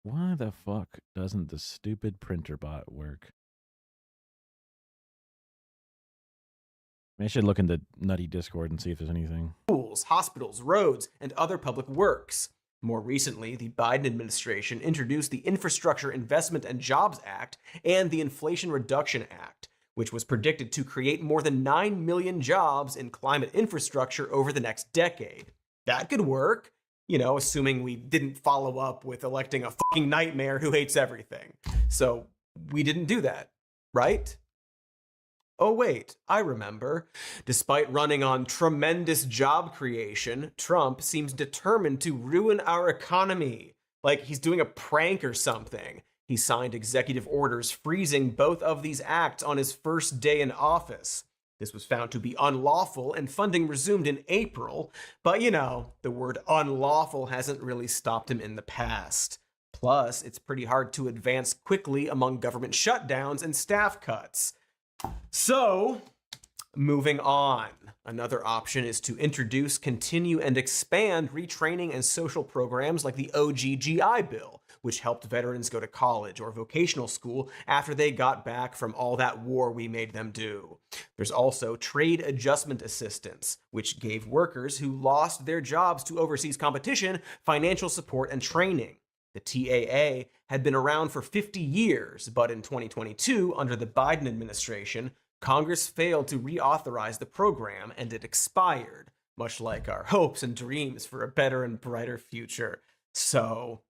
why the fuck doesn't the stupid printer bot work? I should look into Nutty Discord and see if there's anything. Schools, hospitals, roads, and other public works. More recently, the Biden administration introduced the Infrastructure Investment and Jobs Act and the Inflation Reduction Act, which was predicted to create more than 9 million jobs in climate infrastructure over the next decade. That could work, you know, assuming we didn't follow up with electing a fucking nightmare who hates everything. So we didn't do that, right? Oh wait, I remember. Despite running on tremendous job creation, Trump seems determined to ruin our economy. Like he's doing a prank or something. He signed executive orders freezing both of these acts on his first day in office. This was found to be unlawful and funding resumed in April, but you know, the word unlawful hasn't really stopped him in the past. Plus, it's pretty hard to advance quickly among government shutdowns and staff cuts. So, moving on. Another option is to introduce, continue, and expand retraining and social programs like the OGGI bill, which helped veterans go to college or vocational school after they got back from all that war we made them do. There's also trade adjustment assistance, which gave workers who lost their jobs to overseas competition financial support and training. The TAA had been around for 50 years, but in 2022, under the Biden administration, Congress failed to reauthorize the program and it expired. much like our hopes and dreams for a better and brighter future. So,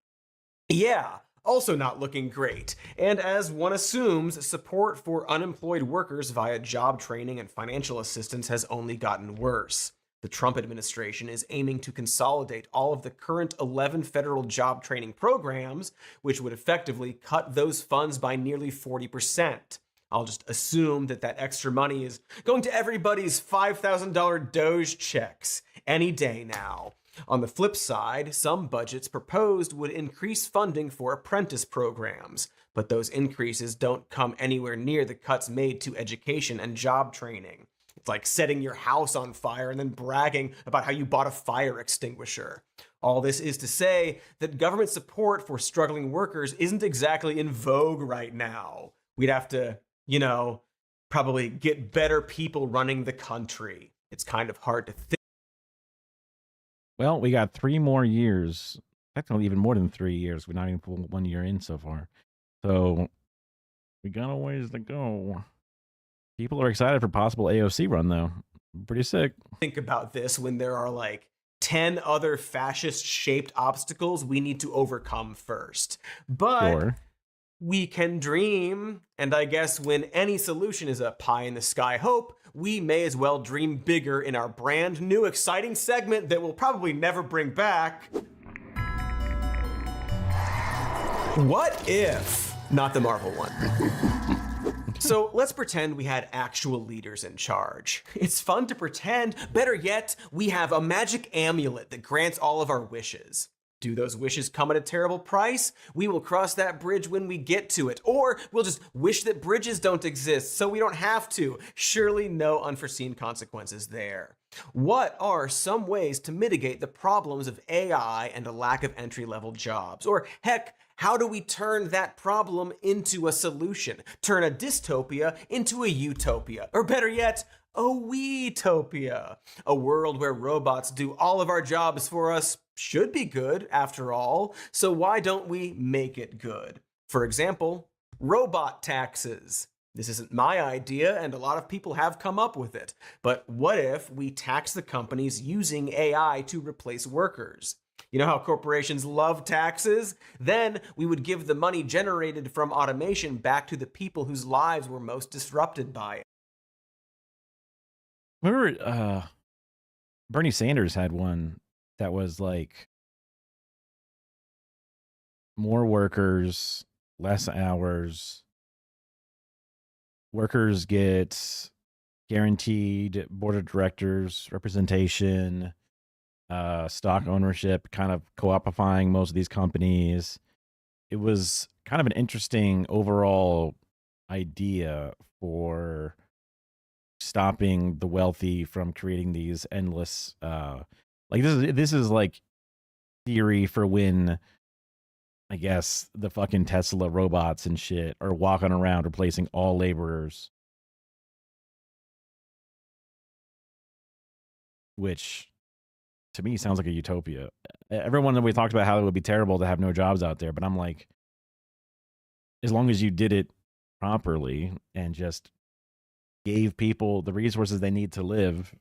yeah, also not looking great. And as one assumes, support for unemployed workers via job training and financial assistance has only gotten worse. The Trump administration is aiming to consolidate all of the current 11 federal job training programs, which would effectively cut those funds by nearly 40%. I'll just assume that that extra money is going to everybody's $5,000 Doge checks any day now. On the flip side, some budgets proposed would increase funding for apprentice programs, but those increases don't come anywhere near the cuts made to education and job training. It's like setting your house on fire and then bragging about how you bought a fire extinguisher. All this is to say that government support for struggling workers isn't exactly in vogue right now. We'd have to, probably get better people running the country. It's kind of hard to think. Well, we got 3 more years, technically even more than 3 years. We're not even 1 year in so far. So we got a ways to go. People are excited for possible AOC run, though. Pretty sick. Think about this when there are like 10 other fascist-shaped obstacles we need to overcome first. But Sure. we can dream, and I guess when any solution is a pie-in-the-sky hope, we may as well dream bigger in our brand new exciting segment that we'll probably never bring back. What if? Not the Marvel one. So let's pretend we had actual leaders in charge. It's fun to pretend. Better yet, we have a magic amulet that grants all of our wishes. Do those wishes come at a terrible price? We will cross that bridge when we get to it. Or we'll just wish that bridges don't exist so we don't have to. Surely no unforeseen consequences there. What are some ways to mitigate the problems of AI and a lack of entry-level jobs? Or heck, how do we turn that problem into a solution? Turn a dystopia into a utopia. Or better yet, a we-topia. A world where robots do all of our jobs for us should be good, after all. So why don't we make it good? For example, robot taxes. This isn't my idea, and a lot of people have come up with it. But what if we tax the companies using AI to replace workers? You know how corporations love taxes? Then we would give the money generated from automation back to the people whose lives were most disrupted by it. Remember, Bernie Sanders had one that was like more workers, less hours. Workers get guaranteed board of directors representation, stock ownership, kind of co-opifying most of these companies. It was kind of an interesting overall idea for stopping the wealthy from creating these endless like this is like theory for when I guess the fucking Tesla robots and shit are walking around replacing all laborers, which to me sounds like a utopia. Everyone that we talked about how it would be terrible to have no jobs out there, but I'm like, as long as you did it properly and just gave people the resources they need to live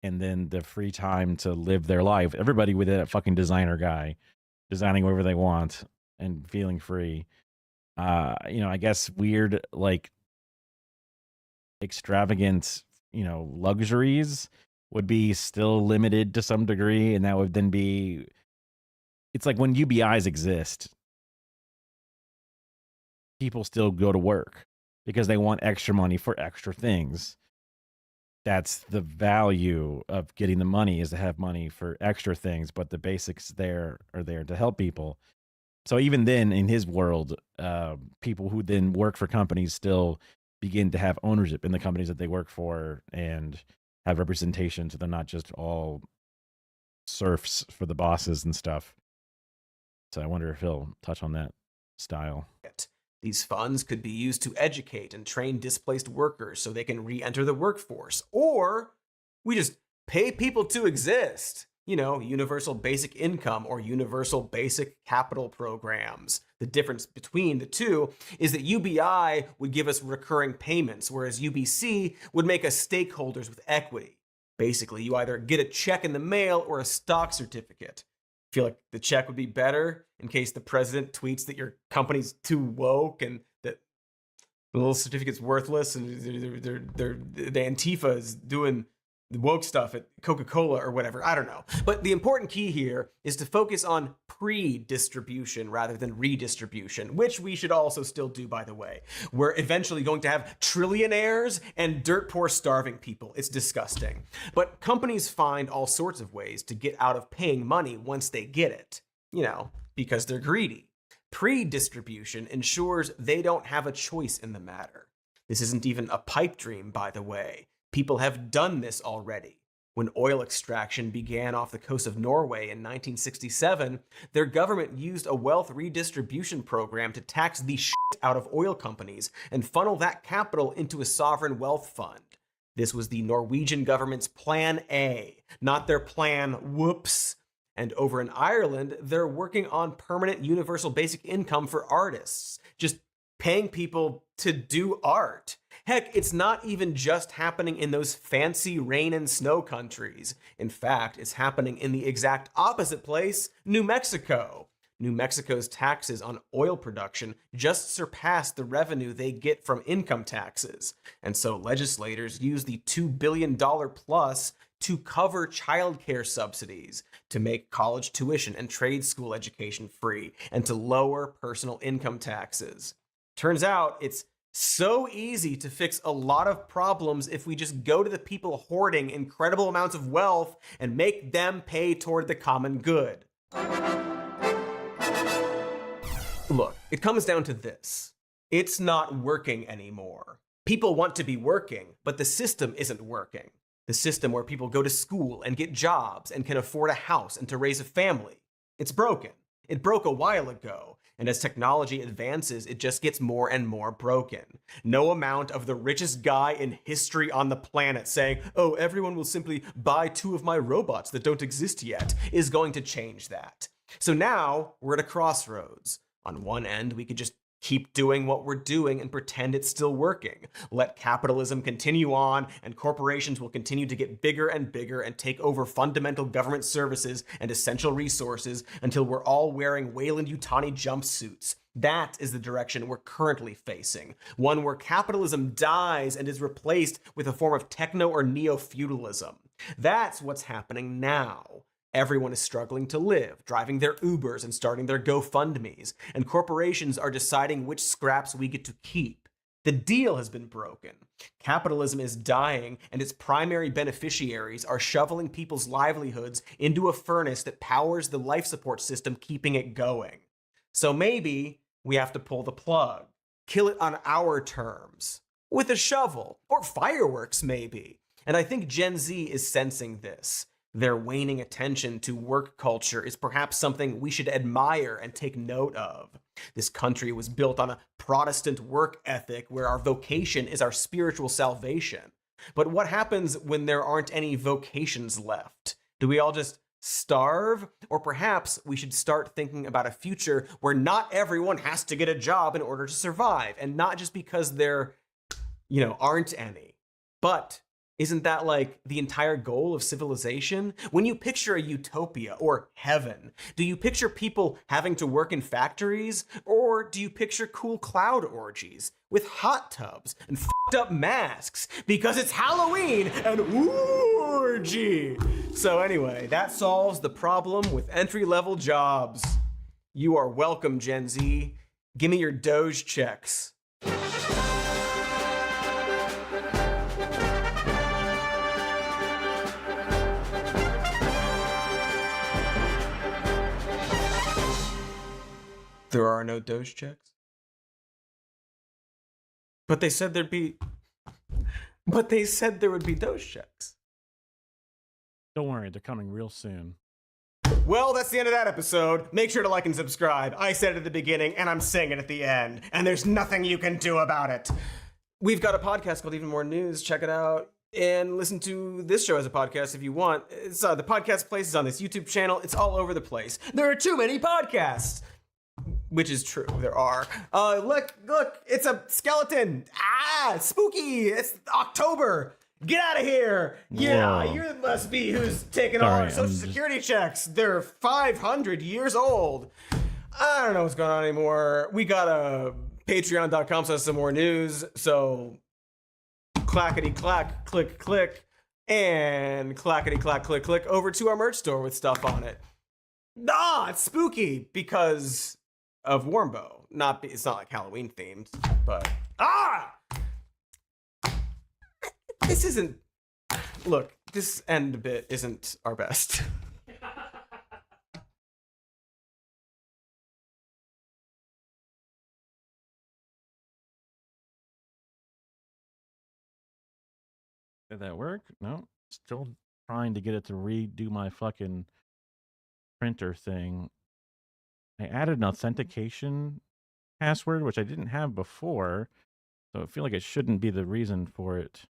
and then the free time to live their life. Everybody with that fucking designer guy designing whatever they want and feeling free. I guess weird, like extravagant, luxuries would be still limited to some degree. And that would then be, it's like when UBIs exist, people still go to work because they want extra money for extra things. That's the value of getting the money, is to have money for extra things, but the basics are there to help people. So even then, in his world, people who then work for companies still begin to have ownership in the companies that they work for and have representation, so they're not just all serfs for the bosses and stuff. So I wonder if he'll touch on that style. These funds could be used to educate and train displaced workers so they can re-enter the workforce. Or we just pay people to exist. Universal basic income or universal basic capital programs. The difference between the two is that UBI would give us recurring payments, whereas UBC would make us stakeholders with equity. Basically, you either get a check in the mail or a stock certificate. Feel like the check would be better in case the president tweets that your company's too woke and that the little certificate's worthless and the Antifa is doing the woke stuff at Coca-Cola or whatever. I don't know. But the important key here is to focus on pre-distribution rather than redistribution, which we should also still do, by the way. We're eventually going to have trillionaires and dirt poor starving people. It's disgusting. But companies find all sorts of ways to get out of paying money once they get it, because they're greedy. Pre-distribution ensures they don't have a choice in the matter. This isn't even a pipe dream, by the way. People have done this already. When oil extraction began off the coast of Norway in 1967, their government used a wealth redistribution program to tax the shit out of oil companies and funnel that capital into a sovereign wealth fund. This was the Norwegian government's Plan A, not their plan whoops. And over in Ireland, they're working on permanent universal basic income for artists, just paying people to do art. Heck, it's not even just happening in those fancy rain and snow countries. In fact, it's happening in the exact opposite place, New Mexico. New Mexico's taxes on oil production just surpass the revenue they get from income taxes. And so legislators use the $2 billion plus to cover childcare subsidies, to make college tuition and trade school education free, and to lower personal income taxes. Turns out it's so easy to fix a lot of problems if we just go to the people hoarding incredible amounts of wealth and make them pay toward the common good. Look, it comes down to this. It's not working anymore. People want to be working, but the system isn't working. The system where people go to school and get jobs and can afford a house and to raise a family. It's broken. It broke a while ago. And as technology advances, it just gets more and more broken. No amount of the richest guy in history on the planet saying, oh, everyone will simply buy 2 of my robots that don't exist yet, is going to change that. So now we're at a crossroads. On one end, we could just keep doing what we're doing and pretend it's still working. Let capitalism continue on, and corporations will continue to get bigger and bigger and take over fundamental government services and essential resources until we're all wearing Weyland-Yutani jumpsuits. That is the direction we're currently facing. One where capitalism dies and is replaced with a form of techno or neo-feudalism. That's what's happening now. Everyone is struggling to live, driving their Ubers and starting their GoFundMes, and corporations are deciding which scraps we get to keep. The deal has been broken. Capitalism is dying, and its primary beneficiaries are shoveling people's livelihoods into a furnace that powers the life support system keeping it going. So maybe we have to pull the plug, kill it on our terms, with a shovel, or fireworks maybe. And I think Gen Z is sensing this. Their waning attention to work culture is perhaps something we should admire and take note of. This country was built on a Protestant work ethic where our vocation is our spiritual salvation. But what happens when there aren't any vocations left? Do we all just starve? Or perhaps we should start thinking about a future where not everyone has to get a job in order to survive, and not just because there, aren't any. But isn't that like the entire goal of civilization? When you picture a utopia or heaven, do you picture people having to work in factories? Or do you picture cool cloud orgies with hot tubs and fucked up masks because it's Halloween and orgy? So anyway, that solves the problem with entry-level jobs. You are welcome, Gen Z. Give me your Doge checks. There are no Doge checks? But they said there would be Doge checks. Don't worry, they're coming real soon. Well, that's the end of that episode. Make sure to like and subscribe. I said it at the beginning, and I'm saying it at the end. And there's nothing you can do about it. We've got a podcast called Even More News. Check it out. And listen to this show as a podcast if you want. It's the podcast place is on this YouTube channel. It's all over the place. There are too many podcasts. Which is true, there are. Look, it's a skeleton. Spooky, it's October. Get out of here! Yeah, Whoa. you must be who's taking all our Sorry, social I'm just- security checks. They're 500 years old. I don't know what's going on anymore. We got a patreon.com / some more news. So clackety clack, click, click, and clackety clack, click, click over to our merch store with stuff on it. Ah, it's spooky because of Warmbow. It's not like Halloween themed, but this isn't. Look, this end bit isn't our best. Did that work? No. Still trying to get it to redo my fucking printer thing. I added an authentication password, which I didn't have before, so I feel like it shouldn't be the reason for it.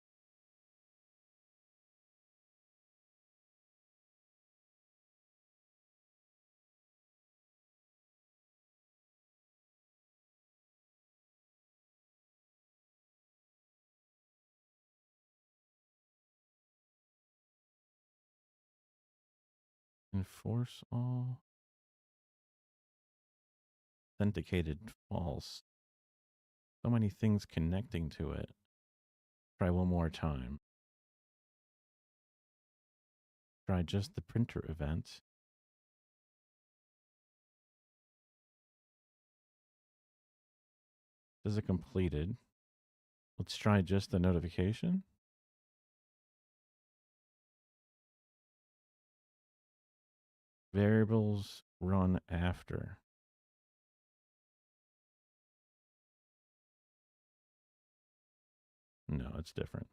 Enforce all. Authenticated false. So many things connecting to it. Try one more time. Try just the printer event. Is it completed? Let's try just the notification. Variables run after. No, it's different.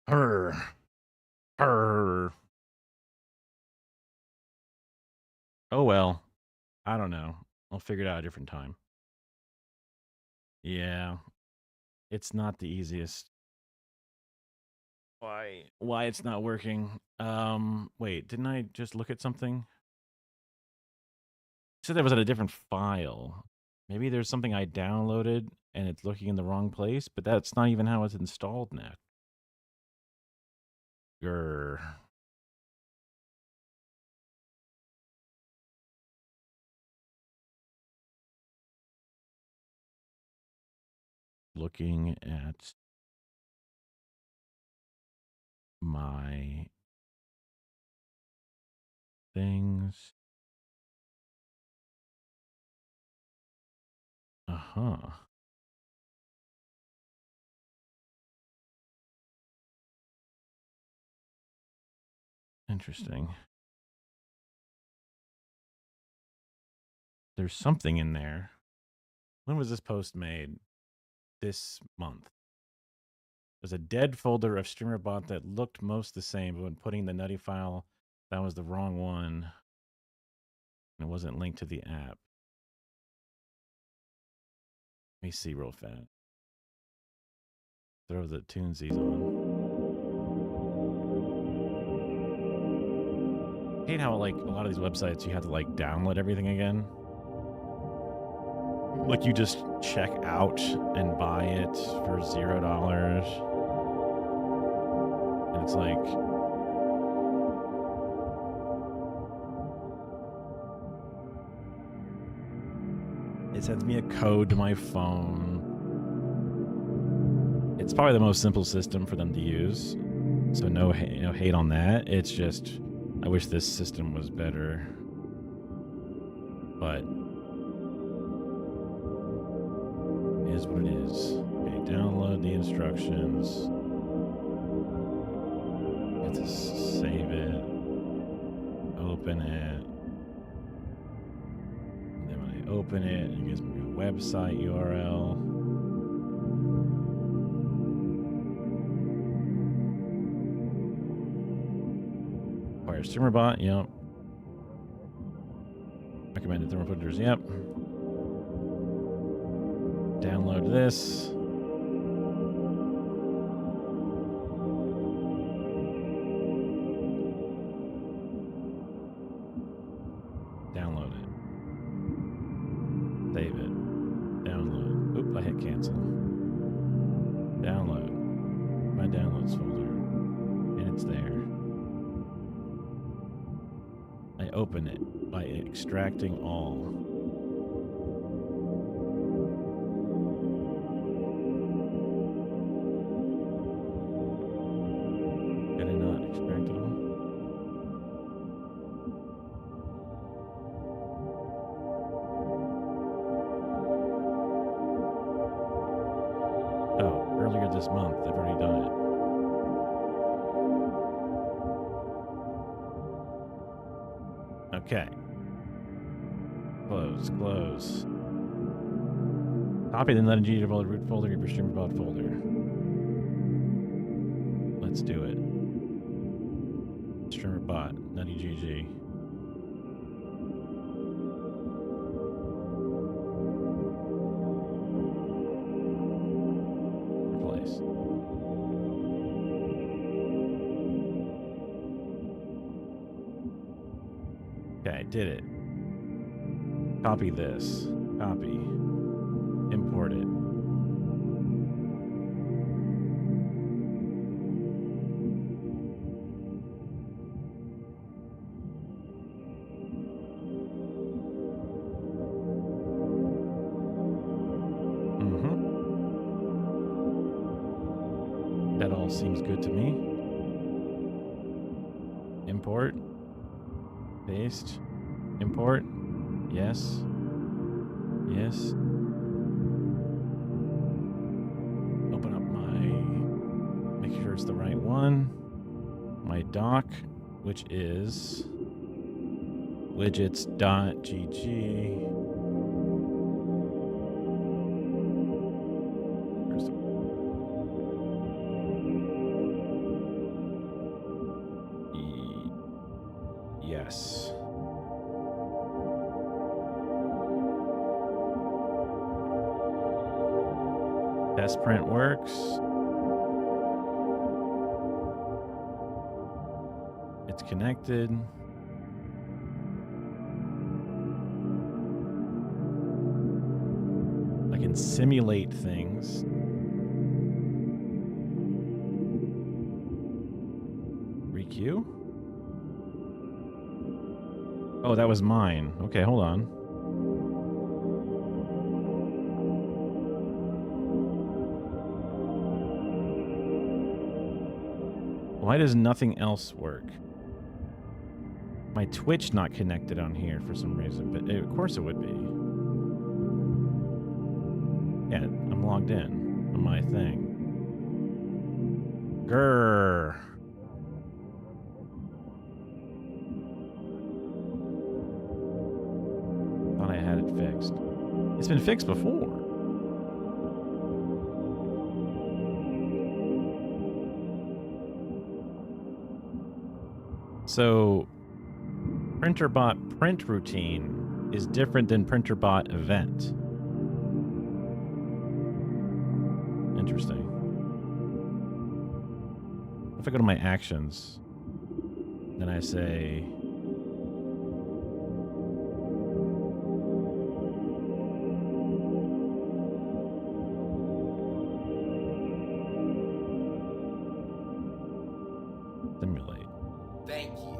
Her. Oh well. I don't know. I'll figure it out a different time. Yeah. It's not the easiest. Why it's not working. Wait, didn't I just look at something? You said that was in a different file. Maybe there's something I downloaded and it's looking in the wrong place, but that's not even how it's installed now. Grr. Looking at my things. Uh-huh. Interesting. There's something in there. When was this post made? This month. There's a dead folder of StreamerBot that looked most the same, but when putting the nutty file, that was the wrong one. And it wasn't linked to the app. Let me see real fast. Throw the tunesies on. I hate how like a lot of these websites you have to like download everything again. Like you just check out and buy it for $0. And it's like it sends me a code to my phone. It's probably the most simple system for them to use. So no hate on that. It's just I wish this system was better. But it is what it is. Okay, download the instructions. You have to save it. Open it. And then when I open it, it gives me a website URL. Acquire StreamerBot, yep. Recommended thermal printers, yep. Download this. Download it. Save it. Download. Oop, I hit cancel. open it by extracting all. Did I not extract it all? Oh, earlier this month. I've already done it. Okay. Close, close. Copy the NuttyGG root folder, your StreamerBot folder. Let's do it. StreamerBot, NuttyGG. Replace. Okay, did it. Copy this. Copy. Import it. That all seems good to me. Import. Paste. Import. Yes. Yes. Open up make sure it's the right one. My doc, which is widgets.gg. Yes. Test print works. It's connected. I can simulate things. Requeue? Oh, that was mine. Okay, hold on. Why does nothing else work? My Twitch not connected on here for some reason, but of course it would be. Yeah, I'm logged in on my thing. Grrr. Thought I had it fixed. It's been fixed before. So, PrinterBot print routine is different than PrinterBot event. Interesting. If I go to my actions, then I say simulate. Thank you.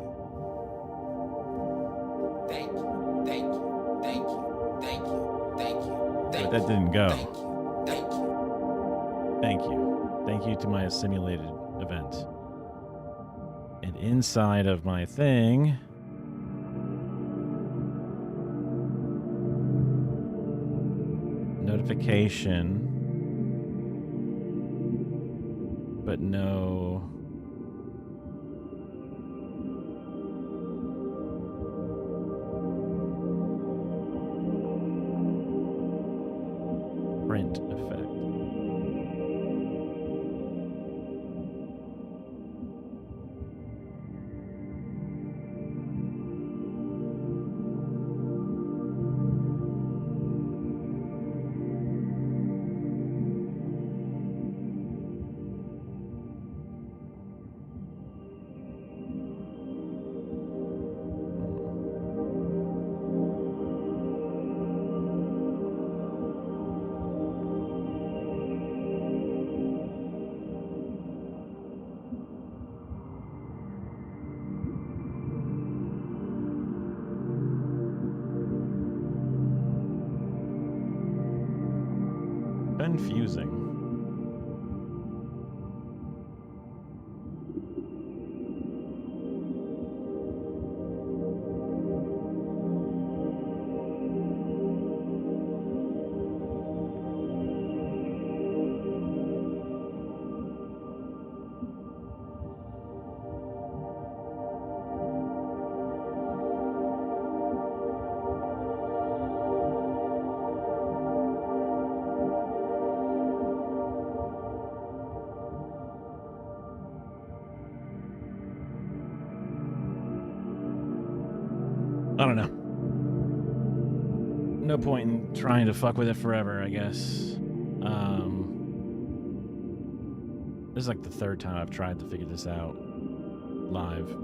Thank you. Thank you. Thank you. Thank you. Thank you. But that didn't go. Thank you. Thank you. Thank you. Thank you to my simulated event. And inside of my thing, notification, but no. Print effect. confusing. I don't know. No point in trying to fuck with it forever, I guess. This is like the third time I've tried to figure this out live.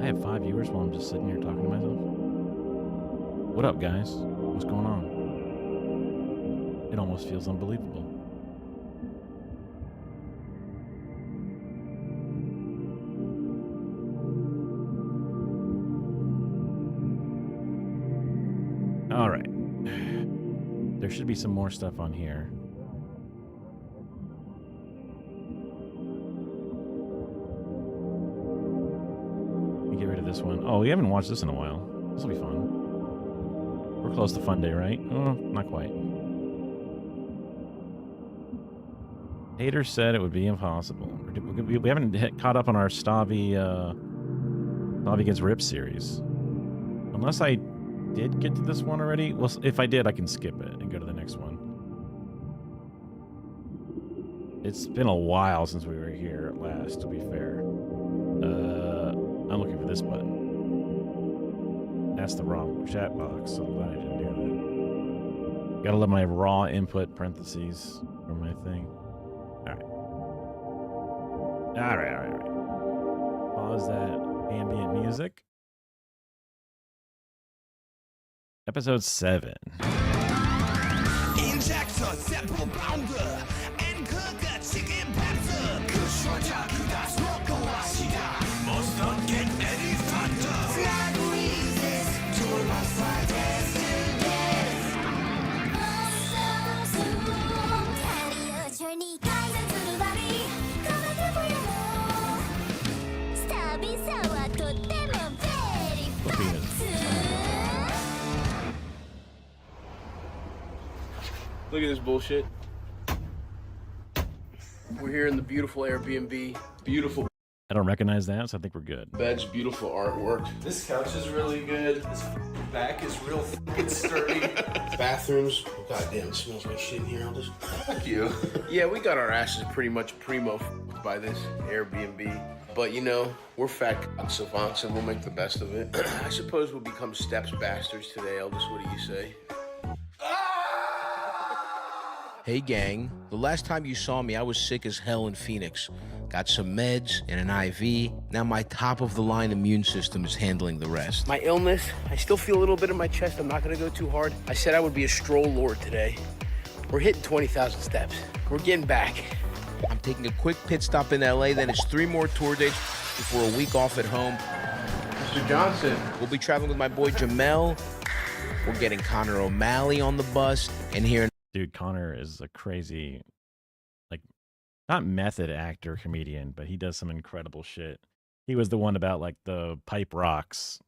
I have 5 viewers while I'm just sitting here talking to myself. What up, guys? What's going on? It almost feels unbelievable. All right. There should be some more stuff on here. Let me get rid of this one. Oh, we haven't watched this in a while. This will be fun. We're close to fun day, right? Oh, not quite. Haters said it would be impossible. We haven't caught up on our Stavi Gets Ripped series. Unless I did get to this one already. Well, if I did, I can skip it and go to the next one. It's been a while since we were here at last, to be fair. I'm looking for this button. That's the wrong chat box, so I'm glad I didn't do that. Gotta let my raw input parentheses for my thing. Alright. Pause that ambient music. Episode 7. Injector, sample pounder, and cook chicken pepper. Must not get any fatter. Flag resist to lost my Look at this bullshit. We're here in the beautiful Airbnb. Beautiful I don't recognize that, so I think we're good. beds, beautiful artwork. This couch is really good. This back is real sturdy. Bathrooms. Oh, goddamn, it smells like shit in here. I'll just Fuck you. Yeah, we got our asses pretty much primo by this Airbnb. But you know, we're fat savants and we'll make the best of it. I suppose we'll become steps bastards today, Eldest. What do you say? Hey gang, the last time you saw me, I was sick as hell in Phoenix. Got some meds and an IV. Now my top-of-the-line immune system is handling the rest. My illness, I still feel a little bit in my chest. I'm not gonna go too hard. I said I would be a stroll lord today. We're hitting 20,000 steps. We're getting back. I'm taking a quick pit stop in LA, then it's 3 more tour dates before a week off at home. Mr. Johnson. We'll be traveling with my boy Jamel. We're getting Connor O'Malley on the bus and here. Dude, Connor is a crazy, like, not method actor comedian, but he does some incredible shit. He was the one about, like, the pipe rocks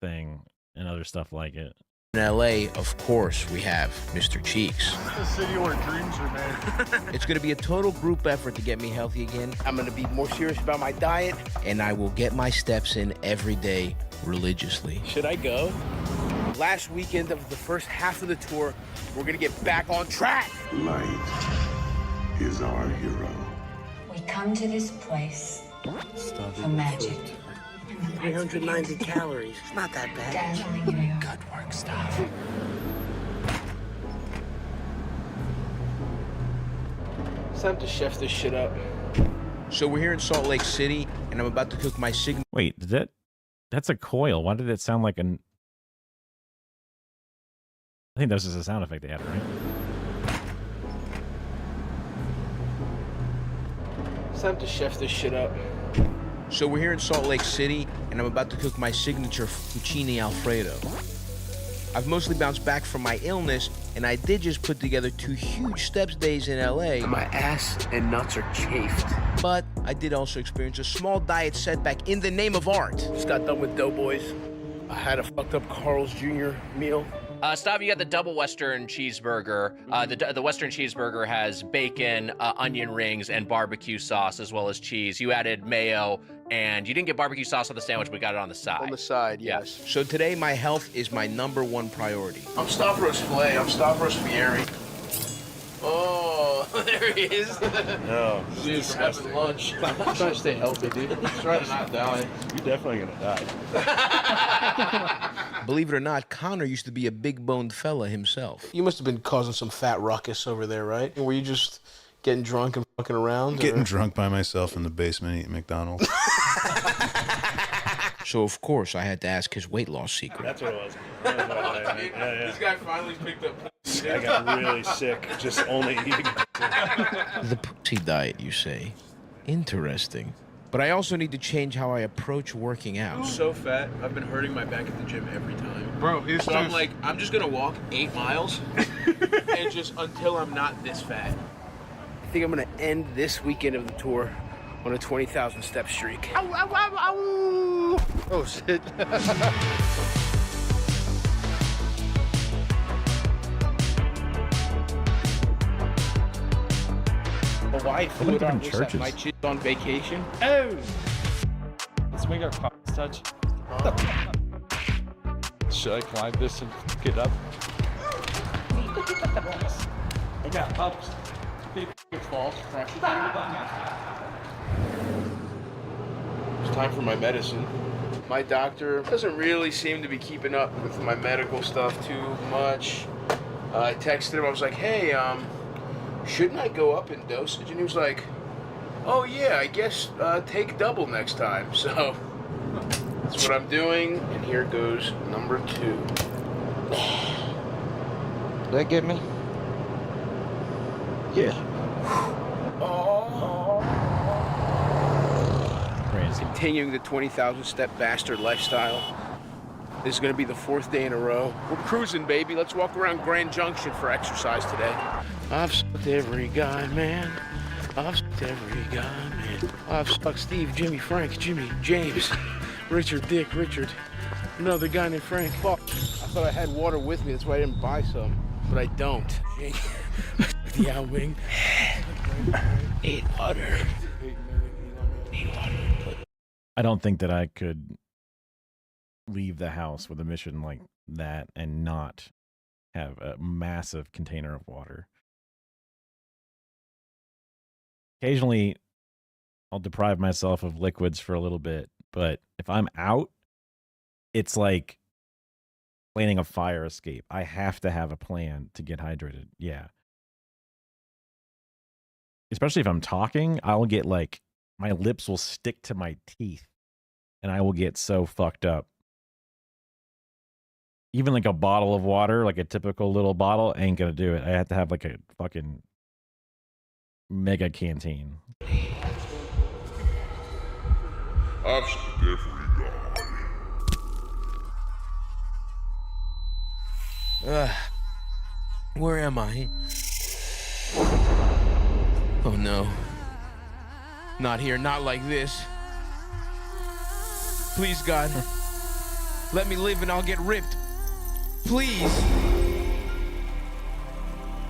thing and other stuff like it. In LA, of course, we have Mr. Cheeks. The city where dreams are made. It's going to be a total group effort to get me healthy again. I'm going to be more serious about my diet, and I will get my steps in every day religiously. Should I go? Last weekend of the first half of the tour, we're going to get back on track. Light is our hero. We come to this place for magic. 390 calories. It's not that bad. Dazzling. Good work, stuff. It's time to chef this shit up. So we're here in Salt Lake City, and I'm about to cook my signature. Wait, that's a coil. Why did it sound like an... I think that's just a sound effect they had, right? It's time to chef this shit up. So we're here in Salt Lake City, and I'm about to cook my signature fettuccine Alfredo. I've mostly bounced back from my illness, And I did just put together 2 huge steps days in LA. My ass and nuts are chafed. But I did also experience a small diet setback in the name of art. Just got done with Doughboys. I had a fucked up Carl's Jr. meal. Stav, you got the double Western cheeseburger. The Western cheeseburger has bacon, onion rings, and barbecue sauce, as well as cheese. You added mayo, and you didn't get barbecue sauce on the sandwich, but we got it on the side. On the side, yes. So today, my health is my #1 priority. I'm Stavros Filet. I'm Stavros Fieri. Oh, there he is. No, Dude, having lunch. I'm trying to stay healthy, dude. I'm trying to not die. You're definitely gonna die. Believe it or not, Connor used to be a big-boned fella himself. You must have been causing some fat ruckus over there, right? Were you just getting drunk and fucking around? Getting drunk by myself in the basement eating McDonald's. So, of course, I had to ask his weight loss secret. That's what it was. This guy finally picked up. I got really sick just only eating. The pussy diet, you say? Interesting. But I also need to change how I approach working out. I'm so fat, I've been hurting my back at the gym every time. Bro, so I'm like, I'm just gonna walk 8 miles and just until I'm not this fat. I think I'm gonna end this weekend of the tour on a 20,000 step streak. Ow, ow, ow, ow. Oh, shit. Hawaii food on my chick on vacation. Oh! Let's make our cops touch. Should I climb this and get up? I got pups. Big falls. It's time for my medicine. My doctor doesn't really seem to be keeping up with my medical stuff too much. I texted him, I was like, hey, shouldn't I go up in dosage? And he was like, oh yeah, I guess take double next time. So that's what I'm doing. And here goes number 2. Did that get me? Yeah. Continuing the 20,000 step bastard lifestyle. This is gonna be the 4th day in a row. We're cruising, baby. Let's walk around Grand Junction for exercise today. I've sucked every guy, man. I've sucked every guy, man. I've sucked Steve, Jimmy, Frank, Jimmy, James, Richard, Dick, Richard. Another guy named Frank. Fuck. I thought I had water with me. That's why I didn't buy some. But I don't. The Out Wing. Need water. Need water. I don't think that I could leave the house with a mission like that and not have a massive container of water. Occasionally, I'll deprive myself of liquids for a little bit, but if I'm out, it's like planning a fire escape. I have to have a plan to get hydrated. Yeah. Especially if I'm talking, I'll get like, my lips will stick to my teeth and I will get so fucked up. Even like a bottle of water, like a typical little bottle, ain't gonna do it. I have to have like a fucking mega canteen. Where am I? Oh no. Not here, not like this. Please, God. Let me live and I'll get ripped. Please.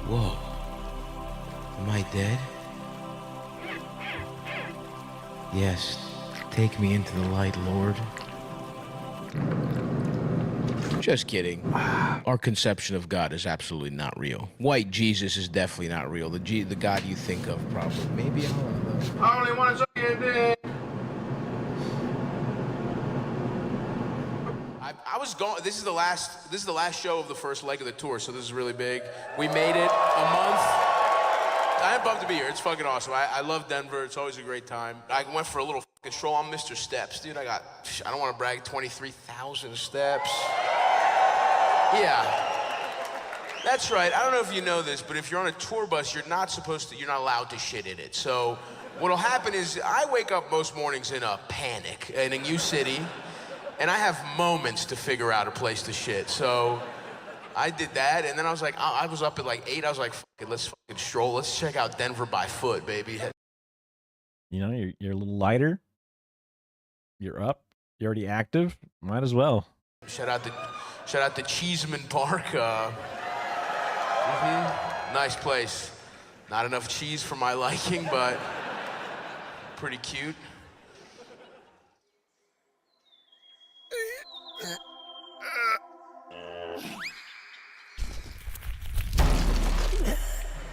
Whoa. Am I dead? Yes. Take me into the light, Lord. Just kidding. Our conception of God is absolutely not real. White Jesus is definitely not real. The God you think of, probably. Maybe I only want to suck your dick. I was going. This is the last show of the first leg of the tour, so this is really big. We made it a month. I'm pumped to be here. It's fucking awesome. I love Denver. It's always a great time. I went for a little fucking stroll on Mr. Steps, dude. I don't want to brag, 23,000 steps. Yeah. That's right. I don't know if you know this, but if you're on a tour bus, you're not allowed to shit in it. So what'll happen is I wake up most mornings in a panic in a new city, and I have moments to figure out a place to shit. So I did that, and then I was like, I was up at like 8. I was like, fuck it, let's fucking stroll. Let's check out Denver by foot, baby. You know, you're a little lighter. You're up. You're already active. Might as well. Shout out to Cheeseman Park. Nice place. Not enough cheese for my liking, but pretty cute.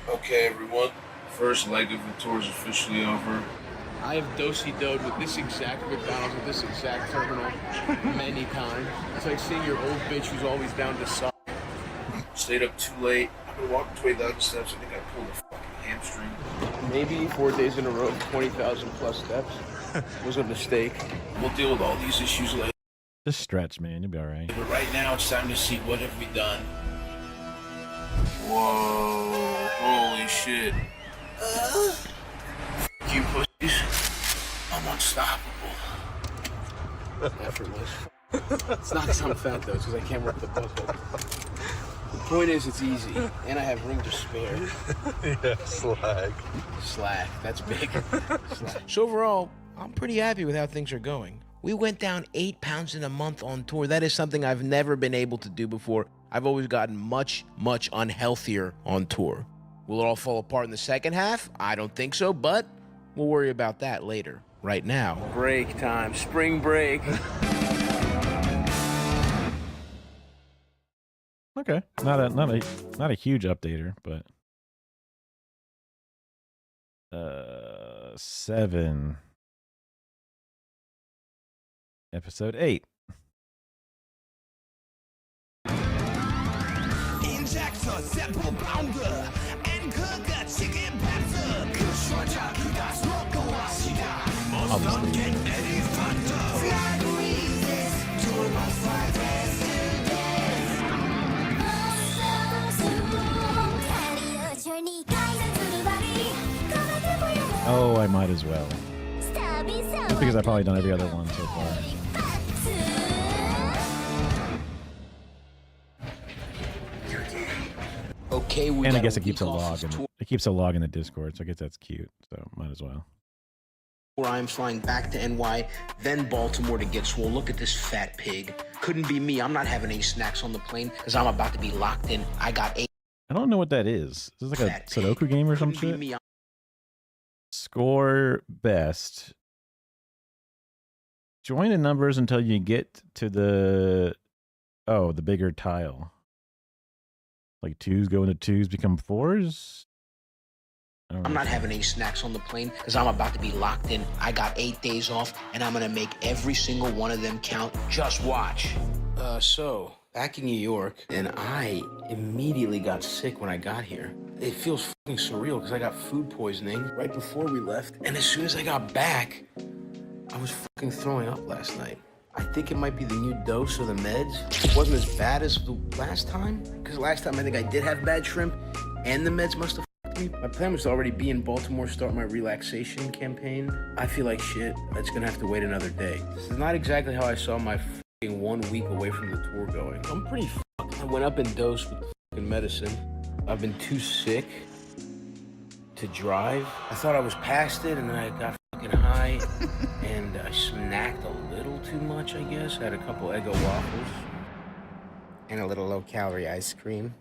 Okay, everyone. First leg of the tour is officially over. I have do-si-doed with this exact McDonald's at this exact terminal many times. It's like seeing your old bitch who's always down to suck. Stayed up too late. I've been walking 20,000 steps. I think I pulled a fucking hamstring. Maybe 4 days in a row, 20,000 plus steps. Was a mistake. We'll deal with all these issues later. Just stretch, man. You'll be all right. But right now, it's time to see what have we done. Whoa. Holy shit. You pussies. I'm unstoppable. Effortless. It's not because I'm fat, though. It's because I can't work the bucket. The point is, it's easy, and I have room to spare. Yeah, slag. Slag. That's big. Slag. So overall, I'm pretty happy with how things are going. We went down 8 pounds in a month on tour. That is something I've never been able to do before. I've always gotten much, much unhealthier on tour. Will it all fall apart in the second half? I don't think so, but we'll worry about that later. Right now, break time, spring break. Okay, not a huge updater, but 7, episode 8. Oh, I might as well. Just because I've probably done every other one so far. Okay, and I guess it keeps a log. It keeps a log in the Discord, so I guess that's cute. So might as well. I'm flying back to NY, then Baltimore to get swole. Look at this fat pig. Couldn't be me. I'm not having any snacks on the plane because I'm about to be locked in. I got 8. I don't know what that is. Is this like a Sudoku game or some shit? Score best. Join the numbers until you get to the bigger tile. Like 2s go into 2s become 4s. I'm not having any snacks on the plane because I'm about to be locked in. I got 8 days off, and I'm going to make every single one of them count. Just watch. So, back in New York, and I immediately got sick when I got here. It feels fucking surreal because I got food poisoning right before we left. And as soon as I got back, I was fucking throwing up last night. I think it might be the new dose of the meds. It wasn't as bad as the last time, because last time I think I did have bad shrimp, and the meds must have fucked me. My plan was to already be in Baltimore, start my relaxation campaign. I feel like shit. It's gonna have to wait another day. This is not exactly how I saw my fucking 1 week away from the tour going. I'm pretty fucked. I went up in dose with the fucking medicine. I've been too sick to drive. I thought I was past it, and then I got fucking high, and I snacked a little too much, I guess. I had a couple Eggo waffles and a little low-calorie ice cream.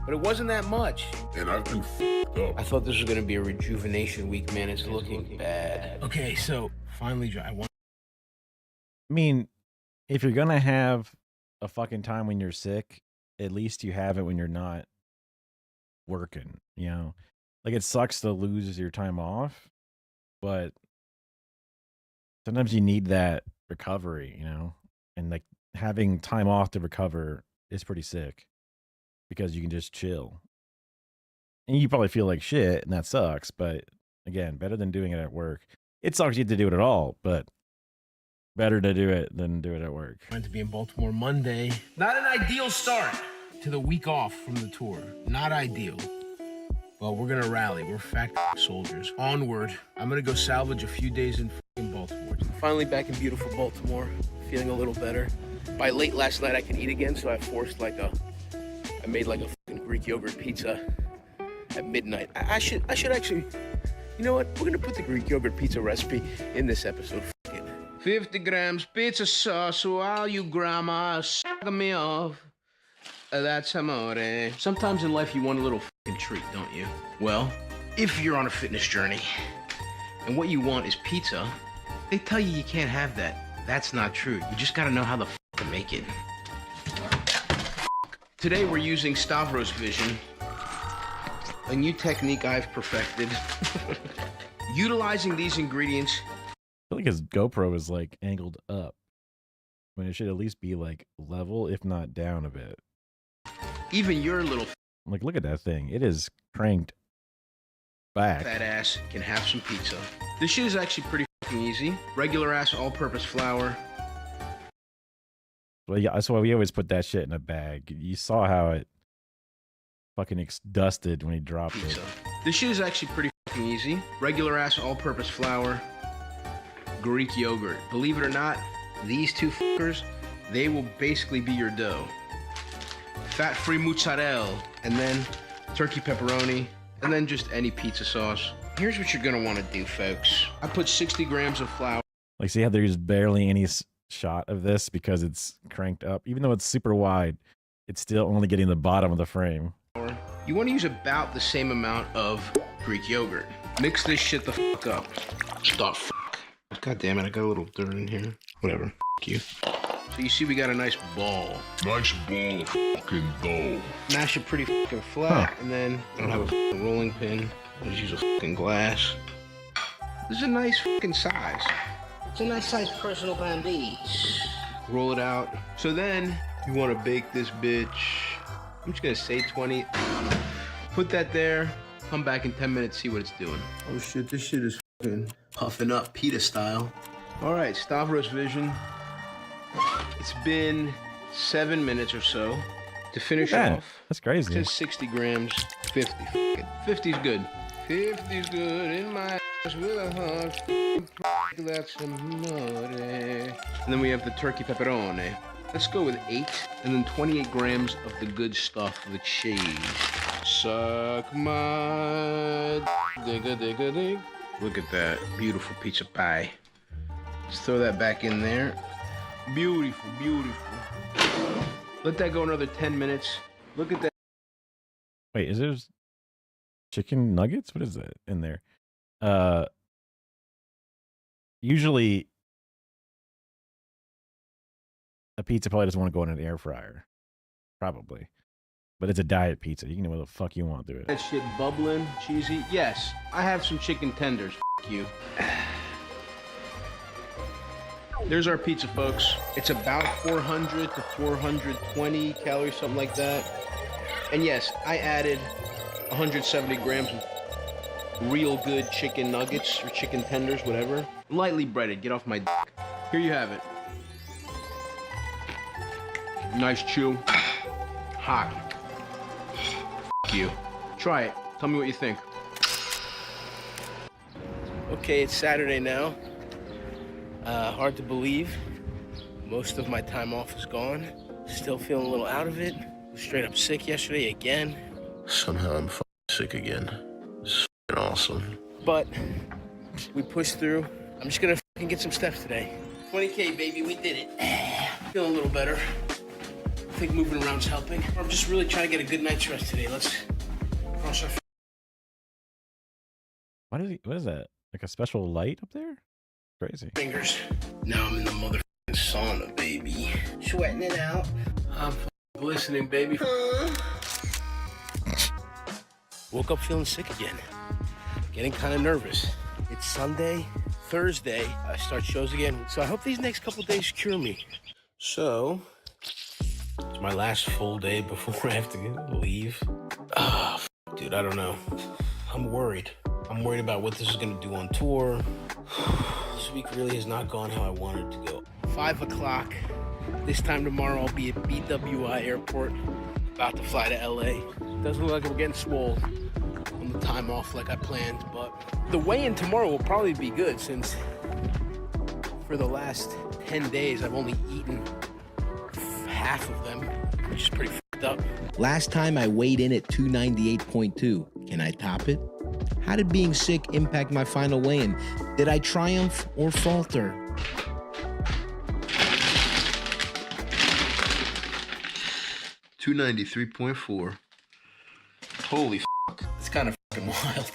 But it wasn't that much. And I've been f***ed up. I thought this was gonna be a rejuvenation week, man. It's looking bad. Okay, so finally, I mean, if you're gonna have a fucking time when you're sick, at least you have it when you're not working, you know? Like, it sucks to lose your time off, but sometimes you need that recovery, you know? And like having time off to recover is pretty sick because you can just chill. And you probably feel like shit, and that sucks, but again, better than doing it at work. It sucks you have to do it at all, but better to do it than do it at work. Meant to be in Baltimore Monday. Not an ideal start to the week off from the tour. Not ideal. Well, we're gonna rally. We're fact soldiers. Onward. I'm gonna go salvage a few days in Baltimore. Finally back in beautiful Baltimore. Feeling a little better. By late last night, I could eat again, so I forced like a made like a fucking Greek yogurt pizza at midnight. I should actually, you know what? We're gonna put the Greek yogurt pizza recipe in this episode. Fuck it. 50 grams pizza sauce while you grandma suck me off. That's amore. Sometimes in life you want a little fucking treat, don't you? Well, if you're on a fitness journey and what you want is pizza, they tell you can't have that. That's not true. You just gotta know how the fuck to make it. Today we're using Stavros Vision, a new technique I've perfected. Utilizing these ingredients. I feel like his GoPro is like angled up when it should at least be like level, if not down a bit. Even your little like, look at that thing. It is cranked back. fat ass can have some pizza. This shit is actually pretty fucking easy. Regular ass all-purpose flour. Well, yeah, that's why we always put that shit in a bag. You saw how it fucking dusted when he dropped it. This shit is actually pretty fucking easy. Regular ass all-purpose flour, Greek yogurt. Believe it or not, these two fuckers, they will basically be your dough. Fat-free mozzarella, and then turkey pepperoni, and then just any pizza sauce. Here's what you're gonna wanna do, folks. I put 60 grams of flour. Like, see how there's barely any shot of this because it's cranked up. Even though it's super wide, it's still only getting the bottom of the frame. You wanna use about the same amount of Greek yogurt. Mix this shit the fuck up. The fuck. God damn it, I got a little dirt in here. Whatever, fuck you. So you see we got a nice ball. Nice ball of fucking dough. Mash it pretty fucking flat, and then I don't have a fucking rolling pin. I just use a fucking glass. This is a nice fucking size. It's a nice size personal bambis. Roll it out. So then you want to bake this bitch. I'm just gonna say 20. Put that there. Come back in 10 minutes, see what it's doing. Oh shit, this shit is fucking puffing up pita style. All right, Stavros Vision. It's been 7 minutes or so. To finish off, that's crazy. Just 60 grams, 50. 50's good. 50's good in my ass with a heart. That's amore. And then we have the turkey pepperoni. Let's go with 8, and then 28 grams of the good stuff, the cheese. Suck my dig. Look at that beautiful pizza pie. Let's throw that back in there. Beautiful, beautiful. Let that go another 10 minutes. Look at that. Wait, is there chicken nuggets? What is that in there? Usually a pizza probably doesn't want to go in an air fryer. Probably. But it's a diet pizza. You can do what the fuck you want to it. That shit bubbling, cheesy. Yes, I have some chicken tenders. F you. There's our pizza, folks. It's about 400 to 420 calories, something like that. And yes, I added 170 grams of real good chicken nuggets or chicken tenders, whatever. Lightly breaded. Get off my dick. Here you have it. Nice chew. Hot. F you. Try it. Tell me what you think. Okay, it's Saturday now. Hard to believe. Most of my time off is gone. Still feeling a little out of it. Was straight up sick yesterday again. Somehow I'm sick again. This is awesome. But we pushed through. I'm just gonna get some steps today. 20K, baby, we did it. Feeling a little better. I think moving around's helping. I'm just really trying to get a good night's rest today. Let's cross our What is that? Like a special light up there? Crazy. fingers. Now I'm in the motherfucking sauna, baby. Sweating it out. I'm glistening, baby. Woke up feeling sick again. Getting kind of nervous. It's Sunday. Thursday, I start shows again. So I hope these next couple days cure me. So, it's my last full day before I have to leave. Dude, I don't know. I'm worried. I'm worried about what this is gonna do on tour. This week really has not gone how I wanted it to go. 5 o'clock. This time tomorrow I'll be at BWI Airport. About to fly to LA. Doesn't look like we're getting swole on the time off like I planned, but the weigh-in tomorrow will probably be good since for the last 10 days I've only eaten half of them, which is pretty up. Last time I weighed in at 298.2. Can I top it? How did being sick impact my final weigh-in? Did I triumph or falter? $293.4. Holy fuck. It's kind of fucking wild.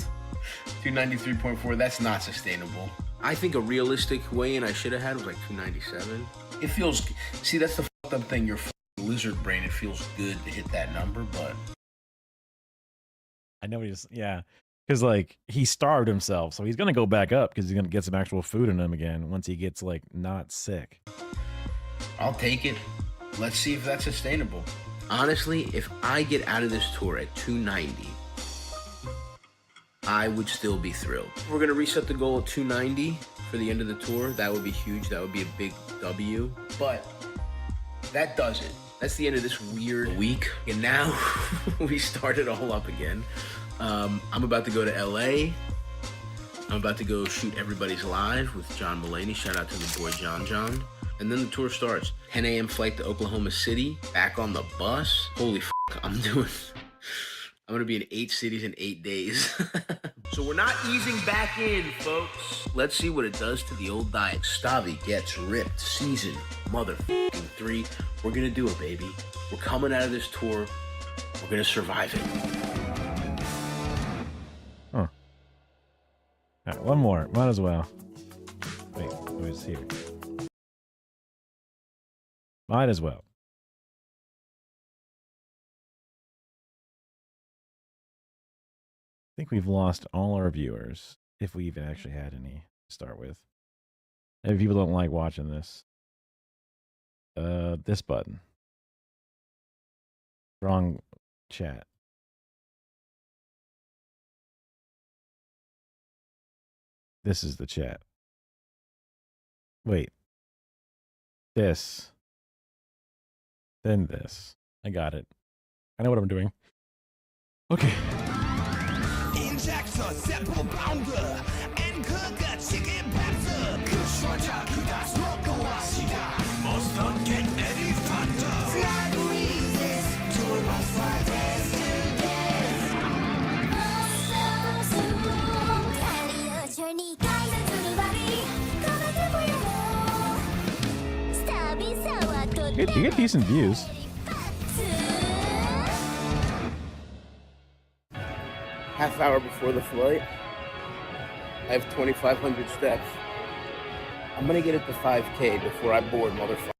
293.4, that's not sustainable. I think a realistic weigh-in I should have had was like 297. It feels, see, that's the fucked up thing. Your fucking lizard brain, it feels good to hit that number, but. I know he's, yeah. Because, like, he starved himself, so he's going to go back up because he's going to get some actual food in him again once he gets, like, not sick. I'll take it. Let's see if that's sustainable. Honestly, if I get out of this tour at 290, I would still be thrilled. We're going to reset the goal at 290 for the end of the tour. That would be huge. That would be a big W. But that does it. That's the end of this weird week. And now we start it all up again. I'm about to go to LA. I'm about to go shoot Everybody's Live with John Mulaney. Shout out to the boy John John. And then the tour starts. 10 a.m. flight to Oklahoma City. Back on the bus. Holy fuck, I'm gonna be in 8 cities in 8 days. So we're not easing back in, folks. Let's see what it does to the old diet. Stavi gets ripped. Season motherfucking 3. We're gonna do it, baby. We're coming out of this tour. We're gonna survive it. Huh. All right, one more. Might as well. Wait, who's here? Might as well. I think we've lost all our viewers, if we even actually had any to start with. Maybe people don't like watching this. This button. Wrong chat. This is the chat. Wait. This. Then this. I got it. I know what I'm doing. Okay. You get decent views. Half hour before the flight, I have 2,500 steps. I'm gonna get it to 5K before I board, motherfucker.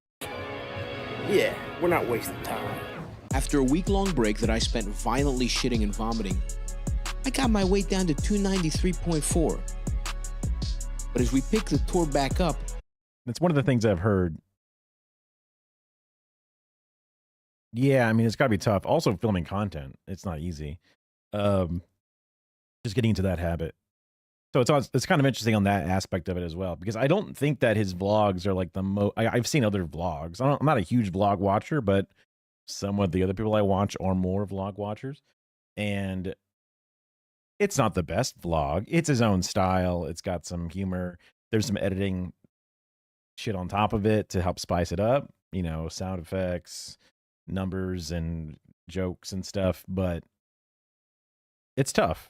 Yeah, we're not wasting time. After a week-long break that I spent violently shitting and vomiting, I got my weight down to 293.4. But as we pick the tour back up... That's one of the things I've heard. Yeah, I mean, it's got to be tough. Also, filming content, it's not easy. Just getting into that habit. So it's kind of interesting on that aspect of it as well, because I don't think that his vlogs are like the most... I've seen other vlogs. I'm not a huge vlog watcher, but some of the other people I watch are more vlog watchers. And it's not the best vlog. It's his own style. It's got some humor. There's some editing shit on top of it to help spice it up. You know, sound effects, numbers, and jokes and stuff. But it's tough.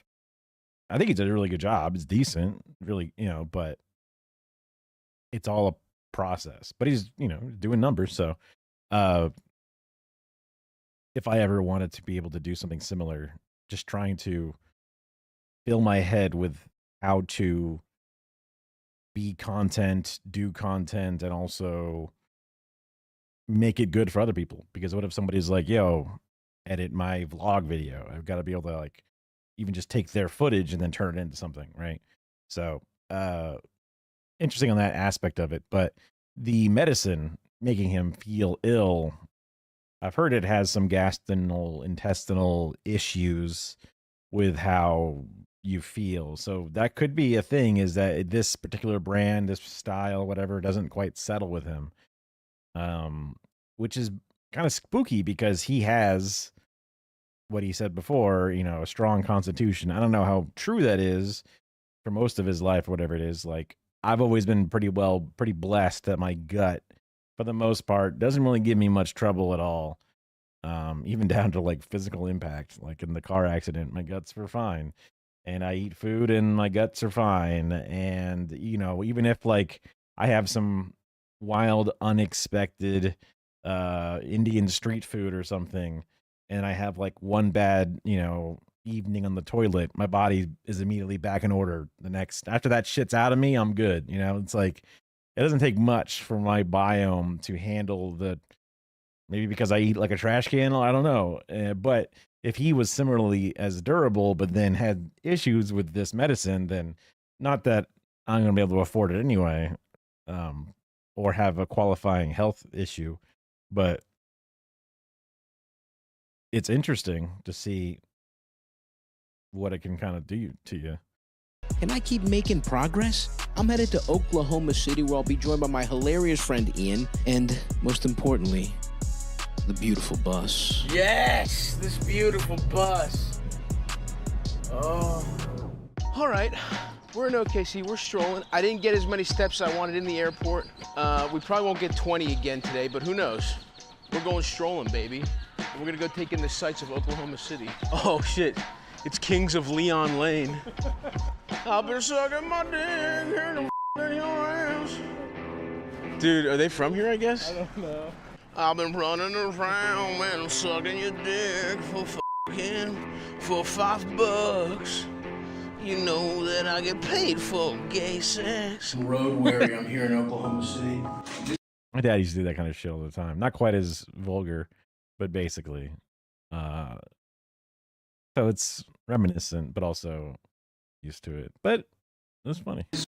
I think he did a really good job. It's decent, really, you know, but it's all a process. But he's, you know, doing numbers. So if I ever wanted to be able to do something similar, just trying to fill my head with how to be content, do content, and also make it good for other people. Because what if somebody's like, yo, edit my vlog video? I've got to be able to, like, even just take their footage and then turn it into something, right? So interesting on that aspect of it. But the medicine making him feel ill, I've heard it has some intestinal issues with how you feel. So that could be a thing, is that this particular brand, this style, whatever, doesn't quite settle with him. Which is kind of spooky, because he has what he said before, you know, a strong constitution. I don't know how true that is for most of his life or whatever it is. Like, I've always been pretty blessed that my gut, for the most part, doesn't really give me much trouble at all. even down to like physical impact. Like in the car accident, my guts were fine, and I eat food and my guts are fine. And you know, even if like I have some wild, unexpected Indian street food or something, and I have like one bad, you know, evening on the toilet, my body is immediately back in order. The next after that shit's out of me, I'm good. You know, it's like it doesn't take much for my biome to handle the. Maybe because I eat like a trash can, I don't know. But if he was similarly as durable, but then had issues with this medicine, then not that I'm going to be able to afford it anyway, or have a qualifying health issue, but it's interesting to see what it can kind of do to you. Can I keep making progress? I'm headed to Oklahoma City, where I'll be joined by my hilarious friend Ian, and most importantly, the beautiful bus. Yes, this beautiful bus. Oh. All right, we're in OKC, we're strolling. I didn't get as many steps as I wanted in the airport. We probably won't get 20 again today, but who knows? We're going strolling, baby. And we're gonna go take in the sights of Oklahoma City. Oh shit, it's Kings of Leon Lane. I've been sucking my dick in your ass. Dude, are they from here, I guess? I don't know. I've been running around, man, I'm sucking your dick for $5. You know that I get paid for gay sex. Road weary, I'm here in Oklahoma City. My dad used to do that kind of shit all the time. Not quite as vulgar, but basically. So it's reminiscent, but also used to it. But it was funny. This is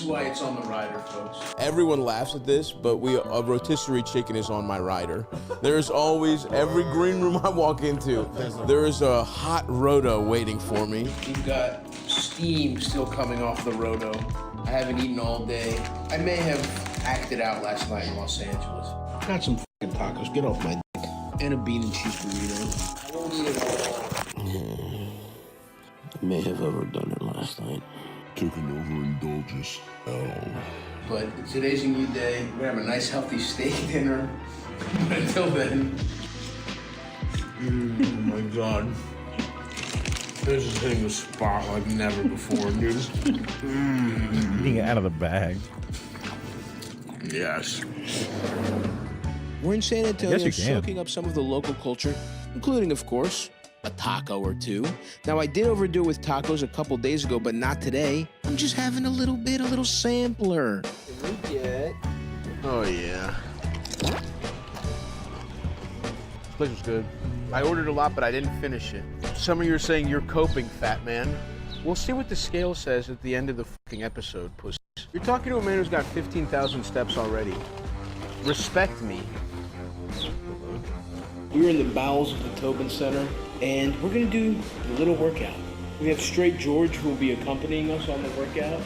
why it's on the rider, folks. Everyone laughs at this, but a rotisserie chicken is on my rider. There's always, every green room I walk into, there is a hot roto waiting for me. We've got steam still coming off the roto. I haven't eaten all day. I may have acted out last night in Los Angeles. Got some fucking tacos, get off my dick. And a bean and cheese burrito. I won't eat it all. I may have overdone it last night. Took an overindulgence. But today's a new day. We're gonna have a nice healthy steak dinner. But until then. Oh my God. This is hitting the spot like never before, dude. Eating it out of the bag. Yes. We're in San Antonio, soaking up some of the local culture, including, of course, a taco or two. Now, I did overdo it with tacos a couple days ago, but not today. I'm just having a little sampler. Can we get... Oh, yeah. This place was good. I ordered a lot, but I didn't finish it. Some of you are saying you're coping, fat man. We'll see what the scale says at the end of the fucking episode, pussy. You're talking to a man who's got 15,000 steps already. Respect me. We're in the bowels of the Tobin Center, and we're gonna do a little workout. We have Straight George who will be accompanying us on the workout.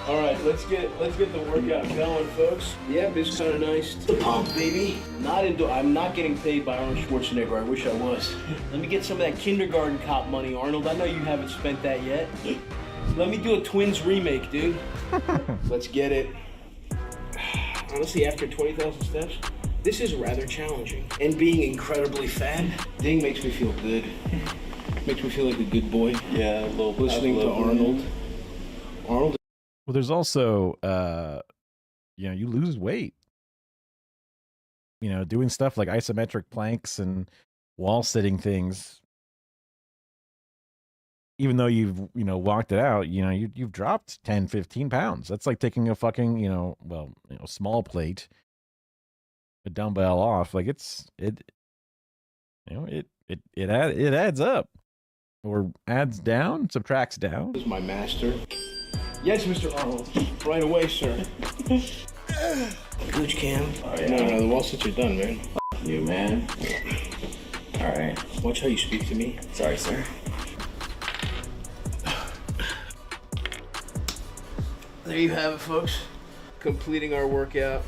All right, let's get the workout going, folks. Yep, it's kind of nice. The pump, baby. I'm not getting paid by Arnold Schwarzenegger. I wish I was. Let me get some of that kindergarten cop money, Arnold. I know you haven't spent that yet. Let me do a Twins remake, dude. Let's get it. Honestly, after 20,000 steps, this is rather challenging. And being incredibly fat, dang, makes me feel good. Makes me feel like a good boy. Yeah, a little. Listening to Arnold. Arnold. Well, there's also, you lose weight. Doing stuff like isometric planks and wall sitting things. Even though you've, walked it out, you've dropped 10, 15 pounds. That's like taking a fucking, small plate, a dumbbell off. Like it adds up, or adds down, subtracts down. This is my master. Yes, Mr. Arnold. Right away, sir. Gooch cam. Oh, yeah. No, the wall sits are done, man. You, man. All right. Watch how you speak to me. Sorry, sir. There you have it, folks. Completing our workout.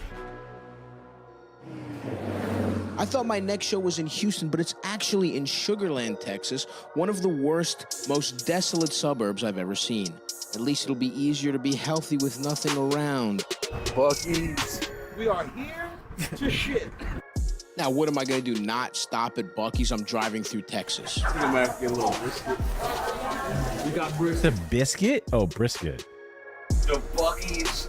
I thought my next show was in Houston, but it's actually in Sugar Land, Texas, one of the worst, most desolate suburbs I've ever seen. At least it'll be easier to be healthy with nothing around. Buc-ee's. We are here to shit. Now, what am I gonna do? Not stop at Buc-ee's? I'm driving through Texas. I'm gonna have to get a little brisket. We got brisket. The biscuit? Oh, brisket. The Buc-ee's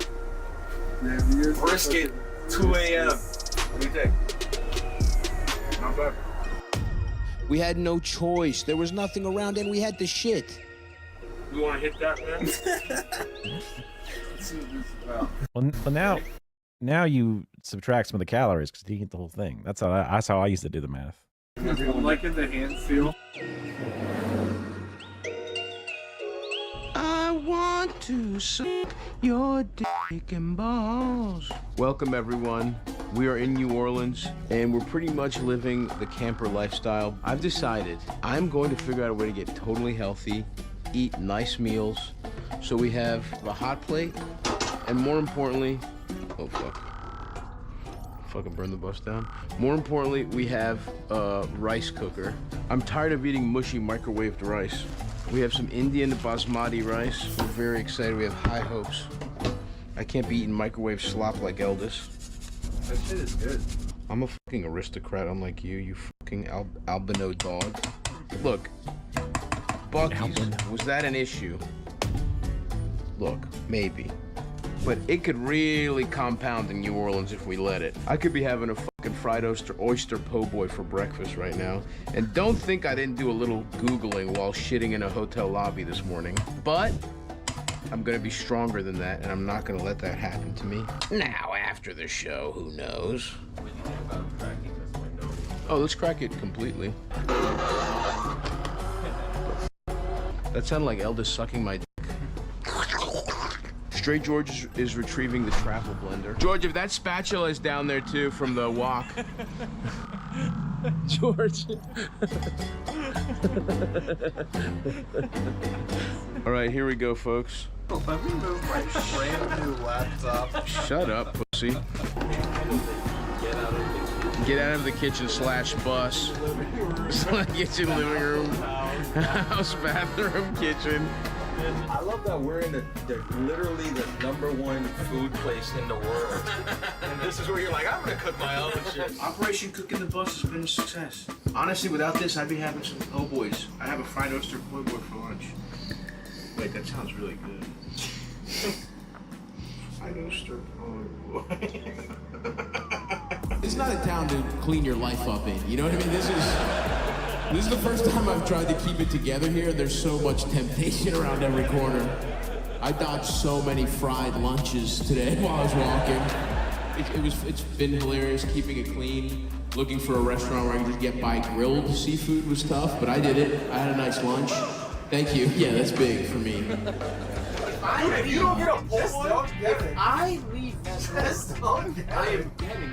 brisket, 2 a.m. What do you think? Not bad. We had no choice. There was nothing around, and we had the shit. You want to hit that, man? Let's see what this is about. Well, now you subtract some of the calories because you eat the whole thing. That's how I used to do the math. I'm liking the hand feel. I want to suck your dick and balls. Welcome, everyone. We are in New Orleans, and we're pretty much living the camper lifestyle. I've decided I'm going to figure out a way to get totally healthy, eat nice meals. So we have the hot plate, and more importantly, oh fuck. Fucking burn the bus down. More importantly, we have a rice cooker. I'm tired of eating mushy microwaved rice. We have some Indian basmati rice. We're very excited. We have high hopes. I can't be eating microwave slop like Eldest. That shit is good. I'm a fucking aristocrat unlike you, you fucking albino dog. Look, Buc-ee's, was that an issue? Look, maybe. But it could really compound in New Orleans if we let it. I could be having a fucking fried oyster po' boy for breakfast right now. And don't think I didn't do a little Googling while shitting in a hotel lobby this morning. But I'm gonna be stronger than that, and I'm not gonna let that happen to me. Now, after the show, who knows? What do you think about cracking this window? Oh, let's crack it completely. That sounded like Eldest sucking my dick. Stray George is retrieving the travel blender. George, if that spatula is down there too from the walk. George. All right, here we go, folks. Let me move my brand new laptop. Shut up, pussy. Get out of the kitchen / bus. Kitchen, living room, house, bathroom, kitchen. I love that we're in the literally the #1 food place in the world. And this is where you're like, I'm gonna cook my own shit. Operation Cooking the Bus has been a success. Honestly, without this, I'd be having some po' boys. I have a fried oyster po' boy for lunch. Wait, that sounds really good. Fried oyster po' boy. It's not a town to clean your life up in. You know what I mean? This is the first time I've tried to keep it together here. There's so much temptation around every corner. I dodged so many fried lunches today while I was walking. It's been hilarious keeping it clean. Looking for a restaurant where I can just get by grilled seafood was tough, but I did it. I had a nice lunch. Thank you. Yeah, that's big for me. If you don't get a pull one, I leave that just don't get it. I am getting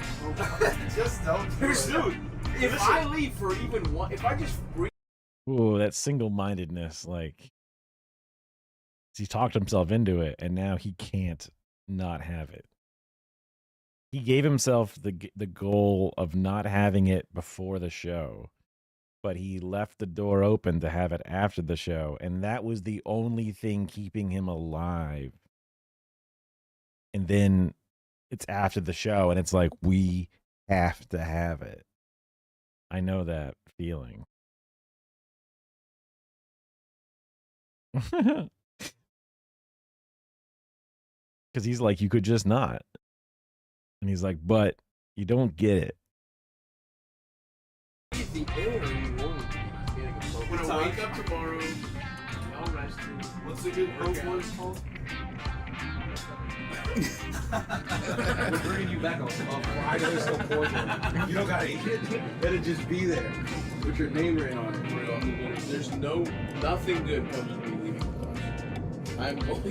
just don't do it. Dude, if I leave for even one, if I just breathe. Ooh, that single-mindedness, like he talked himself into it, and now he can't not have it. He gave himself the goal of not having it before the show, but he left the door open to have it after the show, and that was the only thing keeping him alive. And then it's after the show, and it's like, we have to have it. I know that feeling. Because he's like, you could just not. And he's like, but you don't get it. The air in New Orleans. When I wake up tomorrow, well rested. What's the good po' boys called? We're bringing you back on fried oyster po' boy. You don't gotta eat it. Let it just be there. Put your name right on it. There's nothing good comes to me leaving the bus. I'm going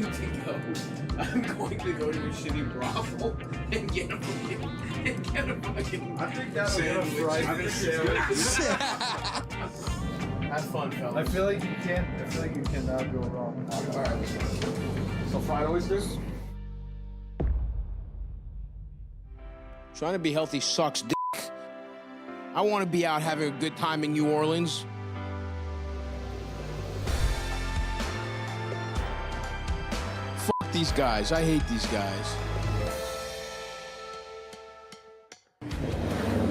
to go to a shitty brothel and get a fucking I think that'll get a fried sandwich. Have fun, fellas. I feel like you cannot go wrong. All right. So fried oysters. Trying to be healthy sucks dick. I want to be out having a good time in New Orleans. Fuck these guys. I hate these guys.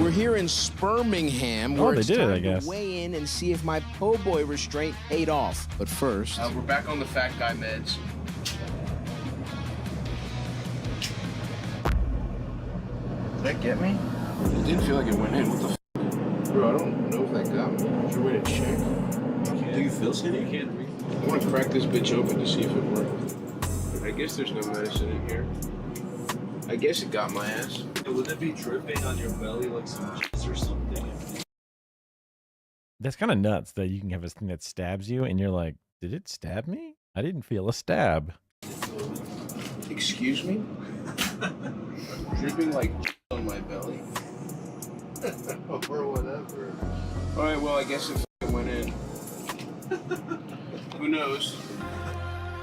We're here in Birmingham, Oh, where they it's did it, time I guess. to weigh in and see if my po' boy restraint paid off. But first, We're back on the fat guy meds. Did that get me? It didn't feel like it went in. What the f? Bro, I don't know if that got me. Is there a way to check? Do you feel sitting? You can't breathe. I want to crack this bitch open to see if it worked. I guess there's no medicine in here. I guess it got my ass. Would it be dripping on your belly like some cheese or something? That's kind of nuts that you can have a thing that stabs you and you're like, did it stab me? I didn't feel a stab. Excuse me? Dripping like on my belly. Or whatever. Alright, well, I guess it went in. Who knows?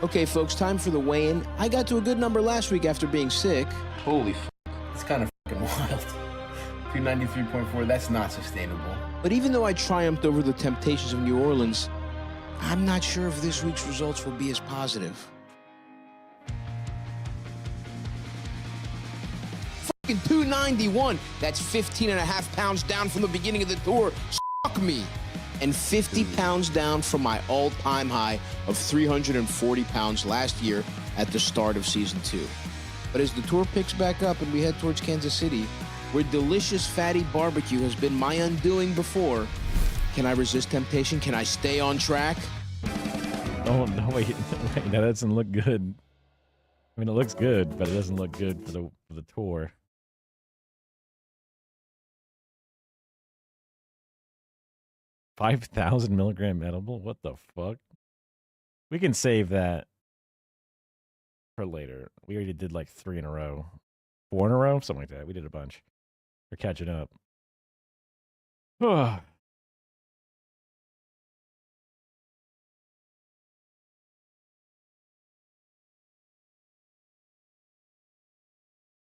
okay, folks, time for the weigh-in. I got to a good number last week after being sick. Holy f***. It's kind of f***ing wild. 293.4, that's not sustainable. But even though I triumphed over the temptations of New Orleans, I'm not sure if this week's results will be as positive. Fucking 291. That's 15 and a half pounds down from the beginning of the tour. Suck me. And 50 pounds down from my all-time high of 340 pounds last year at the start of season 2. But as the tour picks back up and we head towards Kansas City, where delicious fatty barbecue has been my undoing before, can I resist temptation? Can I stay on track? Oh, no, wait, that doesn't look good. I mean, it looks good, but it doesn't look good for the tour. $5,000 milligram edible? What the fuck? We can save that for later. We already did like 3 in a row. 4 in a row? Something like that. We did a bunch. We're catching up.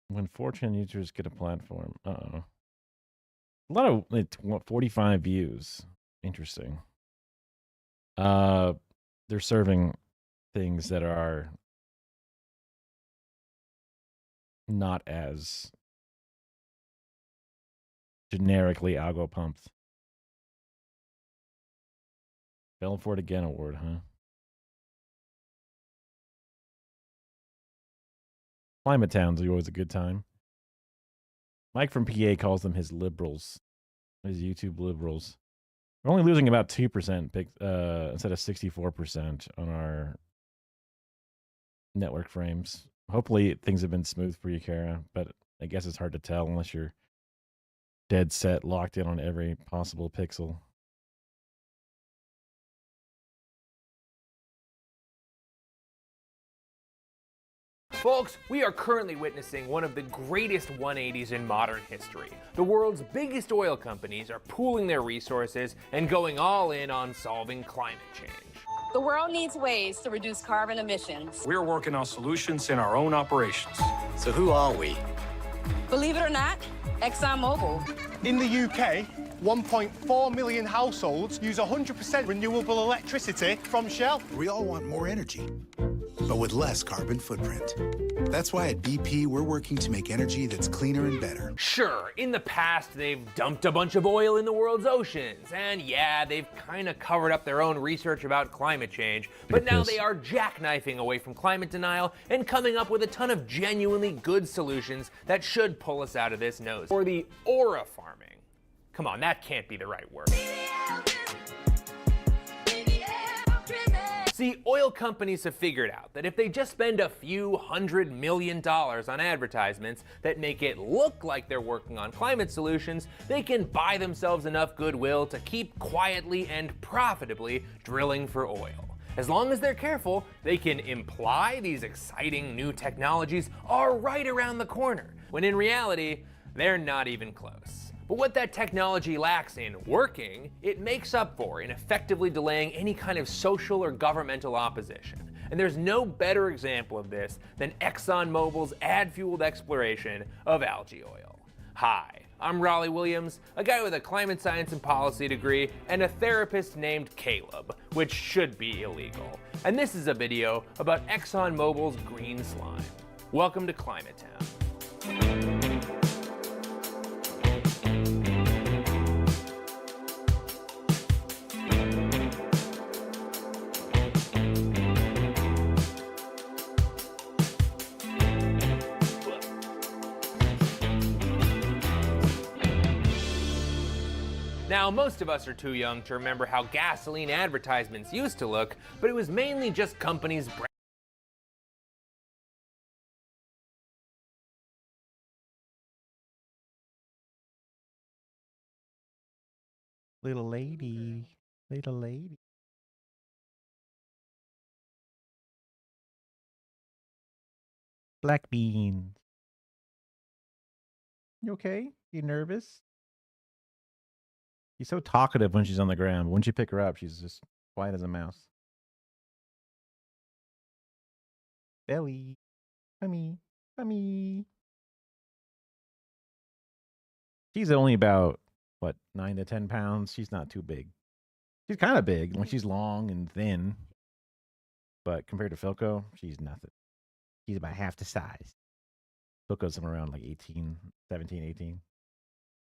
When 4chan users get a platform. Uh-oh. A lot of, like, 45 views. Interesting. They're serving things that are not as generically algo pumped. Fell for it again award, huh? Climate Town's always a good time. Mike from PA calls them his liberals. His YouTube liberals. We're only losing about 2% instead of 64% on our network frames. Hopefully things have been smooth for you, Kara, but I guess it's hard to tell unless you're dead set, locked in on every possible pixel. Folks, we are currently witnessing one of the greatest 180s in modern history. The world's biggest oil companies are pooling their resources and going all in on solving climate change. The world needs ways to reduce carbon emissions. We're working on solutions in our own operations. So who are we? Believe it or not, ExxonMobil. In the UK, 1.4 million households use 100% renewable electricity from Shell. We all want more energy, but with less carbon footprint. That's why at BP, we're working to make energy that's cleaner and better. Sure, in the past, they've dumped a bunch of oil in the world's oceans, and yeah, they've kind of covered up their own research about climate change, but now they are jackknifing away from climate denial and coming up with a ton of genuinely good solutions that should pull us out of this nose. Or the aura farming. Come on, that can't be the right word. See, oil companies have figured out that if they just spend a few $100 million on advertisements that make it look like they're working on climate solutions, they can buy themselves enough goodwill to keep quietly and profitably drilling for oil. As long as they're careful, they can imply these exciting new technologies are right around the corner, when in reality, they're not even close. But what that technology lacks in working, it makes up for in effectively delaying any kind of social or governmental opposition. And there's no better example of this than ExxonMobil's ad-fueled exploration of algae oil. Hi, I'm Raleigh Williams, a guy with a climate science and policy degree, and a therapist named Caleb, which should be illegal. And this is a video about ExxonMobil's green slime. Welcome to Climate Town. Now, most of us are too young to remember how gasoline advertisements used to look, but it was mainly just companies Little lady. Little lady. Black beans. You okay? You nervous? She's so talkative when she's on the ground. Once you pick her up, she's just quiet as a mouse. Belly. Tummy. Tummy. She's only about, what, 9 to 10 pounds? She's not too big. She's kind of big when she's long and thin. But compared to Filco, she's nothing. She's about half the size. Filco's around like 17, 18.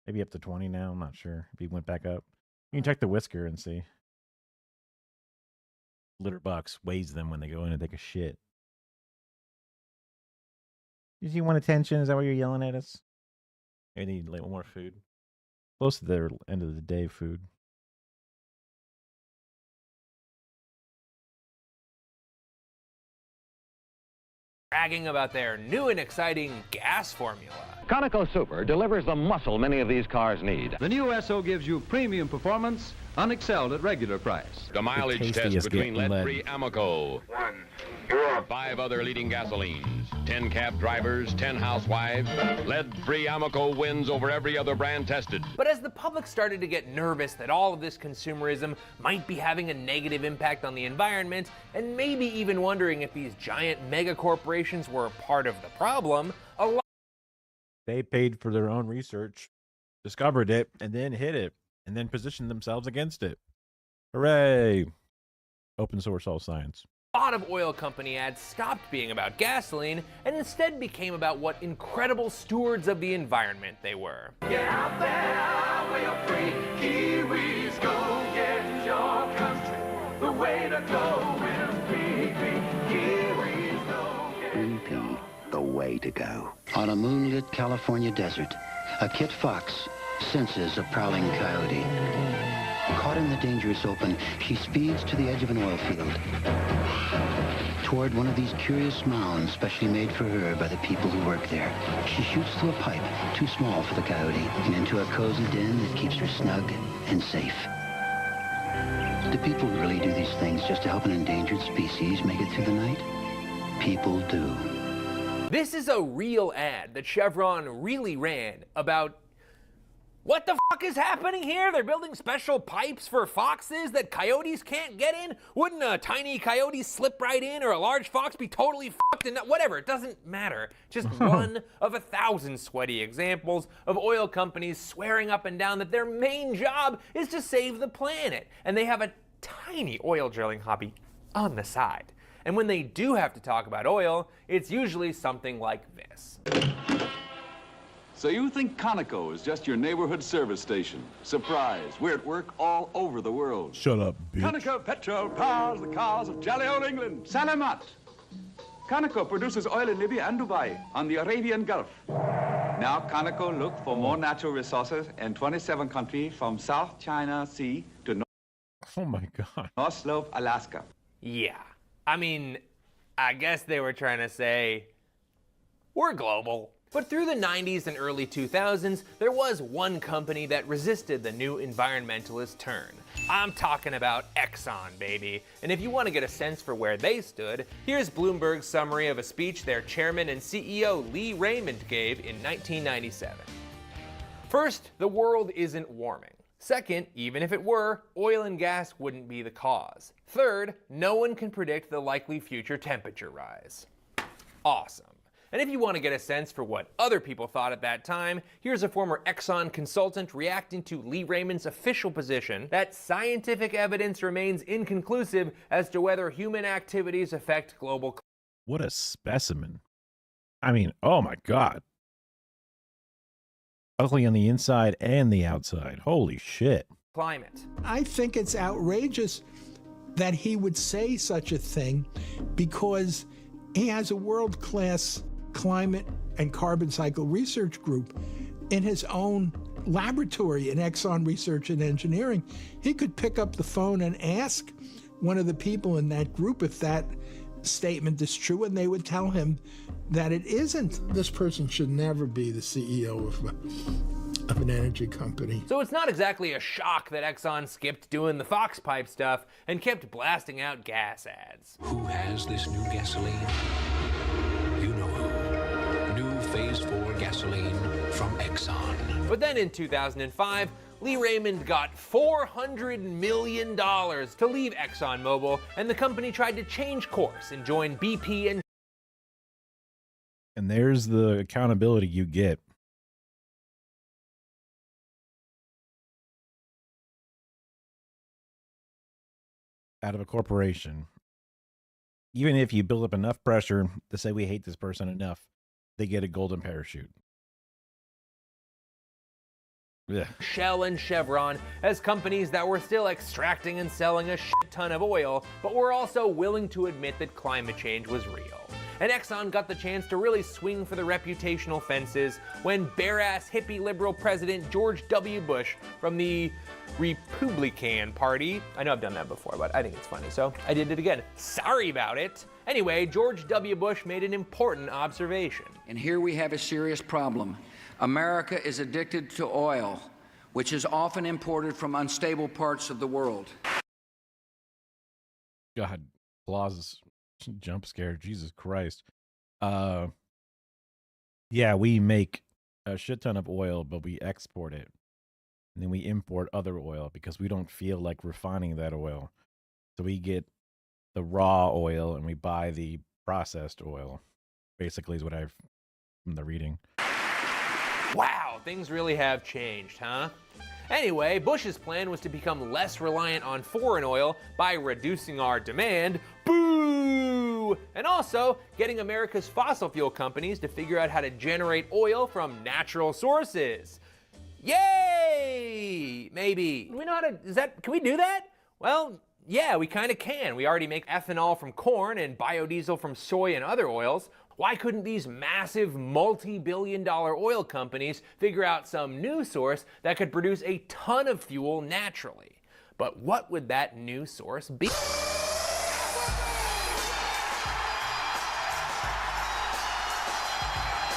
Maybe up to 20 now. I'm not sure if he went back up. You can check the whisker and see. Litter box weighs them when they go in and take a shit. Does you want attention? Is that why you're yelling at us? I need like more food. Close to their end of the day food. bragging about their new and exciting gas formula. Conoco Super delivers the muscle many of these cars need. The new SO gives you premium performance, unexcelled at regular price. The mileage test between lead-free Amoco, 5 other leading gasolines, 10 cab drivers, 10 housewives. Lead-free Amoco wins over every other brand tested. But as the public started to get nervous that all of this consumerism might be having a negative impact on the environment, and maybe even wondering if these giant mega corporations were a part of the problem, a lot They paid for their own research, discovered it, and then hid it, and then positioned themselves against it. Hooray! Open source all science. A lot of oil company ads stopped being about gasoline and instead became about what incredible stewards of the environment they were. Get out there where you're free. Kiwis, go get your country. The way to go with BP. Kiwis, go get BP, the way to go. On a moonlit California desert, a kit fox senses a prowling coyote. Caught in the dangerous open, she speeds to the edge of an oil field, toward one of these curious mounds specially made for her by the people who work there. She shoots through a pipe, too small for the coyote, and into a cozy den that keeps her snug and safe. Do people really do these things just to help an endangered species make it through the night? People do. This is a real ad that Chevron really ran about what the fuck is happening here? They're building special pipes for foxes that coyotes can't get in? Wouldn't a tiny coyote slip right in, or a large fox be totally fucked and whatever? It doesn't matter. Just one of 1,000 sweaty examples of oil companies swearing up and down that their main job is to save the planet. And they have a tiny oil drilling hobby on the side. And when they do have to talk about oil, it's usually something like this. So you think Conoco is just your neighborhood service station? Surprise, we're at work all over the world. Shut up, bitch. Conoco Petrol powers the cars of jolly old England. Salamat! Conoco produces oil in Libya and Dubai on the Arabian Gulf. Now Conoco looks for more natural resources in 27 countries from South China Sea to Oh my God. North Slope, Alaska. Yeah, I mean, I guess they were trying to say, we're global. But through the 90s and early 2000s, there was one company that resisted the new environmentalist turn. I'm talking about Exxon, baby. And if you want to get a sense for where they stood, here's Bloomberg's summary of a speech their chairman and CEO Lee Raymond gave in 1997. First, the world isn't warming. Second, even if it were, oil and gas wouldn't be the cause. Third, no one can predict the likely future temperature rise. Awesome. And if you want to get a sense for what other people thought at that time, here's a former Exxon consultant reacting to Lee Raymond's official position that scientific evidence remains inconclusive as to whether human activities affect global. What a specimen. I mean, oh my God. Ugly on the inside and the outside. Holy shit. Climate. I think it's outrageous that he would say such a thing because he has a world-class climate and carbon cycle research group in his own laboratory in Exxon Research and Engineering, he could pick up the phone and ask one of the people in that group if that statement is true, and they would tell him that it isn't. This person should never be the CEO of an energy company. So it's not exactly a shock that Exxon skipped doing the Fox pipe stuff and kept blasting out gas ads. Who has this new gasoline? You know who. New Phase 4 gasoline from Exxon. But then in 2005, Lee Raymond got $400 million to leave ExxonMobil, and the company tried to change course and join BP and... And there's the accountability you get. Out of a corporation. Even if you build up enough pressure to say we hate this person enough, they get a golden parachute. Yeah. Shell and Chevron as companies that were still extracting and selling a shit ton of oil, but were also willing to admit that climate change was real. And Exxon got the chance to really swing for the reputational fences when bare-ass hippie liberal president George W. Bush from the Republican Party, I know I've done that before, but I think it's funny, so I did it again. Sorry about it. Anyway, George W. Bush made an important observation. And here we have a serious problem. America is addicted to oil, which is often imported from unstable parts of the world. God, applause, jump scare, Jesus Christ. Yeah, we make a shit ton of oil, but we export it. And then we import other oil because we don't feel like refining that oil. So we get the raw oil and we buy the processed oil. Basically is what I've from the reading. Wow, things really have changed, huh? Anyway, Bush's plan was to become less reliant on foreign oil by reducing our demand. Boo! And also getting America's fossil fuel companies to figure out how to generate oil from natural sources. Yay! Maybe. Do we know how to, can we do that? Well, yeah, we kind of can. We already make ethanol from corn and biodiesel from soy and other oils. Why couldn't these massive multi-billion-dollar oil companies figure out some new source that could produce a ton of fuel naturally? But what would that new source be?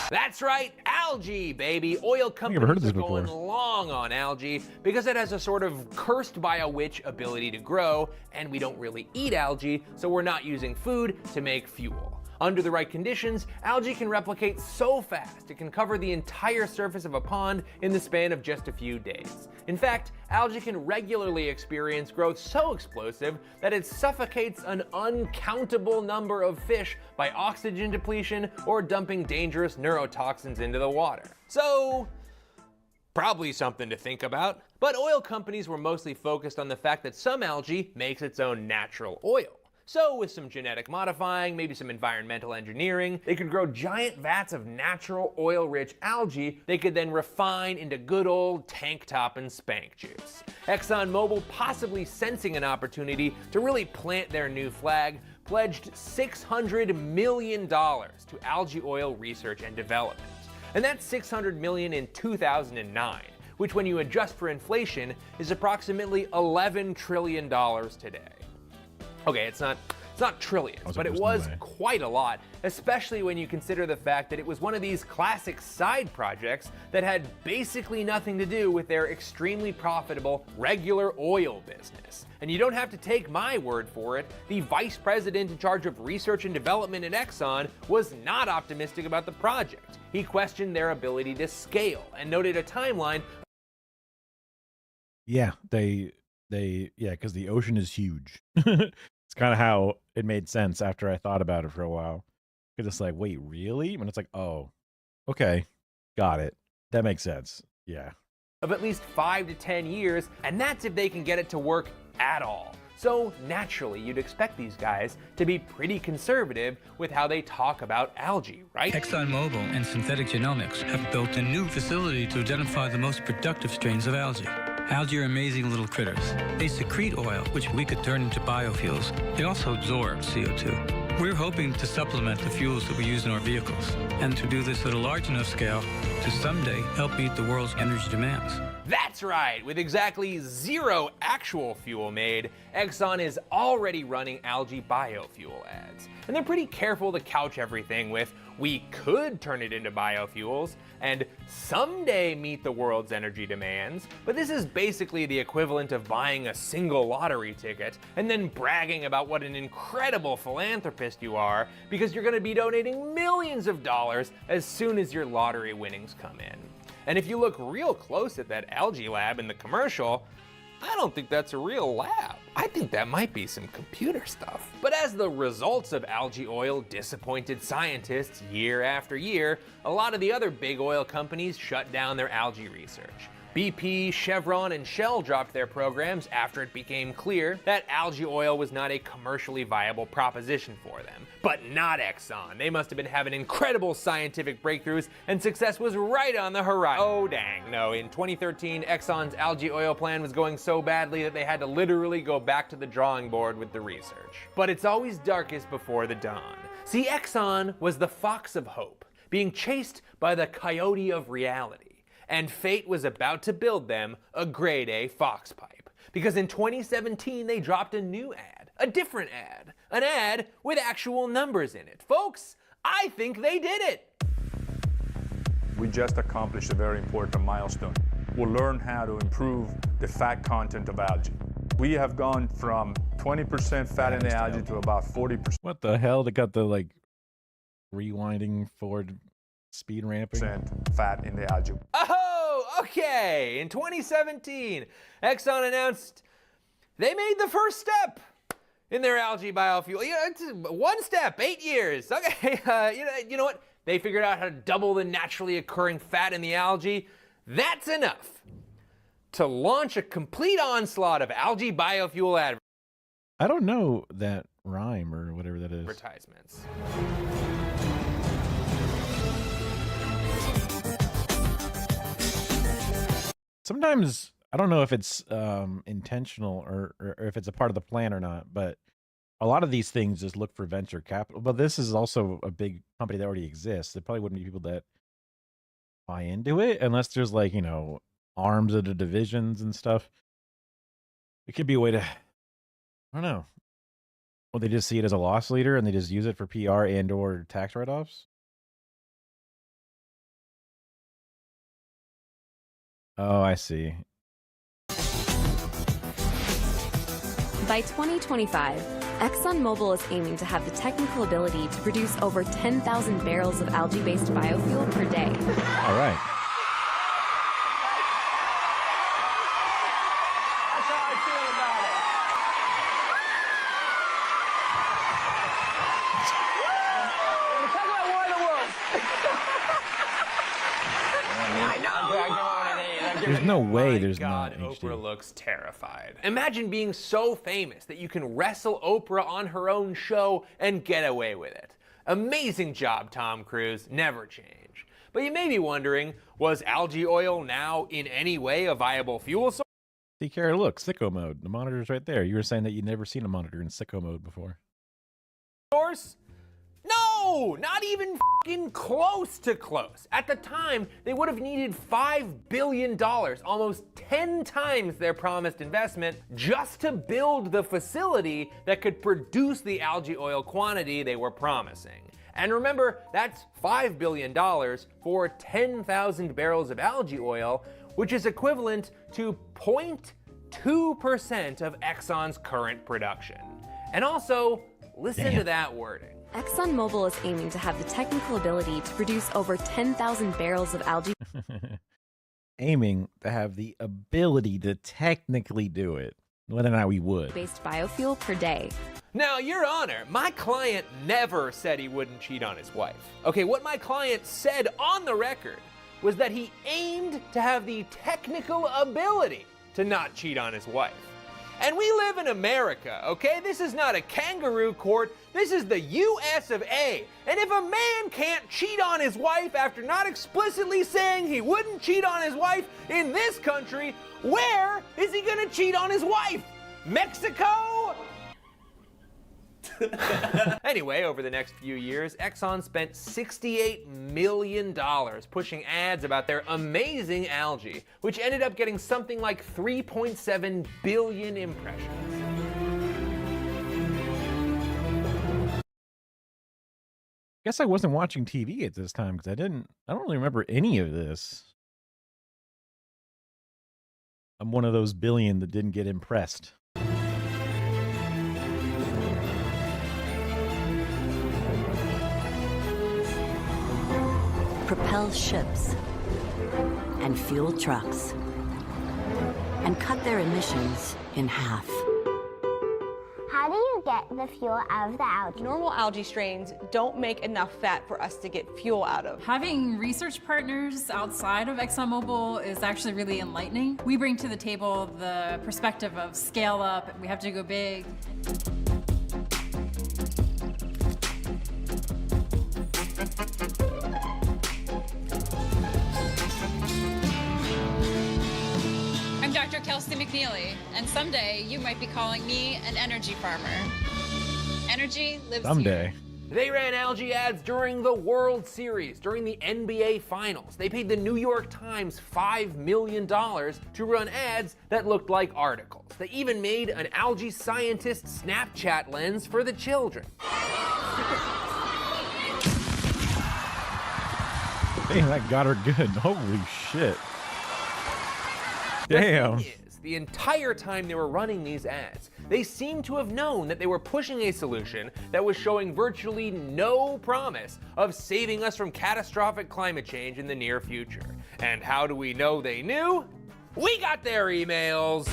That's right, algae, baby. Oil companies are going long on algae because it has a sort of cursed by a witch ability to grow, and we don't really eat algae, so we're not using food to make fuel. Under the right conditions, algae can replicate so fast it can cover the entire surface of a pond in the span of just a few days. In fact, algae can regularly experience growth so explosive that it suffocates an uncountable number of fish by oxygen depletion or dumping dangerous neurotoxins into the water. So, probably something to think about. But oil companies were mostly focused on the fact that some algae makes its own natural oil. So with some genetic modifying, maybe some environmental engineering, they could grow giant vats of natural oil-rich algae they could then refine into good old tank top and spank juice. ExxonMobil, possibly sensing an opportunity to really plant their new flag, pledged $600 million to algae oil research and development. And that's $600 million in 2009, which when you adjust for inflation is approximately $11 trillion today. Okay, it's not trillions, but it was quite a lot, especially when you consider the fact that it was one of these classic side projects that had basically nothing to do with their extremely profitable regular oil business. And you don't have to take my word for it, the vice president in charge of research and development at Exxon was not optimistic about the project. He questioned their ability to scale and noted a timeline. Yeah, because the ocean is huge. It's kind of how it made sense after I thought about it for a while. Because it's like, wait, really? And it's like, oh, okay, got it. That makes sense. Yeah. Of at least 5 to 10 years, and that's if they can get it to work at all. So naturally, you'd expect these guys to be pretty conservative with how they talk about algae, right? ExxonMobil and Synthetic Genomics have built a new facility to identify the most productive strains of algae. Algae are amazing little critters. They secrete oil, which we could turn into biofuels. They also absorb CO2. We're hoping to supplement the fuels that we use in our vehicles, and to do this at a large enough scale to someday help meet the world's energy demands. That's right, with exactly 0 actual fuel made, Exxon is already running algae biofuel ads. And they're pretty careful to couch everything with, we could turn it into biofuels, and someday meet the world's energy demands, but this is basically the equivalent of buying a single lottery ticket and then bragging about what an incredible philanthropist you are because you're gonna be donating millions of dollars as soon as your lottery winnings come in. And if you look real close at that algae lab in the commercial, I don't think that's a real lab. I think that might be some computer stuff. But as the results of algae oil disappointed scientists year after year, a lot of the other big oil companies shut down their algae research. BP, Chevron, and Shell dropped their programs after it became clear that algae oil was not a commercially viable proposition for them. But not Exxon. They must have been having incredible scientific breakthroughs, and success was right on the horizon. Oh dang, no. In 2013, Exxon's algae oil plan was going so badly that they had to literally go back to the drawing board with the research. But it's always darkest before the dawn. See, Exxon was the fox of hope, being chased by the coyote of reality. And fate was about to build them a grade A Fox pipe. Because in 2017, they dropped a new ad, a different ad, an ad with actual numbers in it. Folks, I think they did it. We just accomplished a very important milestone. We'll learn how to improve the fat content of algae. We have gone from 20% fat in the algae to about 40%. What the hell? They got the like rewinding forward speed ramping. Fat in the algae. Oh, okay. In 2017, Exxon announced they made the first step in their algae biofuel. You know, it's one step, 8 years. Okay, you know what? They figured out how to double the naturally occurring fat in the algae. That's enough to launch a complete onslaught of algae biofuel advertisements. I don't know that rhyme or whatever that is. Advertisements. Sometimes I don't know if it's intentional or if it's a part of the plan or not, but a lot of these things just look for venture capital. But this is also a big company that already exists. There probably wouldn't be people that buy into it unless there's like, you know, arms of the divisions and stuff. It could be a way to, I don't know. Well, they just see it as a loss leader and they just use it for PR and or tax write-offs. Oh, I see. By 2025, ExxonMobil is aiming to have the technical ability to produce over 10,000 barrels of algae-based biofuel per day. All right. There's no way there's not HD. Oprah looks terrified. Imagine being so famous that you can wrestle Oprah on her own show and get away with it. Amazing job, Tom Cruise. Never change. But you may be wondering, was algae oil now in any way a viable fuel source? See, Kara, look, sicko mode. The monitor's right there. You were saying that you'd never seen a monitor in sicko mode before. No, not even fucking close to close. At the time, they would have needed $5 billion, almost 10 times their promised investment, just to build the facility that could produce the algae oil quantity they were promising. And remember, that's $5 billion for 10,000 barrels of algae oil, which is equivalent to 0.2% of Exxon's current production. And also, listen to that wording. ExxonMobil is aiming to have the technical ability to produce over 10,000 barrels of algae. Aiming to have the ability to technically do it. Whether or not we would. Based biofuel per day. Now, Your Honor, my client never said he wouldn't cheat on his wife. Okay, what my client said on the record was that he aimed to have the technical ability to not cheat on his wife. And we live in America, okay? This is not a kangaroo court. This is the US of A. And if a man can't cheat on his wife after not explicitly saying he wouldn't cheat on his wife in this country, where is he gonna cheat on his wife? Mexico? Anyway, over the next few years, Exxon spent $68 million pushing ads about their amazing algae, which ended up getting something like 3.7 billion impressions. Guess I wasn't watching TV at this time because I don't really remember any of this. I'm one of those billion that didn't get impressed. Propel ships and fuel trucks and cut their emissions in half. How do you get the fuel out of the algae? Normal algae strains don't make enough fat for us to get fuel out of. Having research partners outside of ExxonMobil is actually really enlightening. We bring to the table the perspective of scale up, we have to go big. I'm Dr. Kelsey McNeely, and someday you might be calling me an energy farmer. Energy lives Someday. They ran algae ads during the World Series, during the NBA Finals. They paid the New York Times $5 million to run ads that looked like articles. They even made an algae scientist Snapchat lens for the children. Damn, that got her good. Holy shit. Damn. The entire time they were running these ads, they seemed to have known that they were pushing a solution that was showing virtually no promise of saving us from catastrophic climate change in the near future. And how do we know they knew? We got their emails.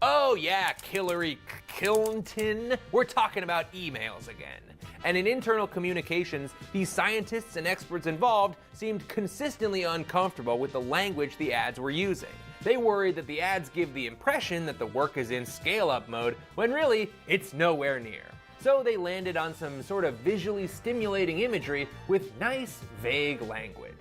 Oh yeah, Hillary Clinton. We're talking about emails again. And in internal communications, these scientists and experts involved seemed consistently uncomfortable with the language the ads were using. They worried that the ads give the impression that the work is in scale-up mode, when really, it's nowhere near. So they landed on some sort of visually stimulating imagery with nice, vague language.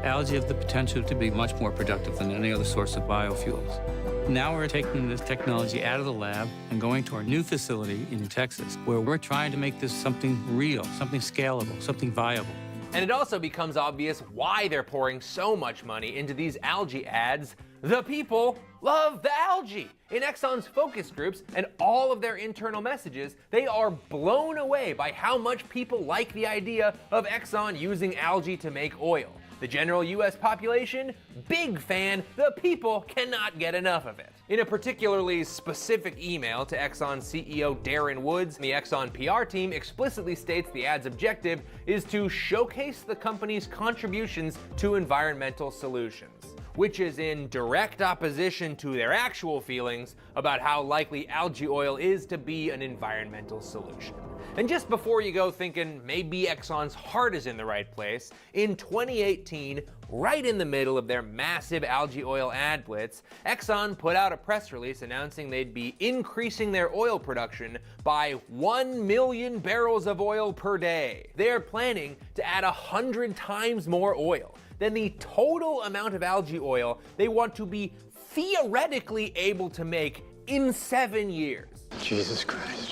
Algae have the potential to be much more productive than any other source of biofuels. Now we're taking this technology out of the lab and going to our new facility in Texas, where we're trying to make this something real, something scalable, something viable. And it also becomes obvious why they're pouring so much money into these algae ads. The people love the algae. In Exxon's focus groups and all of their internal messages, they are blown away by how much people like the idea of Exxon using algae to make oil. The general US population, big fan. The people cannot get enough of it. In a particularly specific email to Exxon CEO Darren Woods, the Exxon PR team explicitly states the ad's objective is to showcase the company's contributions to environmental solutions, which is in direct opposition to their actual feelings about how likely algae oil is to be an environmental solution. And just before you go thinking maybe Exxon's heart is in the right place, in 2018, right in the middle of their massive algae oil ad blitz, Exxon put out a press release announcing they'd be increasing their oil production by 1 million barrels of oil per day. They're planning to add 100 times more oil than the total amount of algae oil they want to be theoretically able to make in 7 years. Jesus Christ.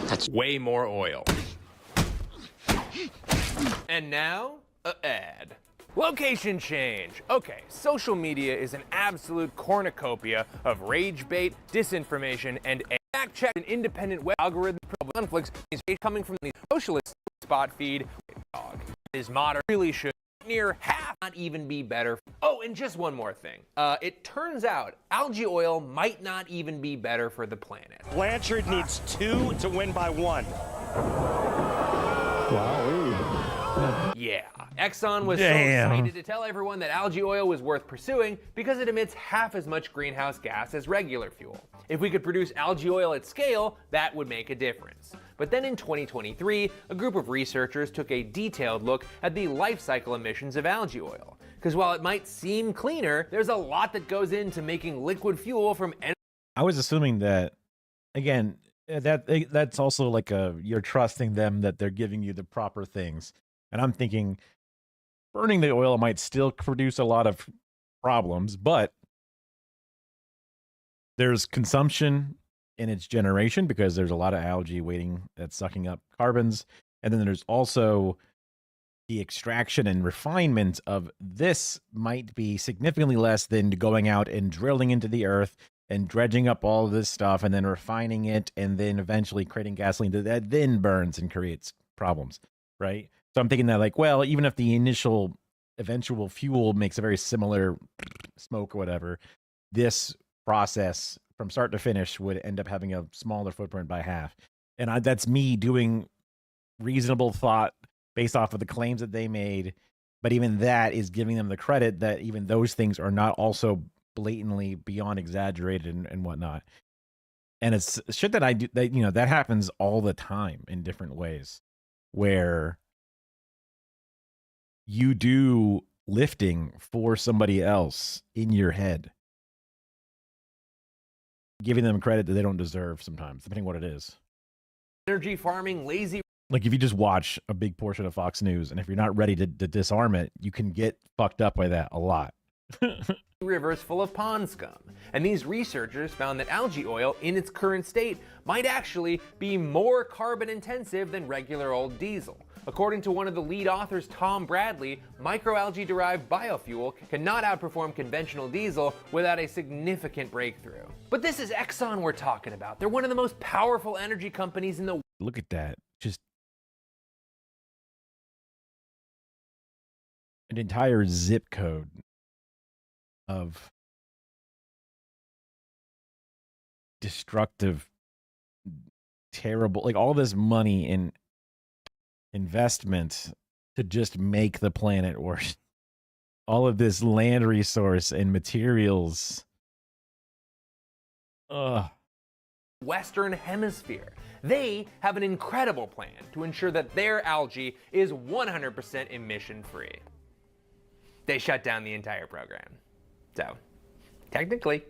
That's way more oil. And now, an ad. Location change. Okay, social media is an absolute cornucopia of rage bait, disinformation, and fact-check and independent web algorithm conflicts coming from the socialist spot feed. Dog is modern. Really should near half not even be better. Oh, and just one more thing. It turns out algae oil might not even be better for the planet. Blanchard needs 2 to win by 1. Wow. Yeah, Exxon was so excited to tell everyone that algae oil was worth pursuing because it emits half as much greenhouse gas as regular fuel. If we could produce algae oil at scale, that would make a difference. But then in 2023, a group of researchers took a detailed look at the life cycle emissions of algae oil. Because while it might seem cleaner, there's a lot that goes into making liquid fuel from energy. I was assuming that, again, that's also like you're trusting them that they're giving you the proper things. And I'm thinking burning the oil might still produce a lot of problems, but There's consumption in its generation because there's a lot of algae waiting that's sucking up carbons. And then there's also the extraction and refinement of this might be significantly less than going out and drilling into the earth and dredging up all of this stuff and then refining it and then eventually creating gasoline that then burns and creates problems, right? So I'm thinking that, like, well, even if the eventual fuel makes a very similar smoke or whatever, this process from start to finish would end up having a smaller footprint by half. And that's me doing reasonable thought based off of the claims that they made. But even that is giving them the credit that even those things are not also blatantly beyond exaggerated and whatnot. And it's shit that I do, that, you know, that happens all the time in different ways where you do lifting for somebody else in your head, giving them credit that they don't deserve sometimes, depending on what it is. Energy farming, lazy. Like if you just watch a big portion of Fox News and if you're not ready to disarm it, you can get fucked up by that a lot. Rivers full of pond scum. And these researchers found that algae oil in its current state might actually be more carbon intensive than regular old diesel. According to one of the lead authors, Tom Bradley, microalgae-derived biofuel cannot outperform conventional diesel without a significant breakthrough. But this is Exxon we're talking about. They're one of the most powerful energy companies in the world. Look at that. Just an entire zip code of destructive, terrible, like all this money in investment to just make the planet worse. All of this land resource and materials. Western Hemisphere. They have an incredible plan to ensure that their algae is 100% emission-free. They shut down the entire program. So, technically.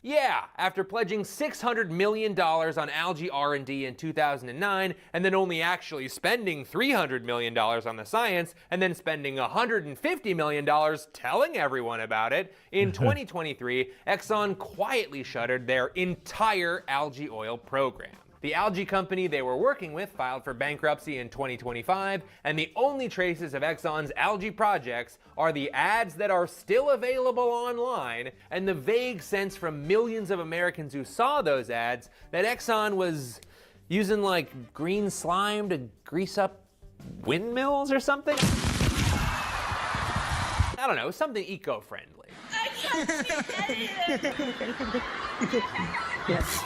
Yeah, after pledging $600 million on algae R&D in 2009, and then only actually spending $300 million on the science, and then spending $150 million telling everyone about it, in 2023, Exxon quietly shuttered their entire algae oil program. The algae company they were working with filed for bankruptcy in 2025, and the only traces of Exxon's algae projects are the ads that are still available online and the vague sense from millions of Americans who saw those ads that Exxon was using like green slime to grease up windmills or something. I don't know, something eco-friendly. Yes.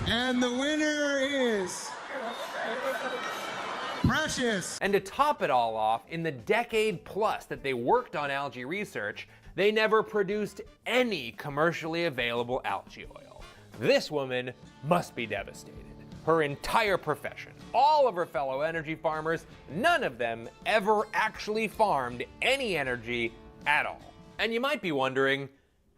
And the winner is Precious. And to top it all off, in the decade plus that they worked on algae research, they never produced any commercially available algae oil. This woman must be devastated. Her entire profession, all of her fellow energy farmers, none of them ever actually farmed any energy at all. And you might be wondering,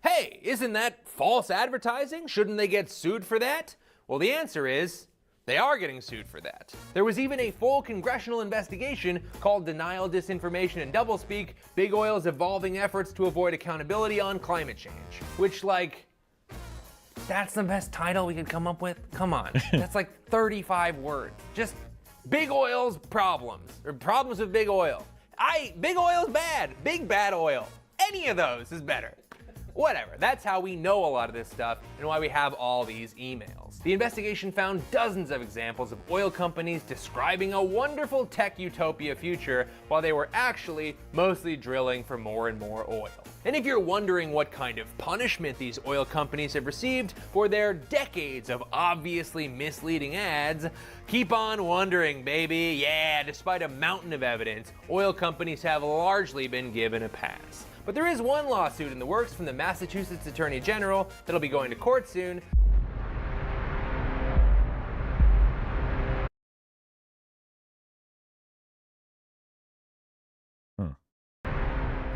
hey, isn't that false advertising? Shouldn't they get sued for that? Well, the answer is, they are getting sued for that. There was even a full congressional investigation called Denial, Disinformation, and Doublespeak, Big Oil's Evolving Efforts to Avoid Accountability on Climate Change. Which, like, that's the best title we could come up with? Come on, that's like 35 words. Just Big Oil's problems, or problems with Big Oil. Big Oil's bad, big bad oil. Any of those is better. Whatever, that's how we know a lot of this stuff and why we have all these emails. The investigation found dozens of examples of oil companies describing a wonderful tech utopia future while they were actually mostly drilling for more and more oil. And if you're wondering what kind of punishment these oil companies have received for their decades of obviously misleading ads, keep on wondering, baby. Yeah, despite a mountain of evidence, oil companies have largely been given a pass. But there is one lawsuit in the works from the Massachusetts Attorney General that'll be going to court soon.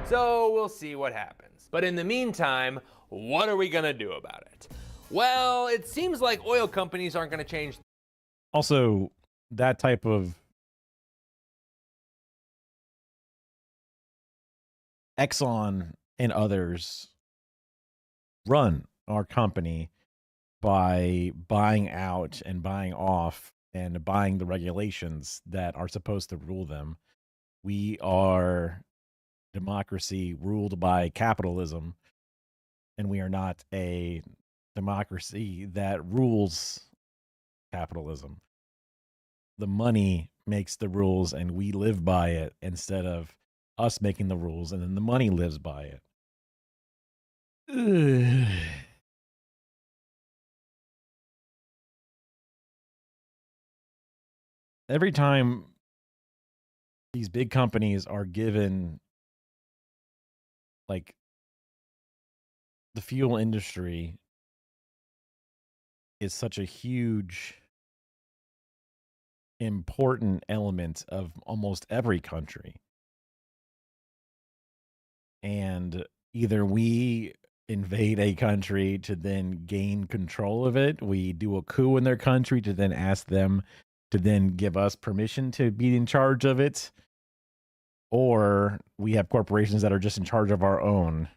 So we'll see what happens. But in the meantime, what are we gonna do about it? Well, it seems like oil companies aren't gonna change. Also, that type of Exxon and others run our company by buying out and buying off and buying the regulations that are supposed to rule them. We are democracy ruled by capitalism, and we are not a democracy that rules capitalism. The money makes the rules and we live by it instead of us making the rules and then the money lives by it. Ugh. Every time these big companies are given, like, the fuel industry is such a huge, important element of almost every country. And either we invade a country to then gain control of it, we do a coup in their country to then ask them to then give us permission to be in charge of it, or we have corporations that are just in charge of our own.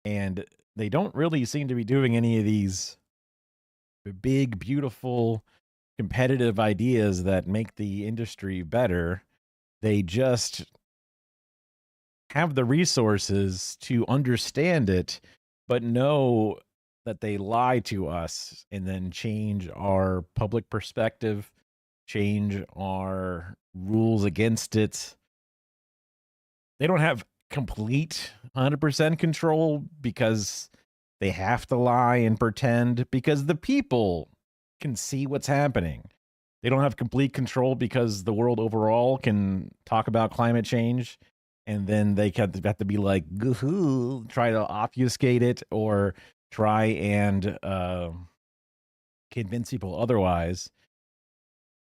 And they don't really seem to be doing any of these big, beautiful, competitive ideas that make the industry better. They just have the resources to understand it, but know that they lie to us and then change our public perspective, change our rules against it. They don't have complete 100% control because they have to lie and pretend because the people can see what's happening. They don't have complete control because the world overall can talk about climate change, and then they have to be like, try to obfuscate it or try and convince people otherwise.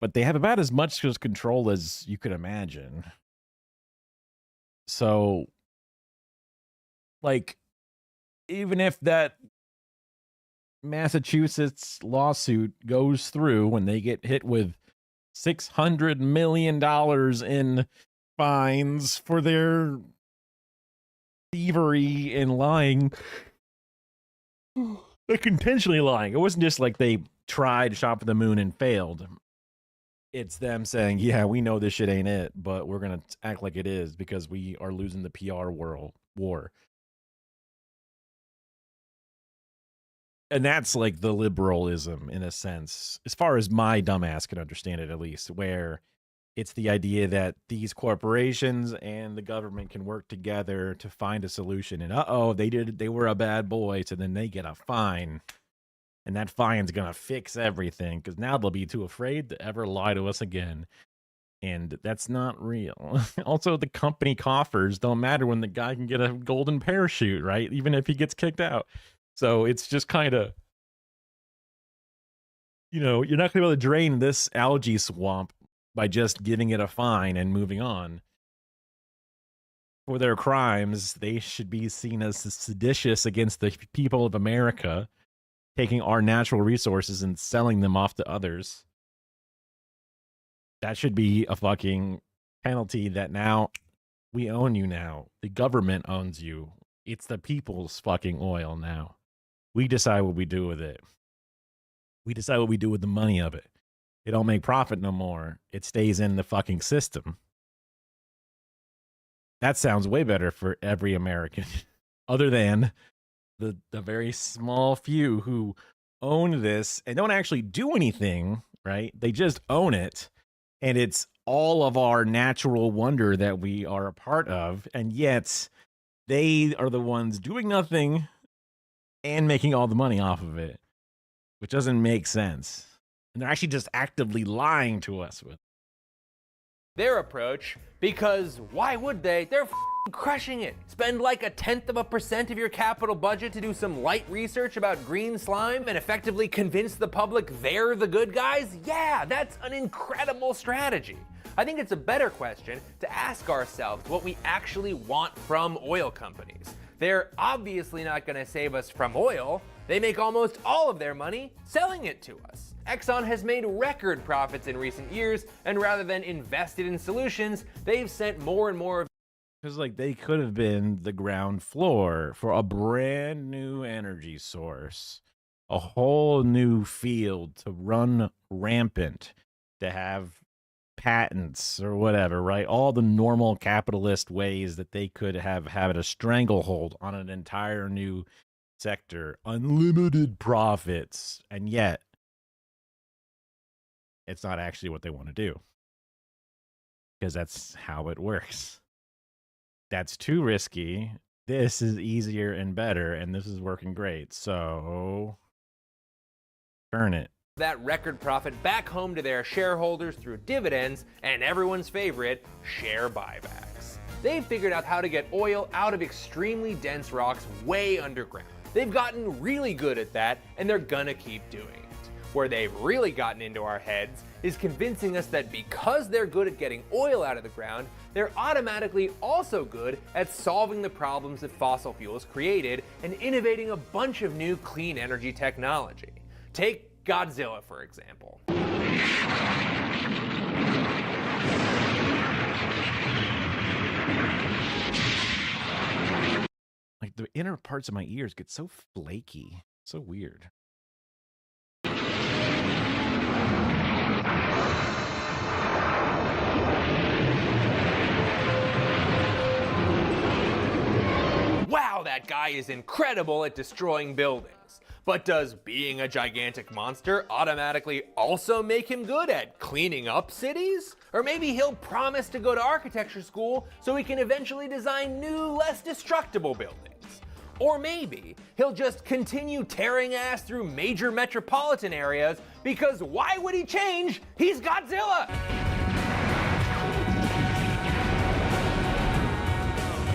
But they have about as much control as you could imagine. So, like, even if that Massachusetts lawsuit goes through when they get hit with $600 million in fines for their thievery and lying, like intentionally lying. It wasn't just like they tried to shop for the moon and failed. It's them saying, yeah, we know this shit ain't it, but we're going to act like it is because we are losing the PR war. And that's like the liberalism in a sense, as far as my dumbass can understand it, at least, where it's the idea that these corporations and the government can work together to find a solution. And they were a bad boy, so then they get a fine. And that fine's going to fix everything because now they'll be too afraid to ever lie to us again. And that's not real. Also, the company coffers don't matter when the guy can get a golden parachute, right? Even if he gets kicked out. So it's just kind of, you're not going to be able to drain this algae swamp by just giving it a fine and moving on. For their crimes, they should be seen as seditious against the people of America, taking our natural resources and selling them off to others. That should be a fucking penalty that now we own you now. The government owns you. It's the people's fucking oil now. We decide what we do with it. We decide what we do with the money of it. It don't make profit no more. It stays in the fucking system. That sounds way better for every American, other than the very small few who own this and don't actually do anything, right? They just own it. And it's all of our natural wonder that we are a part of. And yet they are the ones doing nothing and making all the money off of it, which doesn't make sense. And they're actually just actively lying to us with their approach, because why would they? They're crushing it. Spend like 0.1% of your capital budget to do some light research about green slime and effectively convince the public they're the good guys? Yeah, that's an incredible strategy. I think it's a better question to ask ourselves what we actually want from oil companies. They're obviously not going to save us from oil. They make almost all of their money selling it to us. Exxon has made record profits in recent years, and rather than invested in solutions, they've sent more and more of Because, like, they could have been the ground floor for a brand new energy source, a whole new field to run rampant, to have patents or whatever, right? All the normal capitalist ways that they could have had a stranglehold on an entire new sector, unlimited profits, and yet it's not actually what they want to do. Because that's how it works. That's too risky. This is easier and better, and this is working great. So, burn it. That record profit back home to their shareholders through dividends and everyone's favorite, share buybacks. They've figured out how to get oil out of extremely dense rocks way underground. They've gotten really good at that, and they're gonna keep doing it. Where they've really gotten into our heads is convincing us that because they're good at getting oil out of the ground, they're automatically also good at solving the problems that fossil fuels created and innovating a bunch of new clean energy technology. Take Godzilla, for example. Like, the inner parts of my ears get so flaky. So weird. Wow, that guy is incredible at destroying buildings. But does being a gigantic monster automatically also make him good at cleaning up cities? Or maybe he'll promise to go to architecture school so he can eventually design new, less destructible buildings. Or maybe he'll just continue tearing ass through major metropolitan areas because why would he change? He's Godzilla!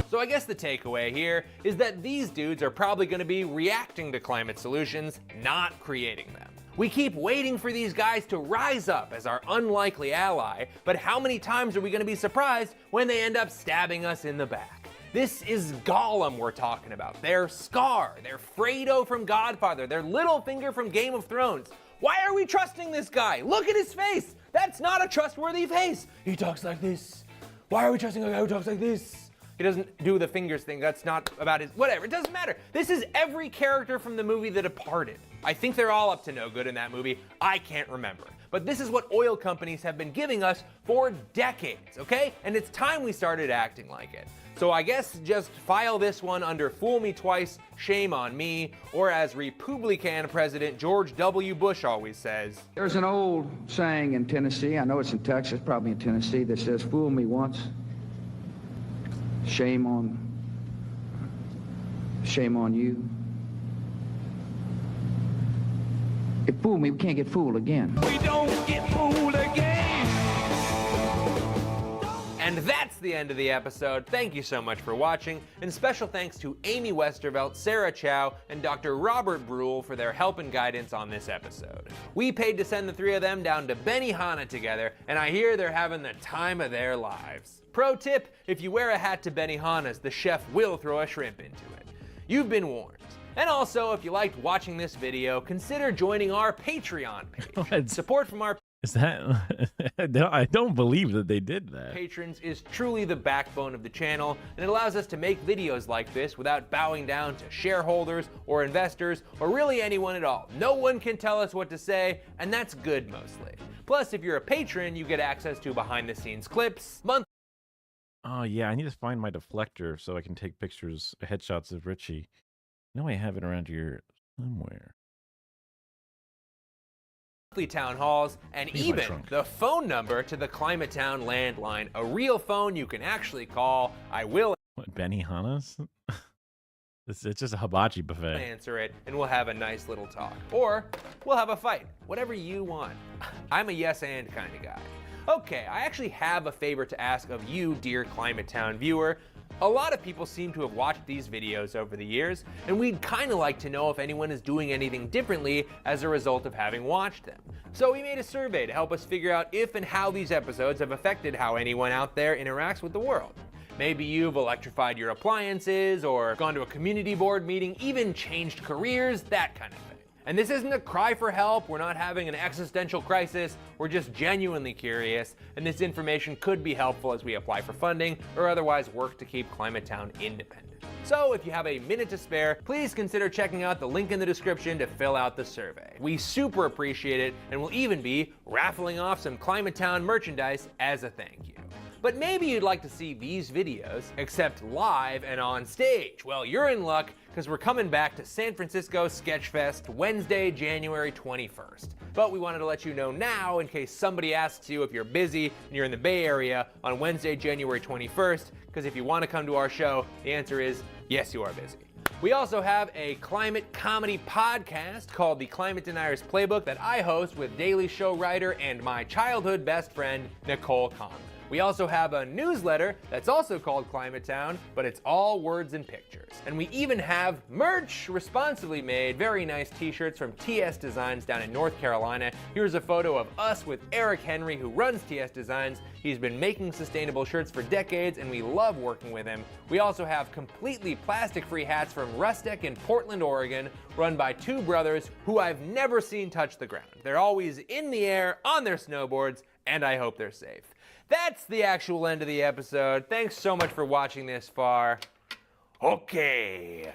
So I guess the takeaway here is that these dudes are probably going to be reacting to climate solutions, not creating them. We keep waiting for these guys to rise up as our unlikely ally, but how many times are we going to be surprised when they end up stabbing us in the back? This is Gollum we're talking about. They're Scar, they're Fredo from Godfather, they're Littlefinger from Game of Thrones. Why are we trusting this guy? Look at his face! That's not a trustworthy face! He talks like this. Why are we trusting a guy who talks like this? He doesn't do the fingers thing, that's not about his, whatever, it doesn't matter. This is every character from the movie The Departed. I think they're all up to no good in that movie, I can't remember. But this is what oil companies have been giving us for decades, okay? And it's time we started acting like it. So I guess just file this one under Fool Me Twice, Shame on Me, or as Republican President George W. Bush always says. There's an old saying in Tennessee, I know it's in Texas, probably in Tennessee, that says, fool me once, shame on you. If fool me, we can't get fooled again. We don't get fooled again. And that's the end of the episode. Thank you so much for watching, and special thanks to Amy Westervelt, Sarah Chow, and Dr. Robert Brule for their help and guidance on this episode. We paid to send the three of them down to Benihana together, and I hear they're having the time of their lives. Pro tip, if you wear a hat to Benihana's, the chef will throw a shrimp into it. You've been warned. And also, if you liked watching this video, consider joining our Patreon page. Support from our Is that? I don't believe that they did that. patrons is truly the backbone of the channel, and it allows us to make videos like this without bowing down to shareholders or investors or really anyone at all. No one can tell us what to say, and that's good mostly. Plus, if you're a patron, you get access to behind-the-scenes clips, Oh yeah, I need to find my deflector so I can take pictures, headshots of Richie. I know I have it around here somewhere. monthly town halls, and Here's my even trunk. the phone number to the Climate Town landline, a real phone you can actually call. I will What, Benihana's? It's just a hibachi buffet. answer it, and we'll have a nice little talk. Or we'll have a fight, whatever you want. I'm a yes and kind of guy. Okay, I actually have a favor to ask of you, dear Climate Town viewer. A lot of people seem to have watched these videos over the years, and we'd kind of like to know if anyone is doing anything differently as a result of having watched them. So we made a survey to help us figure out if and how these episodes have affected how anyone out there interacts with the world. Maybe you've electrified your appliances, or gone to a community board meeting, even changed careers, that kind of thing. And this isn't a cry for help, we're not having an existential crisis, we're just genuinely curious, and this information could be helpful as we apply for funding or otherwise work to keep Climatetown independent. So if you have a minute to spare, please consider checking out the link in the description to fill out the survey. We super appreciate it, and we'll even be raffling off some Climatetown merchandise as a thank you. But maybe you'd like to see these videos, except live and on stage. Well, you're in luck, because we're coming back to San Francisco Sketchfest Wednesday, January 21st. But we wanted to let you know now in case somebody asks you if you're busy and you're in the Bay Area on Wednesday, January 21st, because if you want to come to our show, the answer is yes, you are busy. We also have a climate comedy podcast called The Climate Deniers Playbook that I host with Daily Show writer and my childhood best friend, Nicole Conlon. We also have a newsletter that's also called Climatetown, but it's all words and pictures. And we even have merch, responsibly made, very nice t-shirts from TS Designs down in North Carolina. Here's a photo of us with Eric Henry, who runs TS Designs. He's been making sustainable shirts for decades, and we love working with him. We also have completely plastic-free hats from Rustec in Portland, Oregon, run by two brothers who I've never seen touch the ground. They're always in the air on their snowboards, and I hope they're safe. That's the actual end of the episode. Thanks so much for watching this far. Okay.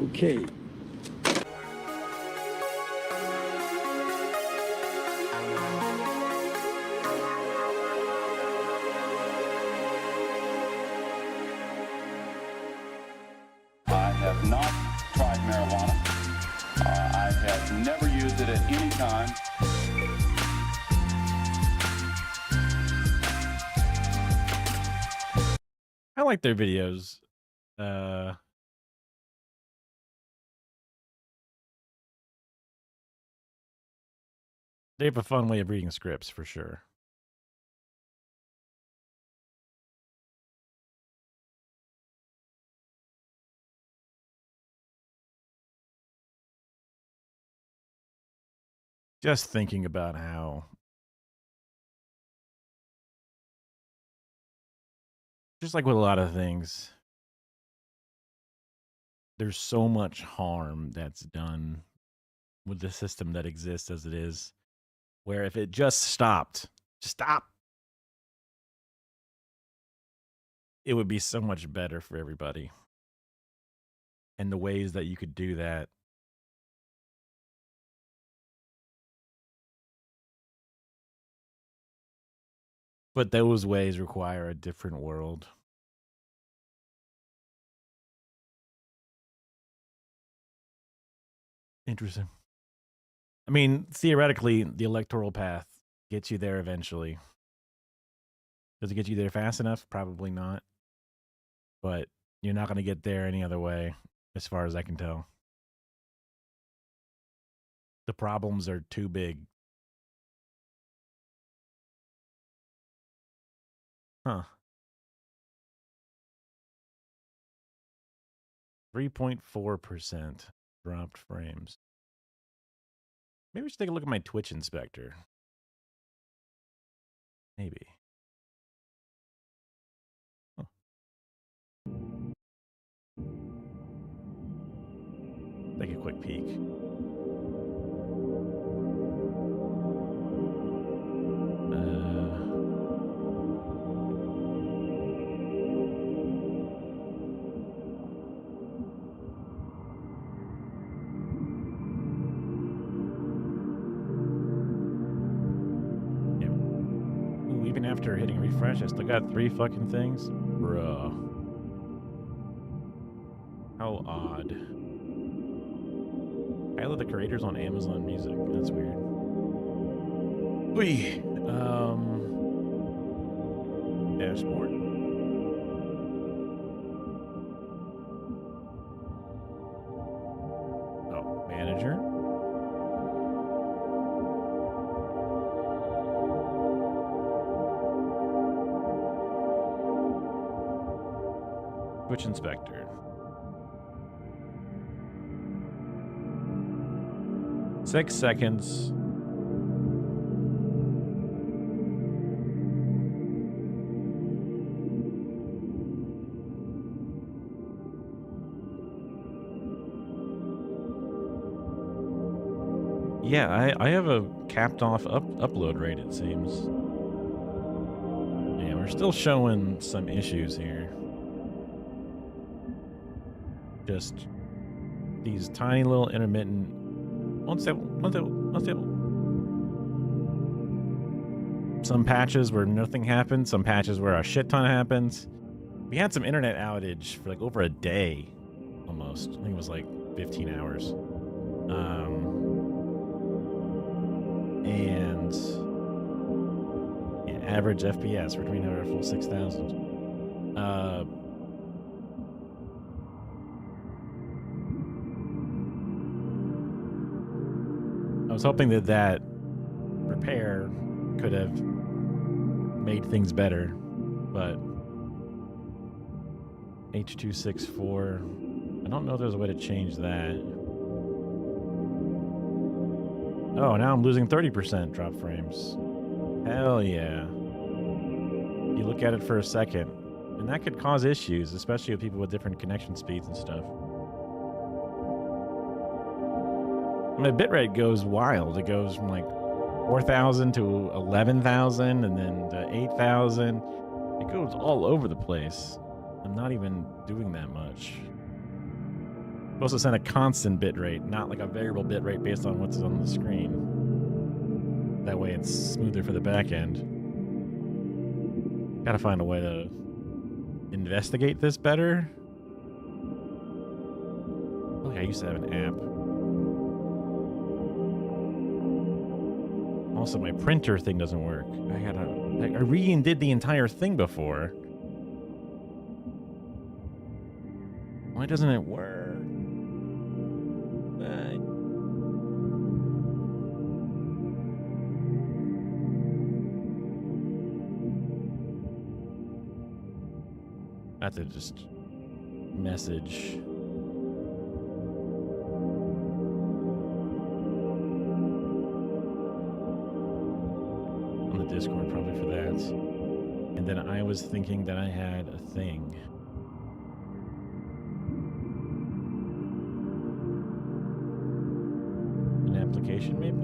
Okay. I have not tried marijuana. I have never used it at any time. I like their videos. They have a fun way of reading scripts for sure. Just thinking about how just like with a lot of things, there's so much harm that's done with the system that exists as it is, where if it just stopped, it would be so much better for everybody. And the ways that you could do that, but those ways require a different world. Interesting. I mean, theoretically, the electoral path gets you there eventually. Does it get you there fast enough? Probably not. But you're not going to get there any other way, as far as I can tell. The problems are too big. Huh. 3.4% dropped frames. Maybe we should take a look at my Twitch inspector. Maybe. Huh. Take a quick peek. Even after hitting refresh, I still got 3 fucking things? Bruh. How odd. I love the creators on Amazon Music. That's weird. Whee! Dashboard. Oh, manager. Twitch inspector. 6 seconds. Yeah, I have a capped off upload rate, it seems. Yeah, we're still showing some issues here. Just these tiny little intermittent. One stable. Some patches where nothing happened, some patches where a shit ton happens. We had some internet outage for like over a day, almost. I think it was like 15 hours. And yeah, average FPS for between our full 6,000. I was hoping that repair could have made things better, but H.264, I don't know if there's a way to change that. Oh, now I'm losing 30% drop frames. Hell yeah. You look at it for a second, and that could cause issues, especially with people with different connection speeds and stuff. My bitrate goes wild. It goes from like 4,000 to 11,000 and then to 8,000. It goes all over the place. I'm not even doing that much. I'm supposed to send a constant bitrate, not like a variable bitrate based on what's on the screen. That way it's smoother for the back end. Gotta find a way to investigate this better. I feel like I used to have an app. Also, my printer thing doesn't work. I re-did the entire thing before. Why doesn't it work? I have to just message. Discord probably for that. And then I was thinking that I had a thing. An application maybe?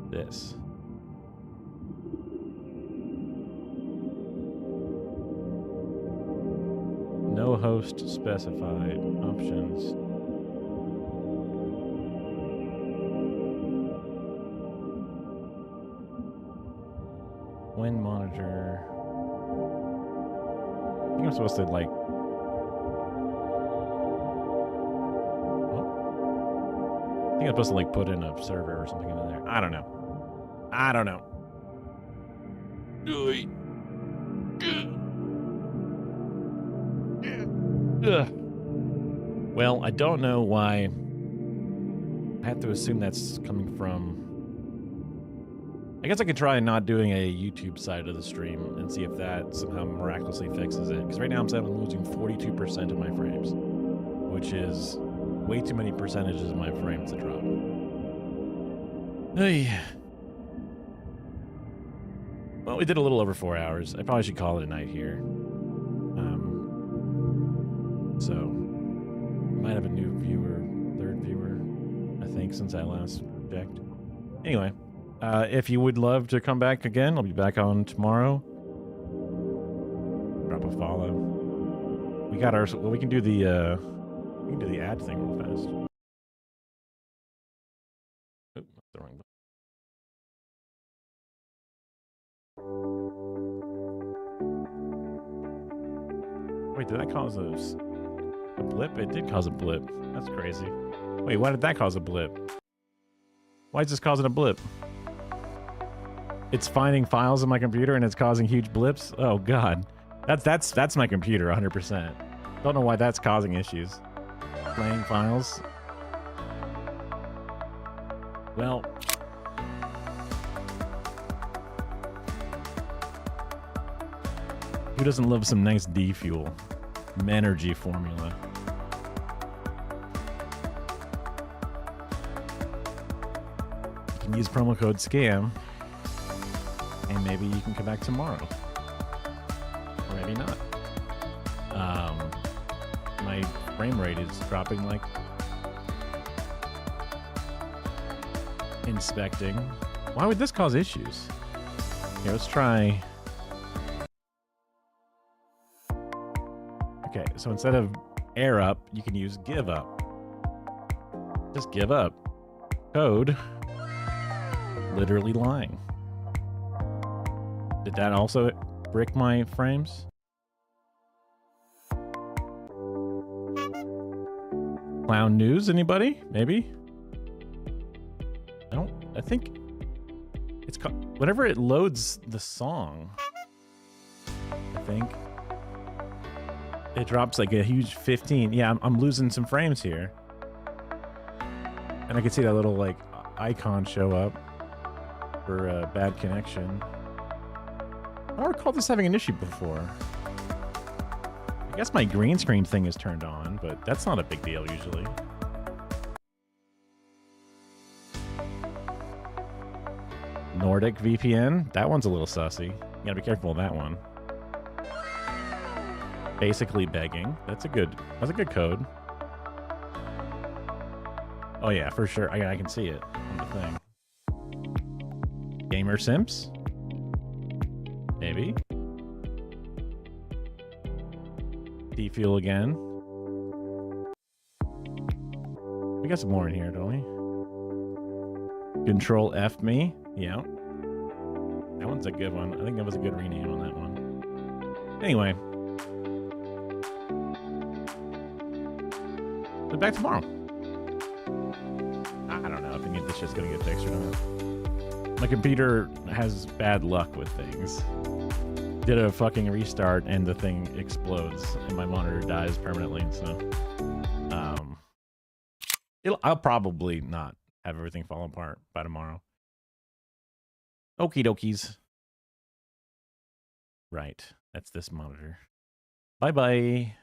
This. No host specified. Options. Wind monitor. I think I'm supposed to like. I think I'm supposed to like put in a server or something in there. I don't know. Well, I don't know why. I have to assume that's coming from. I guess I could try not doing a YouTube side of the stream and see if that somehow miraculously fixes it. Because right now I'm losing 42% of my frames, which is way too many percentages of my frames to drop. Hey. Well, we did a little over 4 hours. I probably should call it a night here. So, might have a new viewer, third viewer, I think, since I last checked. Anyway. If you would love to come back again, I'll be back on tomorrow. Drop a follow. We got our. Well, we can do the ad thing real fast. Oh, that's the wrong button. Wait, did that cause a blip? It did cause a blip. That's crazy. Wait, why did that cause a blip? Why is this causing a blip? It's finding files on my computer and it's causing huge blips. Oh god, that's my computer 100%. Don't know why that's causing issues. Playing files. Well, who doesn't love some nice D fuel? Menergy formula. You can use promo code SCAM. And maybe you can come back tomorrow. Or maybe not. my frame rate is dropping like inspecting. Why would this cause issues? Here, let's try. Okay, so instead of air up, you can use give up. Just give up. Code. Literally lying. Did that also brick my frames? Clown news, anybody? Maybe? I think it's whenever it loads the song, I think it drops like a huge 15. Yeah, I'm losing some frames here. And I can see that little like icon show up for a bad connection. I don't recall this having an issue before. I guess my green screen thing is turned on, but that's not a big deal usually. Nordic VPN, that one's a little sussy. You gotta be careful with that one. Basically begging. That's a good code. Oh yeah, for sure. I can see it on the thing. Gamer Simps? Maybe. Defuel again. We got some more in here, don't we? Control F me. Yeah. That one's a good one. I think that was a good rename on that one. Anyway. But back tomorrow. I don't know if this shit's gonna get fixed or not. My computer has bad luck with things. Did a fucking restart and the thing explodes and my monitor dies permanently, so I'll probably not have everything fall apart by tomorrow. Okie dokies. Right. That's this monitor. Bye-bye.